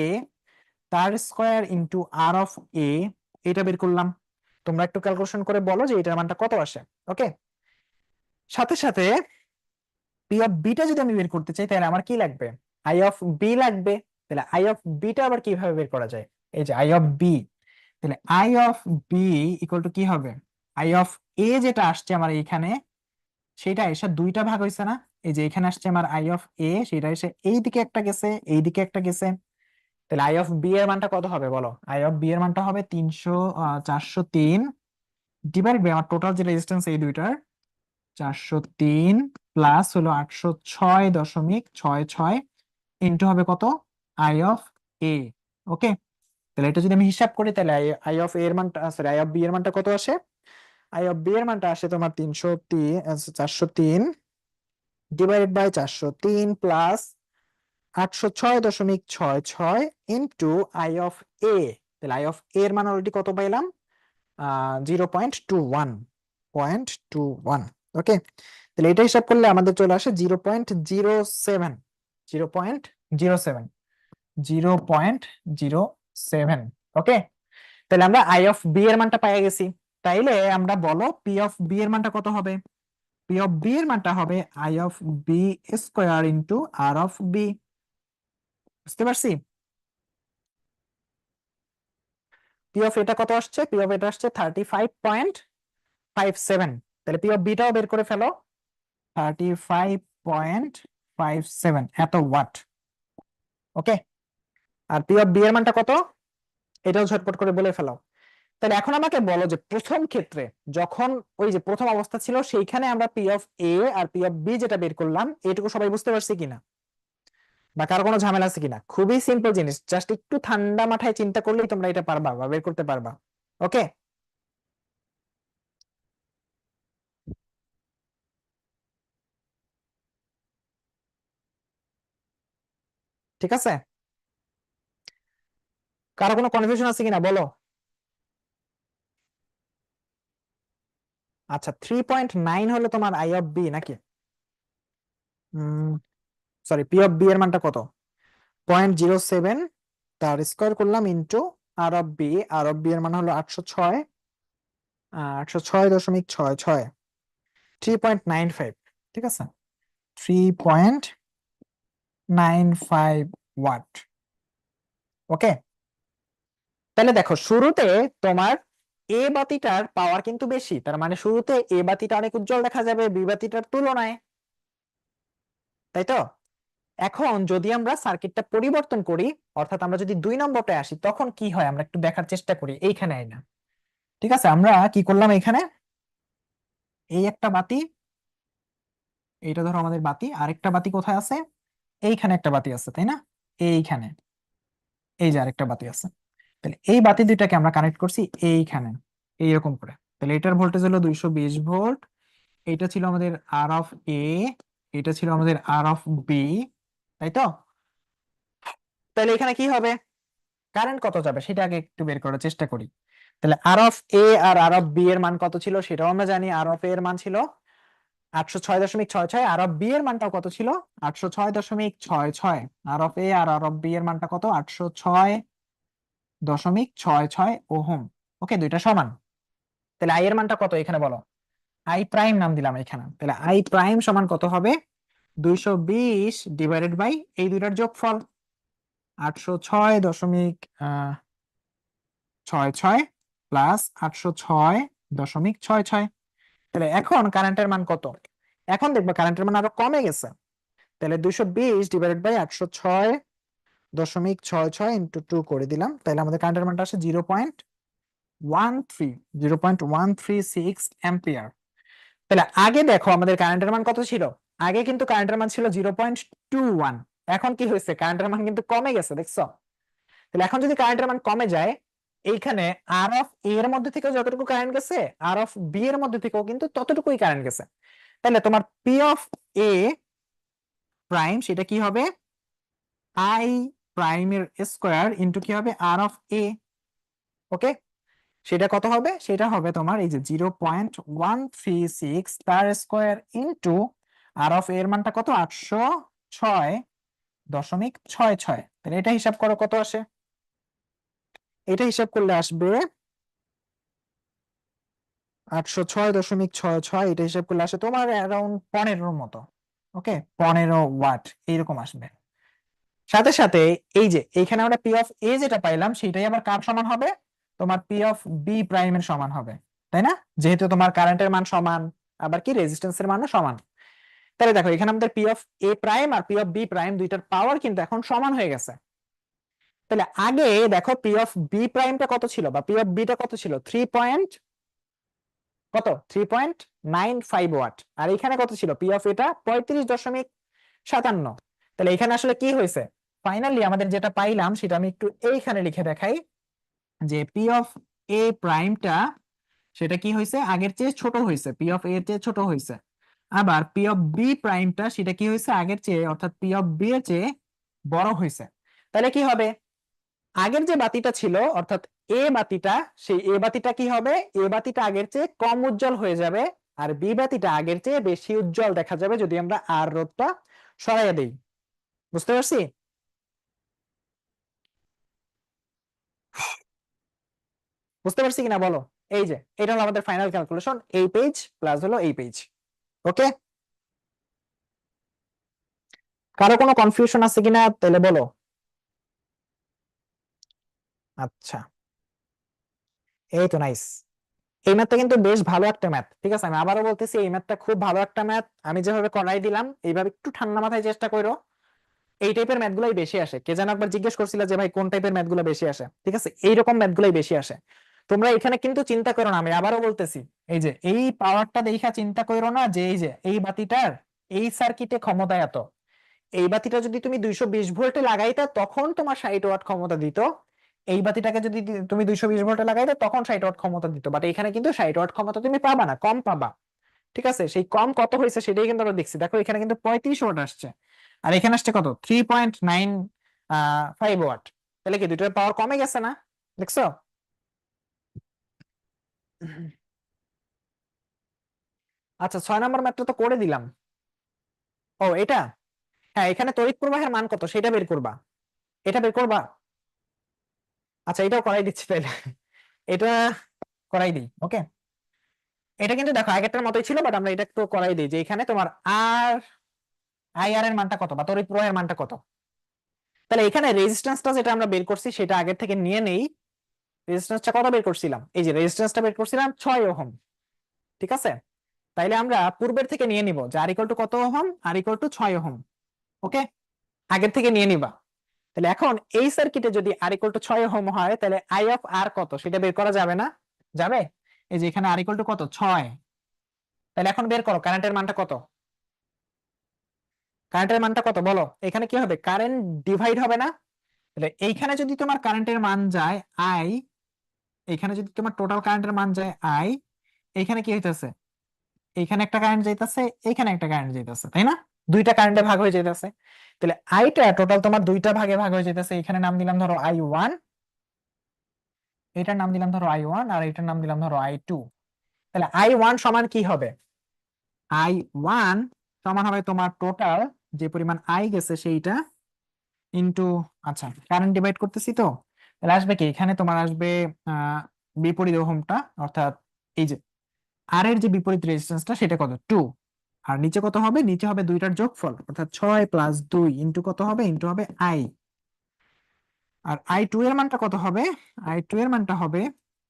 তার স্কয়ার ইন্টু আর অফ এ, এটা বের করলাম। তোমরা একটু ক্যালকুলেশন করে বলো যে এটার মানটা কত আসে। ওকে, সাথে সাথে পি অফ বিটা যদি আমি বের করতে চাই, তাহলে আমার কি লাগবে? আই অফ বি লাগবে। তাহলে আই অফ বিটা আবার কিভাবে বের করা যায়? এই যে আই অফ বি, তাহলে I of B equal to কি হবে? আই অফ এ যেটা আসছে আমার এইখানে, সেটা এসে দুইটা ভাগ হয়েছে না? এই যে এখানে আসছে আমার আই অফ এ, সেটা এসে এই দিকে একটা গেছে, এই দিকে একটা গেছে। তাহলে আই অফ বি এর মানটা কত হবে বলো? আই অফ বি এর মানটা হবে 403 ডিভাইড বাই আমার টোটাল যে রেজিস্ট্যান্স এই দুইটার, 403 প্লাস হলো 806.66 ইন্টু হবে কত? আই অফ এ। ওকে, তাহলে এটা যদি আমি হিসাব করি, তাহলে আই অফ এ এর মানটা, সরি, আই অফ বি এর মানটা কত আসে? আই অফ বি এর মানটা আসে তোমার 403 divided by 403 plus 806.66 into I of A. তাহলে আই অফ এ এর মান অলরেডি কত পাইলাম? 0.21। ওকে, তাহলে এটা হিসাব করলে আমাদের চলে আসে 0.07। 0.07, 0.07। ওকে, তাহলে আমরা আই অফ বি এর মানটা পেয়ে গেছি। তাইলে আমরা বলো পি অফ বি এর মানটা কত হবে? পি অফ বি এর মানটা হবে I of B square into R of B. বুঝতে পারছি? পি অফ এটা কত আসছে? পি অফ এটা আসছে 35.57। তাহলে পি অফ বিটাও বের করে ফেলো, 35.57 এত ওয়াট। ওকে, আর পি অফ বি এর মানটা কত? এটাও ঝটপট করে বলে ফেলো। তাহলে এখন আমাকে বলো যে প্রথম ক্ষেত্রে যখন ওই যে প্রথম অবস্থা ছিল, সেইখানে আমরা পি অফ এ আর পি অফ বি যেটা বের করলাম, এটুকু সবাই বুঝতে পারছি কিনা, বা কারো কোনো ঝামেলা আছে কিনা? খুবই সিম্পল জিনিস, জাস্ট একটু ঠান্ডা মাথায় চিন্তা করলেই তোমরা এটা পারবা বা বের করতে পারবা। ওকে, ঠিক আছে? কারো কোনো কনফিউশন আছে কিনা বলো। আচ্ছা, 3.9 হলো তোমার আই অফ বি নাকি? সরি, পি অফ বি এর মানটা কত? 0.07, তার স্কোয়ার করলাম into R of B. R of B এর মান হলো 806, 806.66, 3.95। ঠিক আছে, 3.95 ওয়াট। ওকে, তাহলে দেখো শুরুতে তোমার এ বাতিটার পাওয়ার কিন্তু বেশি, তার মানে শুরুতে এ বাতিটা অনেক উজ্জ্বল দেখা যাবে বি বাতিটার তুলনায়, তাই তো? এখন যদি আমরা সার্কিটটা পরিবর্তন করি, অর্থাৎ আমরা যদি 2 নম্বরটায় আসি, তখন কি হয় আমরা একটু দেখার চেষ্টা করি। এইখানে আই না, ঠিক আছে? আমরা কি করলাম এখানে, এই একটা বাতি, এইটা ধরো আমাদের বাতি, আরেকটা বাতি কোথায় আছে? এইখানে একটা বাতি আছে, তাই না? এইখানে এই যে আরেকটা বাতি আছে। তাহলে এই বাতি দুইটাকে আমরা কানেক্ট করছি এইখানে, এইরকম করে। তাহলে এটার ভোল্টেজ হলো 220 ভোল্ট, এটা ছিল আমাদের আর অফ এ, এটা ছিল আমাদের আর অফ বি, তাই তো? তাহলে এখানে কি হবে? কারেন্ট কত যাবে সেটা আগে একটু বের করার চেষ্টা করি। তাহলে আর অফ এ আর আর অফ বি এর মান কত ছিল সেটাও আমরা জানি। আর অফ এ এর মান ছিল 806.66, আর অফ বি এর মানটাও কত ছিল? 806.66। আর অফ এ আর আর অফ বি এর মানটা কত? 806.66 ওহম। ওকে, দুইটা সমান। তাহলে আই এর মানটা কত এখানে বলো? আই প্রাইম নাম দিলাম এখানে। তাহলে আই প্রাইম সমান কত হবে? 220 ডিভাইডেড বাই এই দুইটার যোগফল, 806.66 প্লাস 806.66। তাহলে এখন কারেন্টের মান কত? এখন দেখবো কারেন্টের মান আরো কমে গেছে, তাহলে 220 ডিভাইডেড বাই 806.66 ইন্টু 2 করে দিলাম, তাহলে আমাদের কারেন্টের মানটা আসে 0.136 অ্যাম্পিয়ার। তাহলে আগে দেখো আমাদের কারেন্টের মান কত ছিল, আগে কিন্তু কারেন্টের মান ছিল 0.21, এখন কি হয়েছে কারেন্টের মান কিন্তু কমে গেছে, দেখছো? তাহলে এখন যদি কারেন্টের মান কমে যায়, এইখানে আর অফ এ এর মধ্যে থেকে যতটুকু কারেন্ট গেছে আর অফ বি এর মধ্যে থেকেও কিন্তু ততটুকুই কারেন্ট গেছে, তাহলে তোমার পি অফ এ প্রাইম সেটা কি হবে, আই প্রাইমের স্কোয়ার ইন্টু কি হবে আর অফ এ। ওকে, সেটা কত হবে, সেটা হবে তোমার এই যে 0.136 তার স্কোয়ার ইন্টু আর অফ এর মানটা কত 806.66, তাহলে এটা হিসাব করো কত আসে, এটা হিসাব করলে আসবে 806.66, এটা হিসাব করলে আসে তোমার অ্যারাউন্ড 15 মতো। ওকে, 15 ওয়াট এইরকম আসবে। সাথে সাথে এই যে এইখানে আমরা পি অফ এ যেটা পাইলাম সেটাই আবার কার সমান হবে, তোমার পি অফ বি প্রাইমের সমান হবে, তাই না? যেহেতু তোমার কারেন্টের মান সমান, আবার কি রেজিস্ট্যান্সের মানও সমান, তাহলে দেখো এখানে আমাদের পি অফ এ প্রাইম আর পি অফ বি প্রাইম দুইটার পাওয়ার কিন্তু এখন সমান হয়ে গেছে। তাহলে আগে দেখো পি অফ বি প্রাইমটা কত ছিল বা পি অফ বিটা কত ছিল, 3.95 ওয়াট, আর এখানে কত ছিল পি অফ এটা 35.57। তাহলে এখানে আসলে কি হয়েছে, ফাইনালি আমাদের যেটা পাইলাম সেটা আমি একটু এইখানে লিখে দেখাই, যে পি অফ এ প্রাইমটা সেটা কি হয়েছে আগের চেয়ে ছোট হয়েছে, পি অফ এ এর চেয়ে ছোট হয়েছে, আবার পি অফ বি প্রাইমটা সেটা কি হয়েছে আগের চেয়ে অর্থাৎ পি অফ বি এর চেয়ে বড় হয়েছে। তাহলে কি হবে, আগের যে বাতিটা ছিল অর্থাৎ এ বাতিটা, সেই এ বাতিটা কি হবে, এ বাতিটা আগের চেয়ে কম উজ্জ্বল হয়ে যাবে, আর বি বাতিটা আগের চেয়ে বেশি উজ্জ্বল দেখা যাবে যদি আমরা আর রোধটা সরাইয়া দেই। বুঝতে পারছি? বুঝতে পারছি কিনা বলো? এই যে এটা হলো আমাদের ফাইনাল ক্যালকুলেশন, এই পেজ প্লাস হলো এই পেজ। ওকে, কারো কোনো কনফিউশন আছে কিনা তাহলে বলো। আচ্ছা, এই তো নাইস। এই ম্যাথটা কিন্তু বেশ ভালো একটা ম্যাথ, ঠিক আছে? আমি আবারও বলতেছি এই ম্যাথটা খুব ভালো একটা ম্যাথ, আমি যেভাবে করাই দিলাম এইভাবে একটু ঠান্ডা মাথায় চেষ্টা করো। এই টাইপের ম্যাথগুলাই বেশি আসে, কে যেন একবার জিজ্ঞেস করছিল যে ভাই কোন টাইপের ম্যাথগুলো বেশি আসে, ঠিক আছে? এইরকম ম্যাথগুলাই বেশি আসে। তোমরা এখানে কিন্তু চিন্তা করো না, আমি আবারও বলতেছি, এই যে এই পাওয়ারটা দেখা চিন্তা করো না যে এই যে এই বাতিটার এই সার্কিটে ক্ষমতা এত, এই বাতিটা যদি তুমি 220 ভোল্টে লাগাইতে তখন তোমার 60 ওয়াট ক্ষমতা দিত, এই বাতিটাকে যদি তুমি 220 ভোল্টে লাগাইতে তখন 60 ওয়াট ক্ষমতা দিত, বাট এখানে কিন্তু 60 ওয়াট ক্ষমতা তুমি পাবা না, কম পাবা। ঠিক আছে, সেই কম কত হয়েছে সেটাই কিন্তু আমরা দেখছি, দেখো এখানে কিন্তু 35 ওয়াট আসছে, আর এখানে আসছে কত 3.95 ওয়াট, তাহলে কি দুইটার পাওয়ার কমে গেছে না? দেখছো? আচ্ছা, 6 নম্বর ম্যাথটা তো করে দিলাম। ও এটা, হ্যাঁ এখানে তড়িৎ প্রবাহের মান কত সেটা বের করবা, এটা বের করবা। আচ্ছা, এটাও করাই দিচ্ছি তাইলে, এটা করাই দিই। ওকে, এটা কিন্তু দেখো আগেরটার মতোই ছিল, বাট আমরা এটা একটু করাই দিই, যে এখানে তোমার আর আই আর এর মানটা কত বা তড়িৎ প্রবাহের মানটা কত। তাহলে এখানে রেজিস্ট্যান্সটা যেটা আমরা বের করছি সেটা আগের থেকে নিয়ে নেই। রেজিস্ট্যান্সটা কত বের করছিলাম, এই যে রেজিস্ট্যান্সটা বের করছিলাম 6 ওহম, ঠিক আছে? তাইলে আমরা পূর্বের থেকে নিয়ে নিব যে আর ইকুয়াল টু কত ohm, R equal to 6 ohm. Okay, আগের থেকে নিয়ে নিবা। তাহলে এখন এই সার্কিটে যদি আর ইকুয়াল টু 6 ওহম হয় তাহলে আই অফ আর কত সেটা বের করা যাবে না? যাবে। এই যে এখানে আর ইকুয়াল টু কত 6, তাহলে এখন বের করো কারেন্টের মানটা কত, কারেন্টের মানটা কত বলো। এখানে কি হবে, কারেন্ট ডিভাইড হবে না? তাহলে এইখানে যদি তোমার কারেন্টের মান যায় আই, এখানে যদি তোমার টোটাল কারেন্টের মান যায় আই, এখানে কি হইতেছে, এইখানে একটা কারেন্ট যাইতেছে, এইখানে একটা কারেন্ট যাইতেছে, তাই না? দুইটা কারেন্টে ভাগ হয়ে যাইতেছে, তাহলে আইটা টোটাল তোমার দুইটা ভাগে ভাগ হয়ে যাইতেছে, এখানে নাম দিলাম ধরো I1, এটার নাম দিলাম ধরো I1, আর এটার নাম দিলাম ধরো I2। তাহলে I1 সমান কি হবে, I1 সমান হবে তোমার টোটাল যে পরিমাণ আই গেছে সেইটা ইনটু, আচ্ছা কারেন্ট ডিভাইড করতেছি তো, তাহলে আসবে কি এখানে তোমার আসবে বিপরীত ওহমটা, অর্থাৎ এই যে আর এর যে বিপরীত রেজিস্ট্যান্সটা সেটা কত 2, আর নিচে কত হবে, নিচে হবে দুইটার যোগফল অর্থাৎ 6 + 2 ইনটু কত হবে, ইনটু হবে আই। আর I2 এর মানটা কত হবে, I2 এর মানটা হবে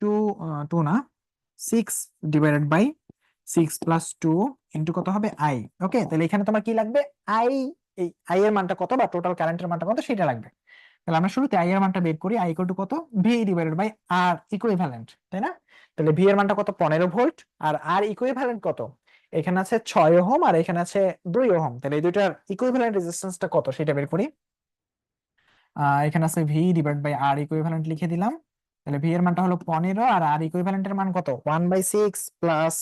2, 2 না 6 ডিভাইডেড বাই 6 + 2 ইন্টু কত হবে আই। ওকে, তাহলে এখানে তোমার কি লাগবে, আই, এই আই এর মানটা কত বা টোটাল কারেন্টের মানটা কত সেটা লাগবে। তাহলে আমরা শুরুতে আই এর মানটা বের করি, আই ইকুয়াল টু কত, V divided by R equivalent, তাই না? তাহলে ভি এর মানটা কত, 15 ভোল্ট, আর আর ইকুইভ্যালেন্ট কত, এখানে আছে 6 ওহম আর এখানে আছে 2 ওহম, তাহলে এই দুইটার ইকুইভ্যালেন্ট রেজিস্ট্যান্সটা কত সেটা বের করি। এখানে আছে V divide by R equivalent লিখে দিলাম। তাহলে ভি এর মানটা হলো 15 আর আর ইকুইভ্যালেন্টের মান কত, 1/6 প্লাস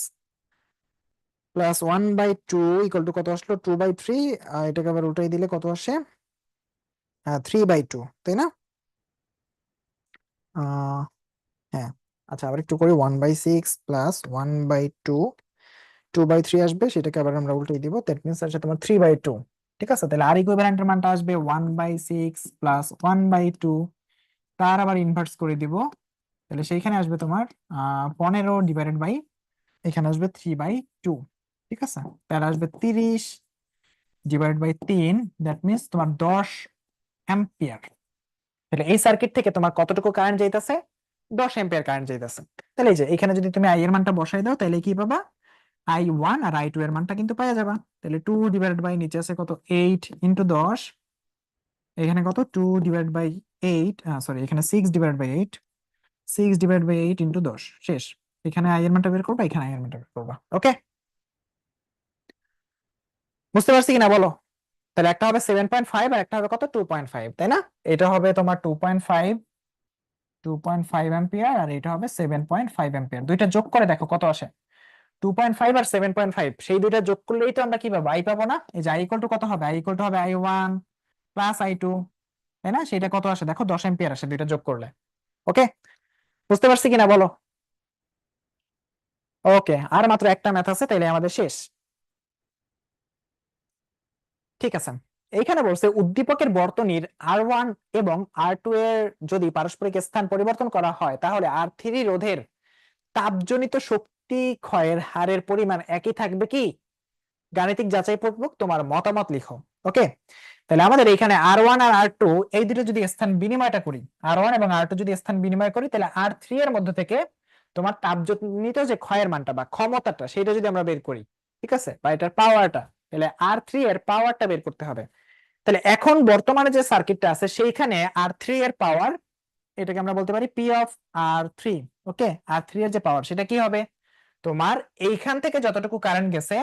1/2 ইকুয়াল টু কত আসলো, 2/3। এটাকে আবার উল্টাই দিলে কত আসে, 3/2, তাই না? আহ হ্যাঁ, আচ্ছা আবার একটু করি, 1/6 প্লাস 1/2, 2/3 আসবে, সেটাকে আবার আমরা উল্টাই দিব, দ্যাট মিনস আসলে তোমার 3/2। ঠিক আছে, তাহলে আর ইকুইভ্যালেন্টের মানটা আসবে 1/6 প্লাস 1/2, তার আবার ইনভার্স করে দিব, তাহলে সেইখানে আসবে তোমার 15 ডিভাইডেড বাই, এখানে আসবে 3/2। ঠিক আছে, তাহলে আসবে 30 ডিভাইড বাই 3, দ্যাট মিনস তোমার 10 অ্যাম্পিয়ার। তাহলে এই সার্কিট থেকে তোমার কতটুকু কারেন্ট যাইতেছে, 10 অ্যাম্পিয়ার কারেন্ট যাইতেছে। তাহলে এই যে এখানে যদি তুমি আই এর মানটা বসাই দাও তাহলে কি পাবা, I1 আর I2 এর মানটা কিন্তু পাওয়া যাবা। তাহলে 2 ডিভাইডেড বাই নিচে আছে কত, 8 ইন্টু 10, এখানে কত 2 ডিভাইড বাই 8, সরি এখানে 6 divide by 8, 6 divide by 8 into 10, শেষ। এখানে আই এর মানটা বের করবা, এখানে আই এর মানটা বের করবা। ওকে, বুঝতে পারছি কিনা বলো? তাহলে একটা হবে 7.5 আর একটা হবে কত, 2.5, তাই না? এটা হবে তোমার 2.5 অ্যাম্পিয়ার আর এটা হবে 7.5 অ্যাম্পিয়ার। দুইটা যোগ করে দেখো কত আসে, 2.5 আর 7.5, সেই দুইটা যোগ করলেই তো আমরা কি পাবো, আই পাবো না? এই যে আই ইকুয়াল টু কত হবে, আই ইকুয়াল টু হবে I1 প্লাস I2, তাই না? সেটা কত আসে দেখো, 10 অ্যাম্পিয়ার আসে দুইটা যোগ করলে। ওকে, বুঝতে পারছি কিনা বলো? ওকে, আর মাত্র একটা ম্যাথ আছে, তাইলে আমাদের শেষ। ঠিক আছে, এইখানে বলছে উদ্দীপকের বর্তনীর R1 এবং R2 এর যদি পারস্পরিক স্থান পরিবর্তন করা হয় তাহলে R3 রোধের তাপজনিত শক্তি ক্ষয়ের হারের পরিমাণ একই থাকবে কি? গাণিতিক যাচাই পূর্বক তোমার মতামত লিখো। ওকে, তাহলে আমাদের এখানে R1 আর R2 এই দুটো যদি স্থান বিনিময়টা করি, R1 এবং R2 যদি স্থান বিনিময় করি, তাহলে R3 এর মধ্যে থেকে তোমার তাপজনিত যে ক্ষয়ের মানটা বা ক্ষমতাটা সেটা যদি আমরা বের করি, ঠিক আছে, বা এটার পাওয়ারটা, তাহলে R3 এর পাওয়ারটা বের করতে হবে। তাহলে এখন বর্তমানে যে সার্কিটটা আছে সেইখানে R3 এর পাওয়ার, এটাকে আমরা বলতে পারি P of R3। Okay, R3 এর যে পাওয়ার সেটা কি হবে, তোমার এইখান থেকে যতটুকু কারেন্ট গেছে,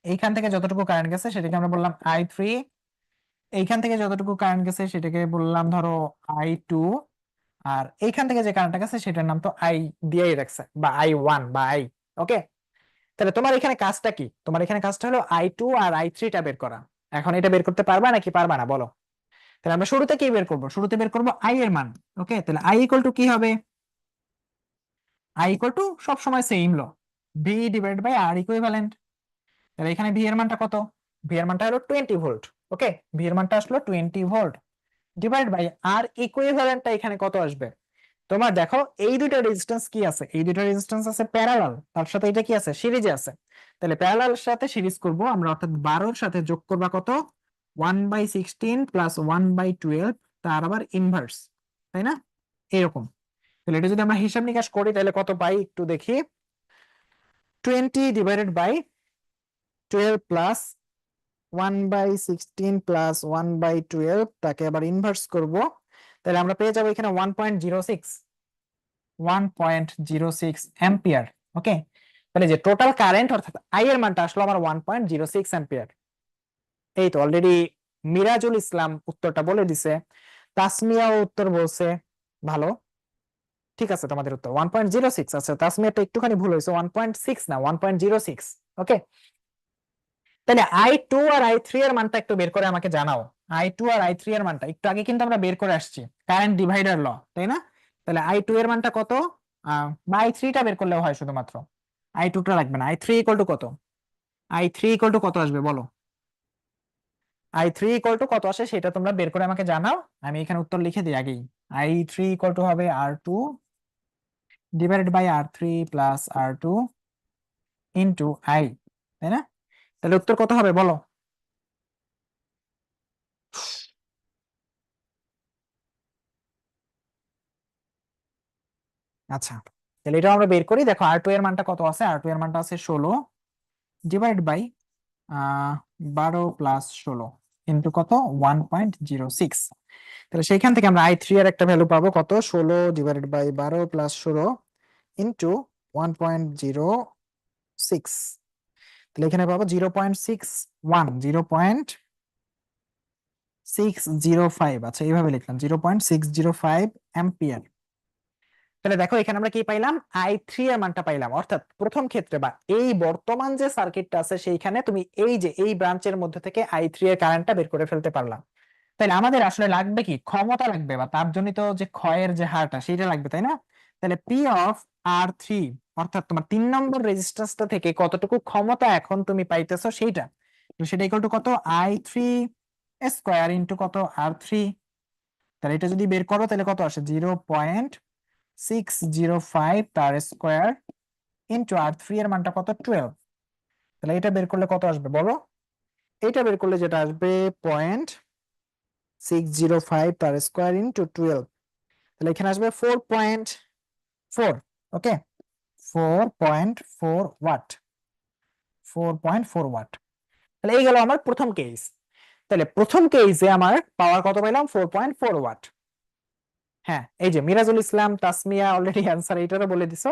এইখান থেকে যতটুকু কারেন্ট গেছে সেটাকে আমরা বললাম I3, এইখান থেকে যতটুকু কারেন্ট গেছে সেটাকে বললাম ধরো I2, আর এইখান থেকে যে কারেন্টটা গেছে সেটার নাম তো আই দিয়েই রাখছে, বা I1 বা আই। ওকে, তাহলে তোমার এখানে কাজটা কি, তোমার এখানে কাজটা হলো I2 আর I3টা বের করা। এখন এটা বের করতে পারবা নাকি পারবা না বলো? তাহলে আমরা শুরুতে কি বের করব, শুরুতে বের করব আই এর মান। ওকে, তাহলে আই ইকুয়াল টু কি হবে, আই ইকুয়াল টু সবসময় same law, V divide by R equivalent. তাহলে এখানে ভি এর মানটা কত, ভি এর মানটা হলো 20 ভোল্ট। ওকে, ভি এর মানটা আসলো 20 ভোল্ট ডিভাইড বাই আর ইকুইভ্যালেন্টটা এখানে কত আসবে, তোমার দেখো এই দুইটা রেজিস্ট্যান্স কি আছে, এই দুইটা রেজিস্ট্যান্স আছে প্যারালাল, তার সাথে এটা কি আছে, সিরিজে আছে। তাহলে প্যারালাল সাথে সিরিজ করব আমরা, অর্থাৎ 12 সাথে যোগ করবা কত, 1/16 প্লাস 1/12, তার আবার ইনভার্স, তাই না? এরকম। তাহলে এটা যদি আমরা হিসাব নিকাশ করি তাহলে কত পাই একটু দেখি, 20 ডিভাইডেড বাই 12 প্লাস 1/16 প্লাস 1/12, তাকে আবার ইনভার্স করব, তাহলে আমরা পেয়ে যাবো এখানে 1.06 অ্যাম্পিয়ার। ওকে, তাহলে যে টোটাল কারেন্ট অর্থাৎ আই এর মানটা আসলো আমার 1.06 অ্যাম্পিয়ার। এই তো অলরেডি মিরাজুল ইসলাম উত্তরটা বলে দিছে, তাসমিয়াও উত্তর বলছে, ভালো। ঠিক আছে, তোমাদের উত্তর 1.06। আচ্ছা, তাসমিয়াটা একটুখানি ভুল হয়েছে, 1.6 না 1.06। ওকে, তাহলে I2 আর I3 এর মানটা একটু বের করে আমাকে জানাও। I2 আর I3 এর মানটা একটু আগে কিন্তু আমরা বের করে আসছি, কারেন্ট ডিভাইডার ল, তাই না? তাহলে I2 এর মানটা কত, বা I3টা বের করলেও হয় শুধুমাত্র, I2টা লাগবে না। I3 ইকুয়াল টু কত, I3 ইকুয়াল টু কত আসবে বলো, I3 ইকুয়াল টু কত আসে সেটা তোমরা বের করে আমাকে জানাও, আমি এখানে উত্তর লিখে দিই আগেই। I3 ইকুয়াল টু হবে R2 divided by R3 plus R2 into I, তাই না? তাহলে উত্তর কত হবে বলো? আচ্ছা, তাহলে এটা আমরা বের করি, দেখো R2 এর মানটা কত আছে, R2 এর মানটা আছে 16, ডিভাইড বাই 12+16 ইন্টু কত 1.06। তাহলে সেইখান থেকে আমরা I3 এর একটা ভ্যালু পাবো কত 16 / 12+16 ইন্টু 1.06। তাহলে এখানে পাবো 0.605। আচ্ছা এইভাবে লিখলাম 0.605 অ্যাম্পিয়ার। তাহলে দেখো এখানে আমরা কি পাইলাম I3 এর মানটা পাইলাম, অর্থাৎ প্রথম ক্ষেত্রে বা এই বর্তমান যে সার্কিটটা আছে সেইখানে তুমি এই যে এই ব্রাঞ্চের মধ্যে থেকে I3 এর কারেন্টটা বের করে ফেলতে পারলাম। তাহলে আমাদের আসলে লাগবে কি ক্ষমতা লাগবে বা তাপজনিত যে ক্ষয়ের যে হারটা সেটা লাগবে, তাই না? তাহলে P(R3) অর্থাৎ তোমার 3 নম্বর রেজিস্ট্যান্সটা থেকে কতটুকু ক্ষমতা এখন তুমি পাইতেছো সেইটা, তো সেটা ইকুয়াল টু কত I3² ইন্টু কত R3। তাহলে এটা যদি বের করো তাহলে কত আসে 0.605 তার স্কোয়ার ইন্টু R3 এর মানটা কত 12। তাহলে এটা বের করলে কত আসবে বলো? এটা বের করলে যেটা আসবে 0.605 তার স্কোয়ার ইন্টু 12। তাহলে এখানে আসবে 4.4। ওকে, 4.4 ওয়াট, 4.4 ওয়াট। তাহলে এই গেল আমার প্রথম কেস। তাহলে প্রথম কেসে আমার পাওয়ার কত পেলাম 4.4 ওয়াট। হ্যাঁ, এই যে মিরাজুল ইসলাম তাসমিয়া অলরেডি অ্যান্সার এইটারও বলে দিছো,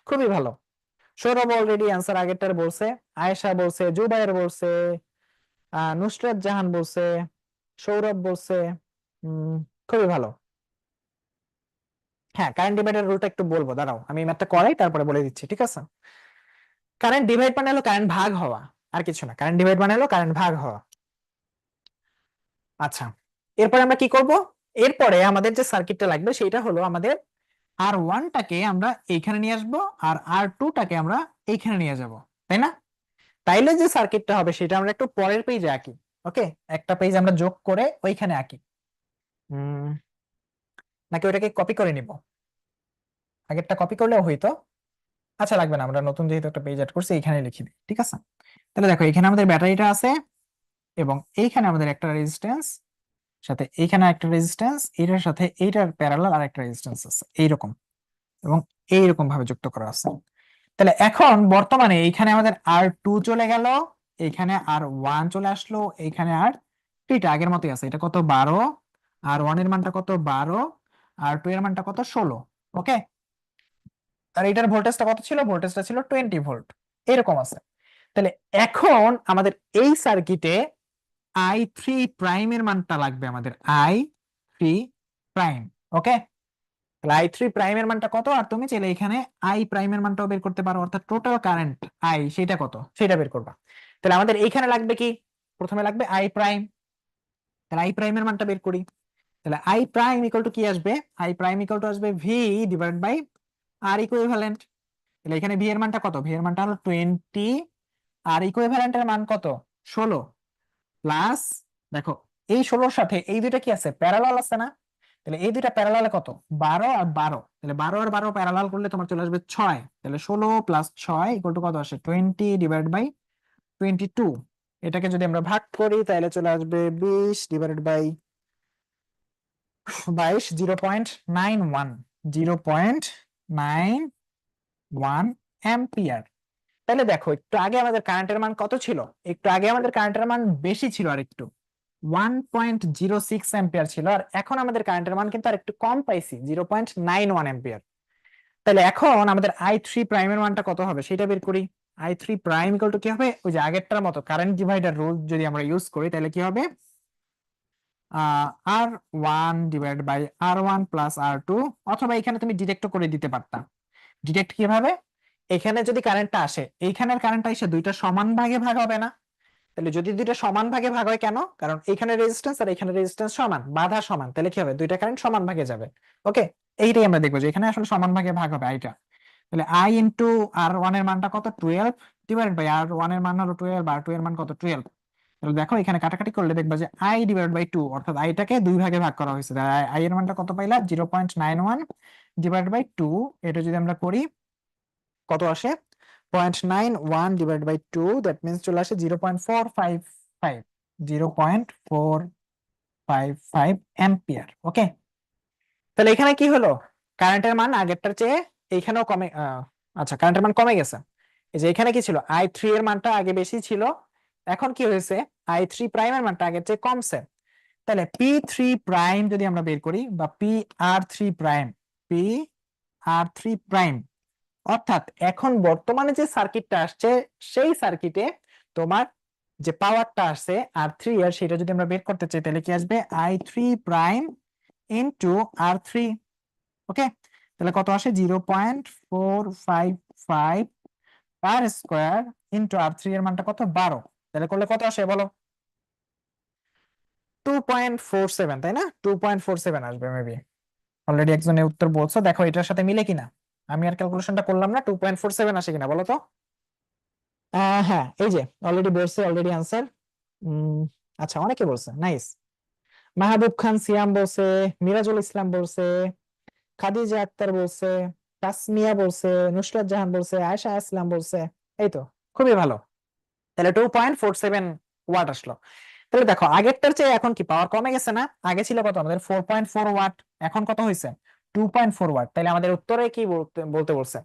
খুবই ভালো। সৌরভ অলরেডি অ্যান্সার আগেরটার বলছে, আয়েশা বলছে, জুবায়ের বলছে, নুসরাত জাহান বলছে, সৌরভ বলছে। উম খুবই ভালো। হ্যাঁ, কারেন্ট ডিভাইডার রুলটা একটু বলবো, দাঁড়াও আমি ম্যাথটা করাই তারপরে বলে দিচ্ছি, ঠিক আছে? কারেন্ট ডিভাইড মানে হলো কারেন্ট ভাগ হওয়া, আর কিছু না। কারেন্ট ডিভাইড মানে হলো কারেন্ট ভাগ হওয়া। আচ্ছা, এরপরে আমরা কি করব? এরপরে আমাদের যে সার্কিটটা লাগবে সেটা হলো আমাদের R1টাকে আমরা এইখানে নিয়ে আসবো আর R2টাকে আমরা এইখানে নিয়ে যাব, তাই না? তাইলে যে সার্কিটটা হবে সেটা আমরা একটু পরের পেজে আঁকি। ওকে, একটা পেজ আমরা যোগ করে ওইখানে আঁকি। উম নাকি ওইটাকে কপি করে নিব? আগেরটা কপি করলেও হইতো। আচ্ছা লাগবে না, আমরা নতুন যেহেতু একটা পেজ অ্যাড করছি এখানে লিখে দিই, ঠিক আছে? তাহলে দেখো এখানে আমাদের ব্যাটারিটা আছে এবং এইখানে আমাদের একটা রেজিস্ট্যান্স, সাথে এইখানে একটা রেজিস্ট্যান্স, এটার সাথে এইটার প্যারালাল আর একটা রেজিস্ট্যান্স আছে এইরকম, এবং এইরকম ভাবে যুক্ত করা আছে। তাহলে এখন বর্তমানে এইখানে আমাদের R2 চলে গেল, এইখানে R1 চলে আসলো, এইখানে R3টা আগের মতোই আছে। এটা কত 12, R1 এর মানটা কত 12, R2 এর মানটা কত 16। ওকে, আর এটার ভোল্টেজটা কত ছিল? ভোল্টেজটা ছিল 20 ভোল্ট, এরকম আছে। তাহলে এখন আমাদের এই সার্কিটে I3 প্রাইমের মানটা লাগবে আমাদের, I3 প্রাইম। ওকে, তাহলে I3 প্রাইমের মানটা কত, আর তুমি চাইলে এখানে I প্রাইমের মানটাও বের করতে পারো, অর্থাৎ টোটাল কারেন্ট সেটা কত সেটা বের করবা। তাহলে আমাদের এইখানে লাগবে কি, প্রথমে লাগবে I প্রাইম। তাহলে I প্রাইমের মানটা বের করি। তাহলে I প্রাইম ইকুয়াল টু কি আসবে? I প্রাইম ইকুয়াল টু আসবে V divide by R equivalent. তাহলে এখানে ভি এর মানটা কত? ভি এর মানটা হলো 20, আর ইকুইভ্যালেন্টের মান কত 16, প্লাস দেখো এই 16-র সাথে এই দুইটা কি আছে প্যারালাল আছে না? তাহলে এই দুইটা প্যারালালে কত 12 আর 12, তাহলে 12 আর 12 প্যারালাল করলে তোমার চলে আসবে 6। তাহলে 16 + 6 ইকুয়াল টু কত আসে 20 ডিভাইড বাই 22। এটাকে যদি আমরা ভাগ করি তাহলে চলে আসবে 20 ডিভাইড বাই 22, 0.91, 0.91 অ্যাম্পিয়ার। তাহলে দেখো একটু আগে আমাদের কারেন্টের মান কত ছিল? একটু আগে আমাদের কারেন্টের মান বেশি ছিল, আর একটু 1.06 অ্যাম্পিয়ার ছিল, আর এখন আমাদের কারেন্টের মান কিন্তু আর একটু কম পাইছি 0.91 অ্যাম্পিয়ার। তাহলে এখন আমাদের I3 প্রাইমের মানটা কত হবে সেটা বের করি। I3 প্রাইম ইকুয়াল টু কি হবে? ওই যে আগেরটার মতো কারেন্ট ডিভাইডার রুল যদি আমরা ইউজ করি তাহলে কি হবে, R1 divide by R1 plus R2, অথবা এখানে তুমি ডিরেক্ট করে দিতে পারতা। ডিরেক্ট কিভাবে? এখানে যদি কারেন্টটা আসে, এইখানের কারেন্টটা এসে দুইটা সমান ভাগে ভাগ হবে না? তাহলে যদি দুইটা সমান ভাগে ভাগ হয়, কেন? কারণ এখানে রেজিস্ট্যান্স আর এখানে রেজিস্ট্যান্স সমান, বাধা সমান, তাহলে কি হবে দুইটা কারেন্ট সমান ভাগে যাবে। ওকে, এইটাই আমরা দেখবো যে এখানে আসলে সমান ভাগে ভাগ হবে আইটা। তাহলে I ইন্টু R1 এর মানটা কত 12 ডিভাইড বাই R1 এর মান হলো 12, আর 2 এর মান কত 12। তাহলে দেখো এখানে কাটাকাটি করলে দেখবা যে I ডিভাইড বাই 2, অর্থাৎ আইটাকে দুই ভাগে ভাগ করা হয়েছে। I এর মানটা কত পাইলা 0.91 ডিভাইড বাই 2, এটা যদি আমরা করি কত আসে 0.91 ডিভাইড বাই 2, দ্যাট মিনস চলে আসে 0.455, 0.455 অ্যাম্পিয়ার। ওকে, তাহলে এখানে কি হলো, কারেন্টের মান আগেরটার চেয়ে এইখানেও কমে, আচ্ছা কারেন্টের মান কমে গেছে। এই যে এখানে কি ছিল, I3 এর মানটা আগে বেশি ছিল, এখন কি হয়েছে, I3 প্রাইমের মানটা আগের চেয়ে কমছে। তাহলে P3 প্রাইম যদি আমরা বের করি, বা PR3 প্রাইম, PR3 প্রাইম, অর্থাৎ এখন বর্তমানে যে সার্কিটটা আসছে সেই সার্কিটে তোমার যে পাওয়ারটা আসছে R3 এর, সেটা যদি আমরা বের করতে চাই তাহলে কি আসবে, I3 প্রাইম ইন্টু R3। ওকে, তাহলে কত আসে, 0.455 পার স্কোয়ার ইন্টু R3 এর মানটা কত, 12। তাহলে করলে কত আসে বলো, 2.47, তাই না? 2.47 আসবে মেবি। অলরেডি একজনের উত্তর বলছো, দেখো এটার সাথে মিলে কিনা। আমি আর ক্যালকুলেশনটা করলাম না, 2.47 আসে কিনা বলো তো। হ্যাঁ, এই যে অলরেডি বলছে, অলরেডি আনসার। আচ্ছা, অনেকে বলছে, নাইস। মাহবুব খান সিয়াম বলছে, মিরাজুল ইসলাম বলছে, খাদিজা আক্তার বলছে, তাসমিয়া বলছে, নুসরাত জাহান বলছে, আয়েশা ইসলাম বলছে। এই তো, খুবই ভালো। তাহলে 2.47 ওয়াট আসলো। তাহলে দেখো আগেরটার চেয়ে এখন কি পাওয়ার কমে গেছে না? আগে ছিল কত আমাদের, 4.4 ওয়াট, এখন কত হয়েছে, 2.4 ওয়াট। তাহলে আমাদের উত্তরে কি বলতে বলতে বলছে,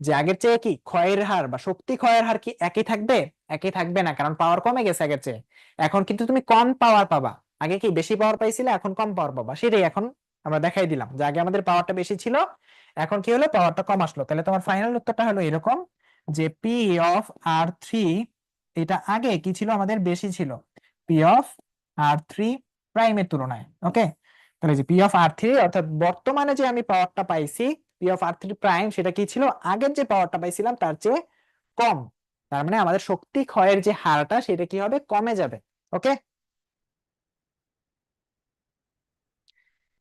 যে আগের চেয়ে কি ক্ষয়ের হার বা শক্তি ক্ষয়ের হার কি একই থাকবে? একই থাকবে না, কারণ পাওয়ার কমে গেছে আগের চেয়ে। এখন কিন্তু তুমি কম পাওয়ার পাবা। আগে কি বেশি পাওয়ার পাইছিলে, এখন কম পাওয়ার পাবা। সেটাই এখন আমরা দেখাই দিলাম, যে আগে আমাদের পাওয়ারটা বেশি ছিল, এখন কি হলো, পাওয়ারটা কম আসলো। তাহলে তোমার ফাইনাল উত্তরটা হলো এরকম, যে P(r3) এটা আগে কি ছিল, আমাদের বেশি ছিল P(r3) প্রাইমের তুলনায়। ওকে, তাহলে যে P(r3) অর্থাৎ বর্তমানে যে আমি পাওয়ারটা পাইছি P(r3) প্রাইম, সেটা কি ছিল, আগের যে পাওয়ারটা পাইছিলাম তার চেয়ে কম। তার মানে আমাদের শক্তি ক্ষয়ের যে হারটা, সেটা কি হবে, কমে যাবে। ওকে,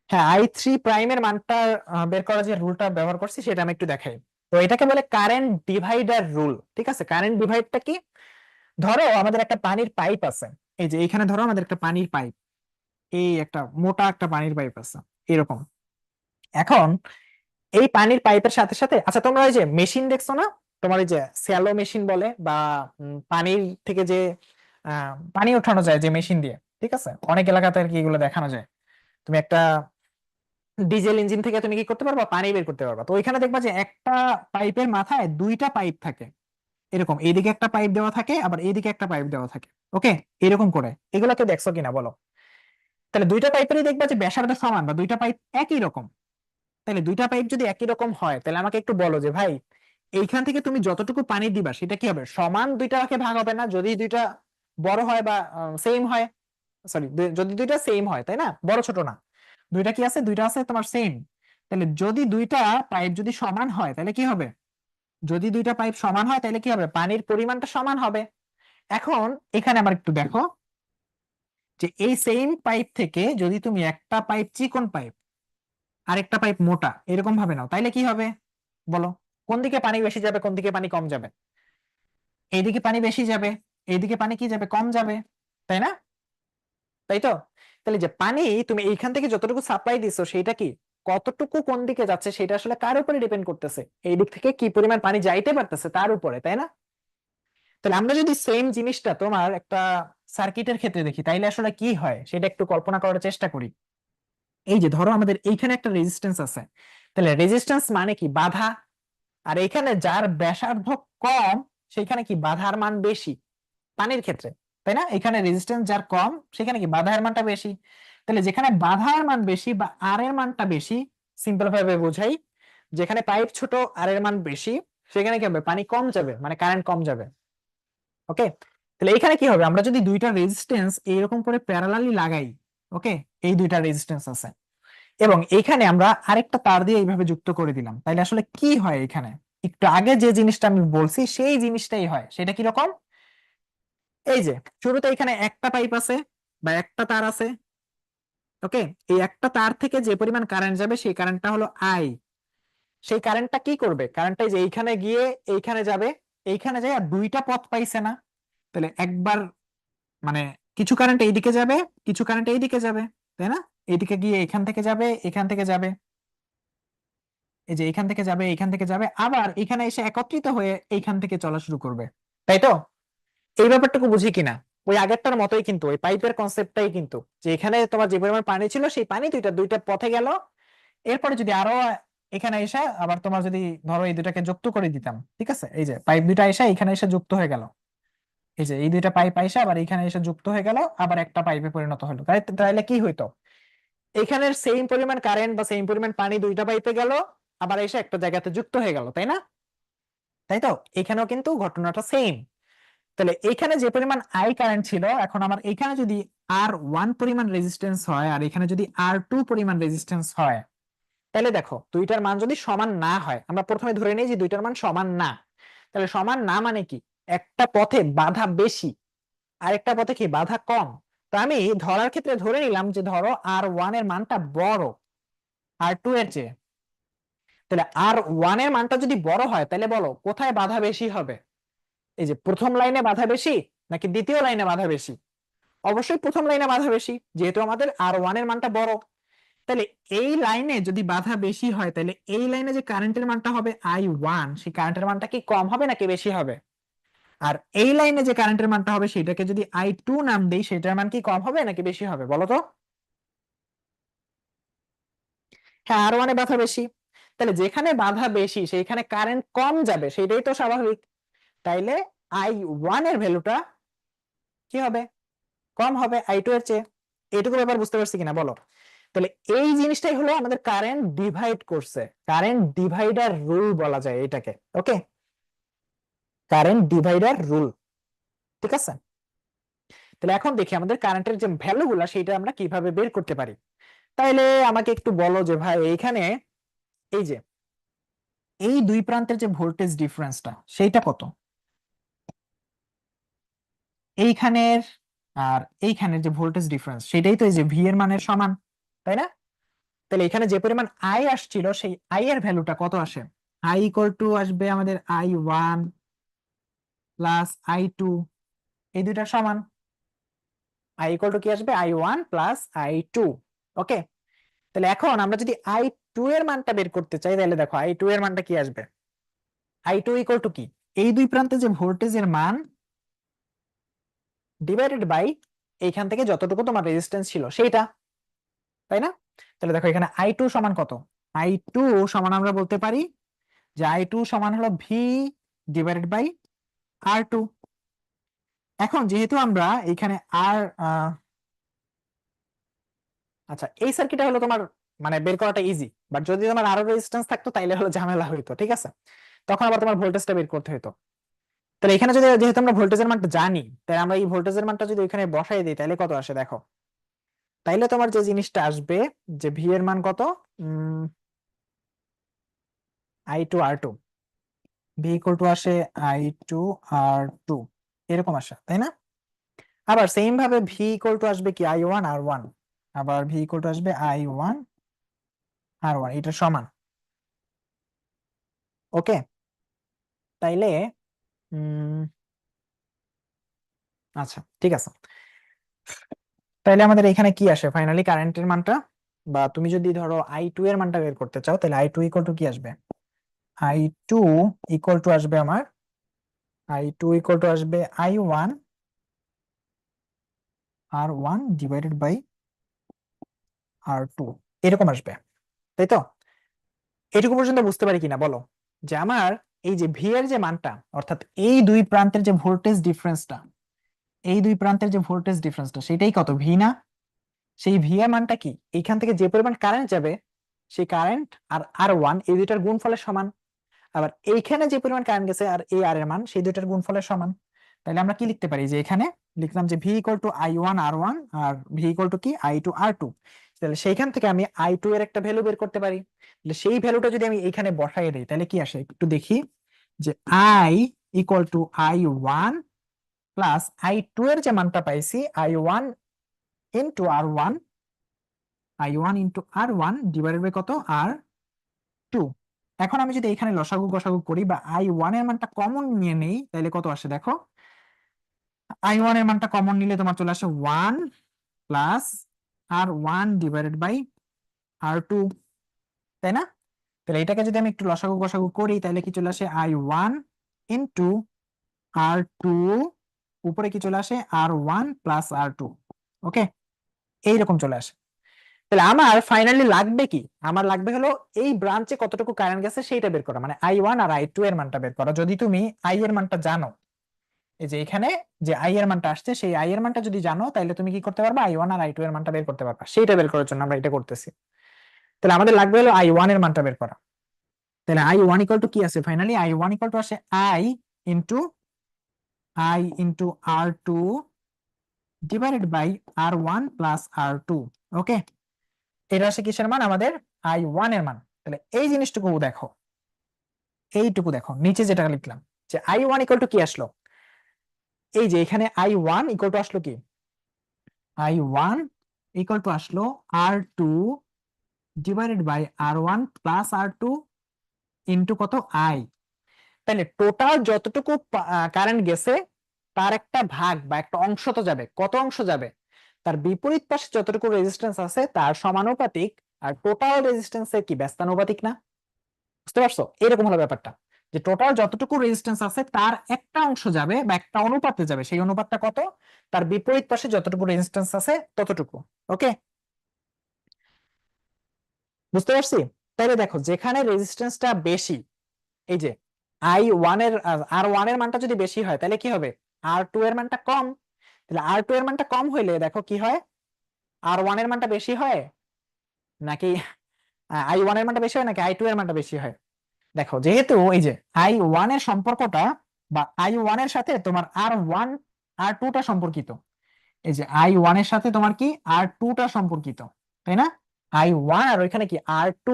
হ্যাঁ, I3 প্রাইমের মানটা বের করার যে রুলটা ব্যবহার করছি সেটা আমি একটু দেখাই। তো এটাকে বলে কারেন্ট ডিভাইডার রুল। ঠিক আছে, কারেন্ট ডিভাইডটা কি, ধরো আমাদের একটা পানির পাইপ আছে। এই যে এখানে ধরো আমাদের একটা পানির পাইপ, এই একটা মোটা একটা পানির পাইপ আছে এরকম। এখন এই পানির পাইপের সাথে সাথে, আচ্ছা তোমরা ওই যে মেশিন দেখছো না, তোমার ওই যে স্যালো মেশিন বলে, বা পানির থেকে যে পানি ওঠানো যায় যে মেশিন দিয়ে, ঠিক আছে, অনেক এলাকাতে আর কি এগুলো দেখানো যায়। তুমি একটা ডিজেল ইঞ্জিন থেকে তুমি কি করতে পারবা, পানি বের করতে পারবা। তো ওইখানে দেখবা যে একটা পাইপের মাথায় দুইটা পাইপ থাকে, এরকম এইদিকে একটা পাইপ দেওয়া থাকে, আবার এইদিকে একটা পাইপ দেওয়া থাকে। ওকে, এরকম করে। এগুলোকে দেখছো কিনা বলো। তাহলে দুইটা পাইপেরই দেখবা যে ব্যাসার্ধ সমান, বা দুইটা পাইপ একই রকম। তাহলে দুইটা পাইপ যদি একই রকম হয়, তাহলে আমাকে একটু বলো যে ভাই, এইখান থেকে তুমি যতটুকু পানি দিবা সেটা কি হবে, সমান দুইটা ভাগে ভাগ হবে না? যদি দুইটা বড় হয় বা সেম হয়, সরি, যদি দুইটা সেম হয়, তাই না, বড় ছোট না, দুইটা কি আছে, দুইটা আছে তোমার সেম। তাহলে যদি দুইটা পাইপ যদি সমান হয় তাহলে কি হবে, যদি দুইটা পাইপ সমান হয় তাহলে কি হবে, পানির পরিমাণটা সমান হবে। এখন এখানে আবার একটু দেখো, যে এই সেম পাইপ থেকে যদি তুমি একটা পাইপ চিকন পাইপ, আরেকটা পাইপ মোটা, এরকম ভাবে নাও, তাইলে কি হবে বলো, কোন দিকে পানি বেশি যাবে, কোন দিকে পানি কম যাবে? এইদিকে পানি বেশি যাবে, এইদিকে পানি কি যাবে, কম যাবে, তাই না? তাই তো। তাহলে যে পানি তুমি এইখান থেকে যতটুকু সাপ্লাই দিছো, সেটা কি কতটুকু কোন দিকে যাচ্ছে, সেটা আসলে কার উপরে ডিপেন্ড করতেছে, এই দিক থেকে কি পরিমাণ পানি যাইতে পারতেছে তার উপরে, তাই না? তাহলে আমরা যদি সেম জিনিসটা তোমার একটা সার্কিটের ক্ষেত্রে দেখি, তাইলে আসলে কি হয় সেটা একটু কল্পনা করার চেষ্টা করি। এই যে ধরো আমাদের এইখানে একটা রেজিস্ট্যান্স আছে, তাহলে রেজিস্ট্যান্স মানে কি, বাধা। আর এখানে যার ব্যাসার্ধ কম, সেখানে কি বাধার মান বেশি পানির ক্ষেত্রে, তাই না? এখানে রেজিস্ট্যান্স যার কম, সেখানে কি বাধার মানটা বেশি। তাহলে যেখানে বাধার মান বেশি বা আর এর মানটা বেশি, সিম্পল ভাবে বোঝাই, যেখানে পাইপ ছোট আর এর মান বেশি, সেখানে কি হবে, পানি কম যাবে, মানে কারেন্ট কম যাবে। ওকে, তাহলে এখানে কি হবে, আমরা যদি দুইটা রেজিস্ট্যান্স এইরকম করে প্যারালালি লাগাই, ওকে, এই দুইটা রেজিস্ট্যান্স আছে, এবং এইখানে আমরা আরেকটা তার দিয়ে এইভাবে যুক্ত করে দিলাম, তাইলে আসলে কি হয় এখানে, একটু আগে যে জিনিসটা আমি বলছি সেই জিনিসটাই হয়। সেটা কি রকম, এই যে শুরুতে এখানে একটা পাইপ আছে বা একটা তার আছে। ওকে, এই একটা তার থেকে যে পরিমাণ কারেন্ট যাবে সেই কারেন্টটা হলো আই। সেই কারেন্টটা কি করবে, কারেন্টটা যে এইখানে গিয়ে এইখানে যাবে, এইখানে যায়, আর দুইটা পথ পাইছে না। তাহলে একবার মানে কিছু কারেন্ট এইদিকে যাবে, কিছু কারেন্ট এইদিকে যাবে, তাই না? এইদিকে গিয়ে এখান থেকে যাবে, এখান থেকে যাবে, এই যে এখান থেকে যাবে, এখান থেকে যাবে, আবার এখানে এসে একত্রিত হয়ে এইখান থেকে চলা শুরু করবে। তাই তো, এই ব্যাপারটুকু বুঝি কিনা? ওই আগেরটার মতোই কিন্তু, ওই পাইপের কনসেপ্টটাই কিন্তু, যে এখানে তোমার যে পরিমাণ পানি ছিল সেই পানি দুইটা দুইটা পথে গেল। এরপরে যদি আরো এখানে এসে আবার তোমার যদি ধরো এই দুটাকে যুক্ত করে দিতাম, ঠিক আছে, এই যে পাইপ দুইটা এসে এখানে এসে যুক্ত হয়ে গেল, এই যে এই দুইটা পাইপ এসে আবার এখানে এসে যুক্ত হয়ে গেল, আবার একটা পাইপে পরিণত হলো, তাহলে কি হইতো, এখানের সেম পরিমাণ কারেন্ট বা সেম পরিমাণ পানি দুইটা পাইপে গেল, আবার এসে একটা জায়গাতে যুক্ত হয়ে গেল, তাই না? তাই তো, এখানেও কিন্তু ঘটনাটা সেম। তাহলে এখানে যে পরিমাণ আই কারেন্ট ছিল, এখন আমার এখানে যদি R1 পরিমাণ রেজিস্ট্যান্স হয় আর এখানে যদি R2 পরিমাণ রেজিস্ট্যান্স হয়, তাহলে দেখো দুইটার মান যদি সমান না হয়, আমরা প্রথমে ধরে নিই যে দুইটার মান সমান না, তাহলে সমান না মানে কি, একটা পথে বাধা বেশি আরেকটা পথে কি বাধা কম। তো আমি ধরার ক্ষেত্রে ধরে নিলাম যে ধরো R1 এর মানটা বড় R2 এর চেয়ে, তাহলে R1 এর মানটা যদি বড় হয় তাহলে বলো কোথায় বাধা বেশি হবে, এই যে প্রথম লাইনে বাধা বেশি নাকি দ্বিতীয় লাইনে বাধা বেশি? অবশ্যই প্রথম লাইনে বাধা বেশি, যেহেতু আমাদের R1 এর মানটা বড়। তাহলে এই লাইনে যদি বাধা বেশি হয় তাহলে এই লাইনে যে কারেন্টের মানটা হবে I1, সেই কারেন্টের মানটা কি কম হবে নাকি বেশি হবে? আর এই লাইনে যে কারেন্টের মানটা হবে সেটাকে যদি I2 নাম দেই, সেটার মান কি কম হবে নাকি বেশি হবে বলো তো? হ্যাঁ, R1 এ বাধা বেশি, তাহলে যেখানে বাধা বেশি সেইখানে কারেন্ট কম যাবে, সেটাই তো স্বাভাবিক। তাইলে I1 এর ভ্যালুটা কি হবে, কম হবে I2 এর চেয়ে। এইটুকু ব্যাপার বুঝতে পারছি কিনা বলো? তাহলে এই জিনিসটাই হলো আমাদের কারেন্ট ডিভাইড করছে, কারেন্ট ডিভাইডার রুল বলা যায় এটাকে। ওকে, কারেন্ট ডিভাইডার রুল, ঠিক আছে। তাহলে এখন দেখি আমাদের কারেন্টের যে ভ্যালু গুলা সেটা আমরা কিভাবে বের করতে পারি। তাইলে আমাকে একটু বলো যে ভাই এইখানে এই যে এই দুই প্রান্তের যে ভোল্টেজ ডিফারেন্সটা সেইটা কত, এইখানের আর এইখানের যে ভোল্টেজ ডিফারেন্স সেটাই তো এই যে ভি এর মানের সমান, তাই না? তাহলে এখানে যে পরিমাণ আই আসছিল সেই আই এর ভ্যালুটা কত আসে, আই ইকুয়াল টু আসবে আমাদের I1 প্লাস I2, এই দুইটা সমান, আই ইকুয়াল টু কি আসবে I1 প্লাস I2। ওকে, তাহলে এখন আমরা যদি I2 এর মানটা বের করতে চাই তাহলে দেখো I2 এর মানটা কি আসবে, I2 ইকুয়াল টু কি, এই দুই প্রান্তে যে ভোল্টেজের মান ডিভাইডেড বাই এইখান থেকে যতটুকু তোমার রেজিস্ট্যান্স ছিল সেইটা, তাই না? তাহলে দেখো এখানে I2 সমান কত, I2 সমান আমরা বলতে পারি যে I2 সমান হলো ভি ডিভাইডেড বাই R2। এখন যেহেতু আমরা এখানে আর আচ্ছা, এই সার্কিটটা হলো তোমার মানে বের করাটা ইজি, বাট যদি তোমার আরো রেজিস্ট্যান্স থাকতো তাইলে হলো ঝামেলা হইতো, ঠিক আছে, তখন আবার তোমার ভোল্টেজটা বের করতে হতো। তাহলে এখানে যদি যেহেতু আমরা ভোল্টেজের মানটা জানি, তাই আমরা এই ভোল্টেজের মানটা যদি এখানে বসাই দিই তাহলে কত আসে দেখো, তাইলে তোমার যে জিনিসটা আসবে যে ভি এর মান কত, I2 R2, V equal to আসে I2 R2, এরকম আসে, তাই না? আবার সেম ভাবে ভি ইকুয়াল টু আসবে কি I1 R1, আবার ভি ইকুয়াল টু আসবে I1 R1, এটা সমান। ওকে, তাইলে উম আচ্ছা ঠিক আছে, তাইলে আমাদের এখানে কি আসে ফাইনালি কারেন্টের মানটা, বা তুমি যদি ধরো I2 এর মানটা বের করতে চাও তাহলে I2 ইকুয়াল টু কি আসবে, I2 ইকুয়াল টু আসবে আমার I2 ইকুয়াল টু আসবে I1 R1 divided by R2, এরকম আসবে, তাই তো? এটুকু পর্যন্ত বুঝতে পারি কিনা বলো, যে আমার এই যে ভি এর যে মানটা, অর্থাৎ এই দুই প্রান্তের যে ভোল্টেজ ডিফারেন্সটা, এই দুই প্রান্তের যে ভোল্টেজ ডিফারেন্সটা সেটাই কত, ভি না? সেই ভি এর মানটা কি, এইখান থেকে যে পরিমাণ কারেন্ট যাবে সেই কারেন্ট আর R1 এই দুইটার গুণফলের সমান, আবার এইখানে যে পরিমাণ কারেন্ট গেছে আর এই আর এর মান সেই দুইটার গুণফলের সমান। তাহলে আমরা কি লিখতে পারি, যে এখানে লিখলাম যে V equal to I1 R1 আর ভি ইকুয়াল টু কি I2 R2। তাহলে সেইখান থেকে আমি I2 এর একটা ভ্যালু বের করতে পারি, তাহলে সেই ভ্যালুটা যদি আমি এখানে বসাই দিই তাহলে কি আসে একটু দেখি, যে I equal to I1 plus I2 এর যে মানটা পাইছি I1 into R1 divided by কত R2। এখন আমি যদি এখানে লসাগু গসাগু করি বা I1 এর মানটা কমন নিয়ে নেই তাহলে কত আসে দেখো, I1 এর মানটা কমন নিলে তোমার চলে আসে 1 plus R1 divided by R2, তাই না? তাহলে এটাকে যদি আমি একটু লসাগু গসাগু করি তাহলে কি চলে আসে I1 ইন্টু R2, উপরে কি চলে আসে R1 প্লাস R2। ওকে, এইরকম চলে আসে। তাহলে আমার ফাইনালি লাগবে কি, আমার লাগবে হলো এই ব্রাঞ্চে কতটুকু কারেন্ট গেছে সেইটা বের করা, মানে I1 আর I2 এর মানটা বের করা। যদি তুমি আই এর মানটা জানো, এই যে এখানে যে আই এর মানটা আসছে সেই আই এর মানটা যদি জানো, তাহলে তুমি কি করতে পারবা, I1 আর I2 এর মানটা বের করতে পারবা। সেইটা বের করার জন্য আমরা এটা করতেছি। তাহলে আমাদের লাগবে হলো I1 এর মানটা বের করা। তাহলে I1 ইকুয়াল টু কি আছে, ফাইনালি I1 ইকুয়াল টু আসে into R2 divided by R1 plus R2। Okay, এটা আসে কিসের মান, আমাদের I1 এর মান। তাহলে এই জিনিসটুকু দেখো, এইটুকু দেখো নিচে যেটা লিখলাম, যে I1 ইকুয়াল টু কি আসলো, এই যে এখানে I1 ইকুয়াল টু আসলো কি, I1 ইকুয়াল টু আসলো R2 divided by R1 plus R2 into কত আই। তাহলে টোটাল যতটুকু কারেন্ট গেছে তার একটা ভাগ বা একটা অংশ তো যাবে, কত অংশ যাবে, তার বিপরীত পাশে যতটুকু রেজিস্ট্যান্স আছে তার সমানুপাতিক। আর টোটাল রেজিস্ট্যান্সের কি ব্যস্তানুপাতিক না, বুঝতে পারছো? এরকম হলো ব্যাপারটা, যে টোটাল যতটুকু রেজিস্ট্যান্স আছে তার একটা অংশ যাবে বা একটা অনুপাতে যাবে, সেই অনুপাতটা কত, তার বিপরীত পাশে যতটুকু রেজিস্ট্যান্স আছে ততটুকু। ওকে, বুঝতে পারছি? তাহলে দেখো যেখানে রেজিস্ট্যান্সটা বেশি, এই যে I1 এর R1 এর মানটা যদি বেশি হয় তাহলে কি হবে, R2 এর মানটা কম। তাহলে R2 এর মানটা কম হইলে দেখো কি হয়, R1 এর মানটা বেশি হয় নাকি I1 এর মানটা বেশি হয় নাকি I2 এর মানটা বেশি হয়। দেখো যেহেতু এই যে I1 এর সম্পর্কটা বা I1 এর সাথে তোমার R1 R2 টা সম্পর্কিত, এই যে I1 এর সাথে তোমার কি R2 টা সম্পর্কিত, তাই না? I1 আর ওইখানে কি R2,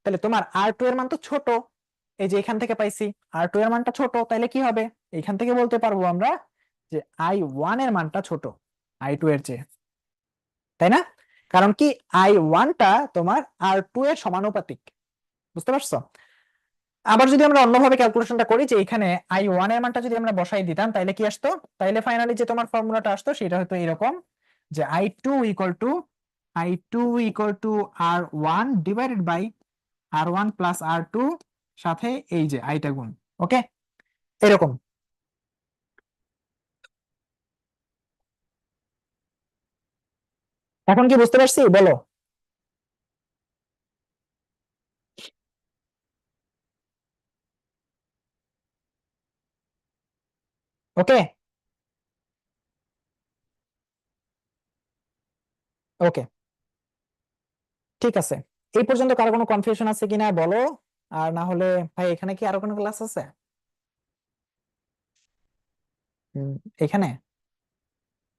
তাহলে তোমার R2 এর মান তো ছোট, এই যে এখান থেকে পাইছি R2 এর মানটা ছোট, তাহলে কি হবে, এখান থেকে বলতে পারবো আমরা যে I1 এর মানটা ছোট I2 এর চেয়ে, তাই না? কারণ কি I1 টা তোমার R2 এর সমানুপাতিক, বুঝতে পারছো? আবার যদি আমরা অন্যভাবে ক্যালকুলেশনটা করি, যে এখানে I1 এর মানটা যদি আমরা বসাই দিতাম তাহলে কি আসতো, তাইলে ফাইনালি যে তোমার ফর্মুলাটা আসতো সেটা হতো এরকম, যে I2 equal to R1 divided by R1 plus R2 সাথে এই যে আইটা গুণ। ওকে, এরকম। এখন কি বুঝতে পারছি বলো? ওকে, ওকে, ঠিক আছে। এই পর্যন্ত কারো কোনো কনফিউশন আছে কিনা বলো, আর না হলে ভাই এখানে কি আরো কোনো ক্লাস আছে? হুম, এখানে,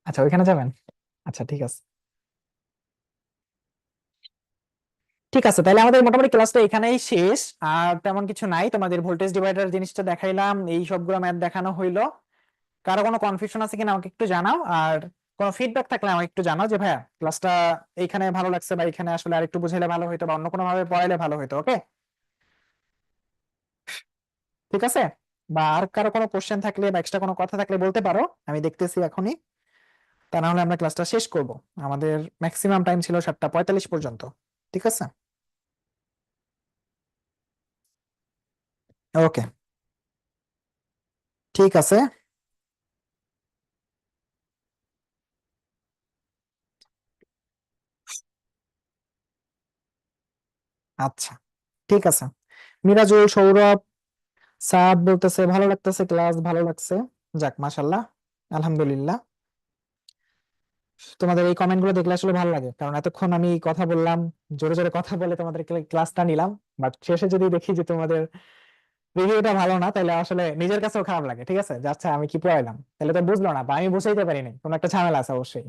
আচ্ছা ওইখানে যাবেন, আচ্ছা ঠিক আছে। ঠিক আছে, তাহলে আমাদের মোটামুটি ক্লাসটা এখানেই শেষ। আর তেমন কিছু নাই, তোমাদের ভোল্টেজ ডিভাইডার জিনিসটা দেখাইলাম, এই সবগুলো ম্যাথ দেখানো হইলো। কারো কোনো কনফিউশন আছে কিনা আমাকে একটু জানাও, আর কোনো ফিডব্যাক থাকলে আমাকে একটু জানাও, যে ভাইয়া ক্লাসটা এইখানে ভালো লাগছে বা এখানে আসলে আরেকটু বুঝাইলে ভালো হইতো বা অন্য কোনো ভাবে পড়াইলে ভালো হইতো। ওকে, ঠিক আছে। বা আর কারো কোনো কোশ্চেন থাকলে বা এক্সট্রা কোনো কথা থাকলে বলতে পারো, আমি দেখতেছি এখনই। তা না হলে আমরা ক্লাসটা শেষ করব, আমাদের ম্যাক্সিমাম টাইম ছিল 7:45 পর্যন্ত। ঠিক আছে, ওকে, ঠিক আছে, আচ্ছা ঠিক আছে। মিরাজুল, সৌরভ, সাদ বলতেছে ভালো লাগতেছে, ক্লাস ভালো লাগছে। যাক মাশাল্লাহ, আলহামদুলিল্লাহ। তোমাদের এই কমেন্ট গুলো দেখলে আসলে ভালো লাগে, কারণ এতক্ষণ আমি কথা বললাম, জোরে জোরে কথা বলে তোমাদের ক্লাসটা নিলাম, বাট শেষে যদি দেখি যে তোমাদের রিভিউটা ভালো না, তাহলে আসলে নিজের কাছেও খারাপ লাগে। ঠিক আছে, যে আচ্ছা আমি কি পড়াইলাম, তাহলে তো বুঝলো না বা আমি বুঝাইতে পারিনি, কোনো একটা ঝামেলা আছে অবশ্যই।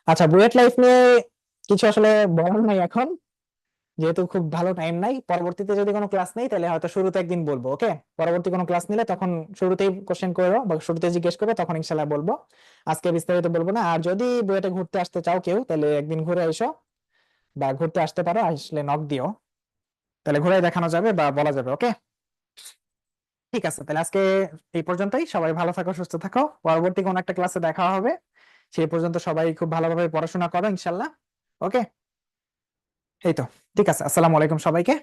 আচ্ছা, বুয়েট লাইফ নিয়ে কিছু আসলে বলার নাই এখন, যেহেতু খুব ভালো টাইম নাই। পরবর্তীতে যদি কোনো ক্লাস নেই তাহলে হয়তো শুরুতে একদিন বলবো। ওকে, পরবর্তী কোনো ক্লাস নিলে তখন শুরুতেই কোশ্চেন করো বা শুরুতে জিজ্ঞেস করবে, তখন ইনশাল্লাহ বলবো। আজকে বিস্তারিত বলবো না। আর যদি বুয়েটে ঘুরতে আসতে চাও কেউ, তাহলে একদিন ঘুরে এসো, বা ঘুরতে আসতে পারো, আসলে নক দিও, তাহলে ঘুরে দেখানো যাবে বা বলা যাবে। ওকে, ঠিক আছে, তাহলে আজকে এই পর্যন্তই। সবাই ভালো থাকো, সুস্থ থাকো, পরবর্তী কোনো একটা ক্লাসে দেখা হবে। সেই পর্যন্ত সবাই খুব ভালোভাবে পড়াশোনা করো ইনশাল্লাহ। ওকে, এই তো, ঠিক আছে, আসসালামু আলাইকুম সবাইকে।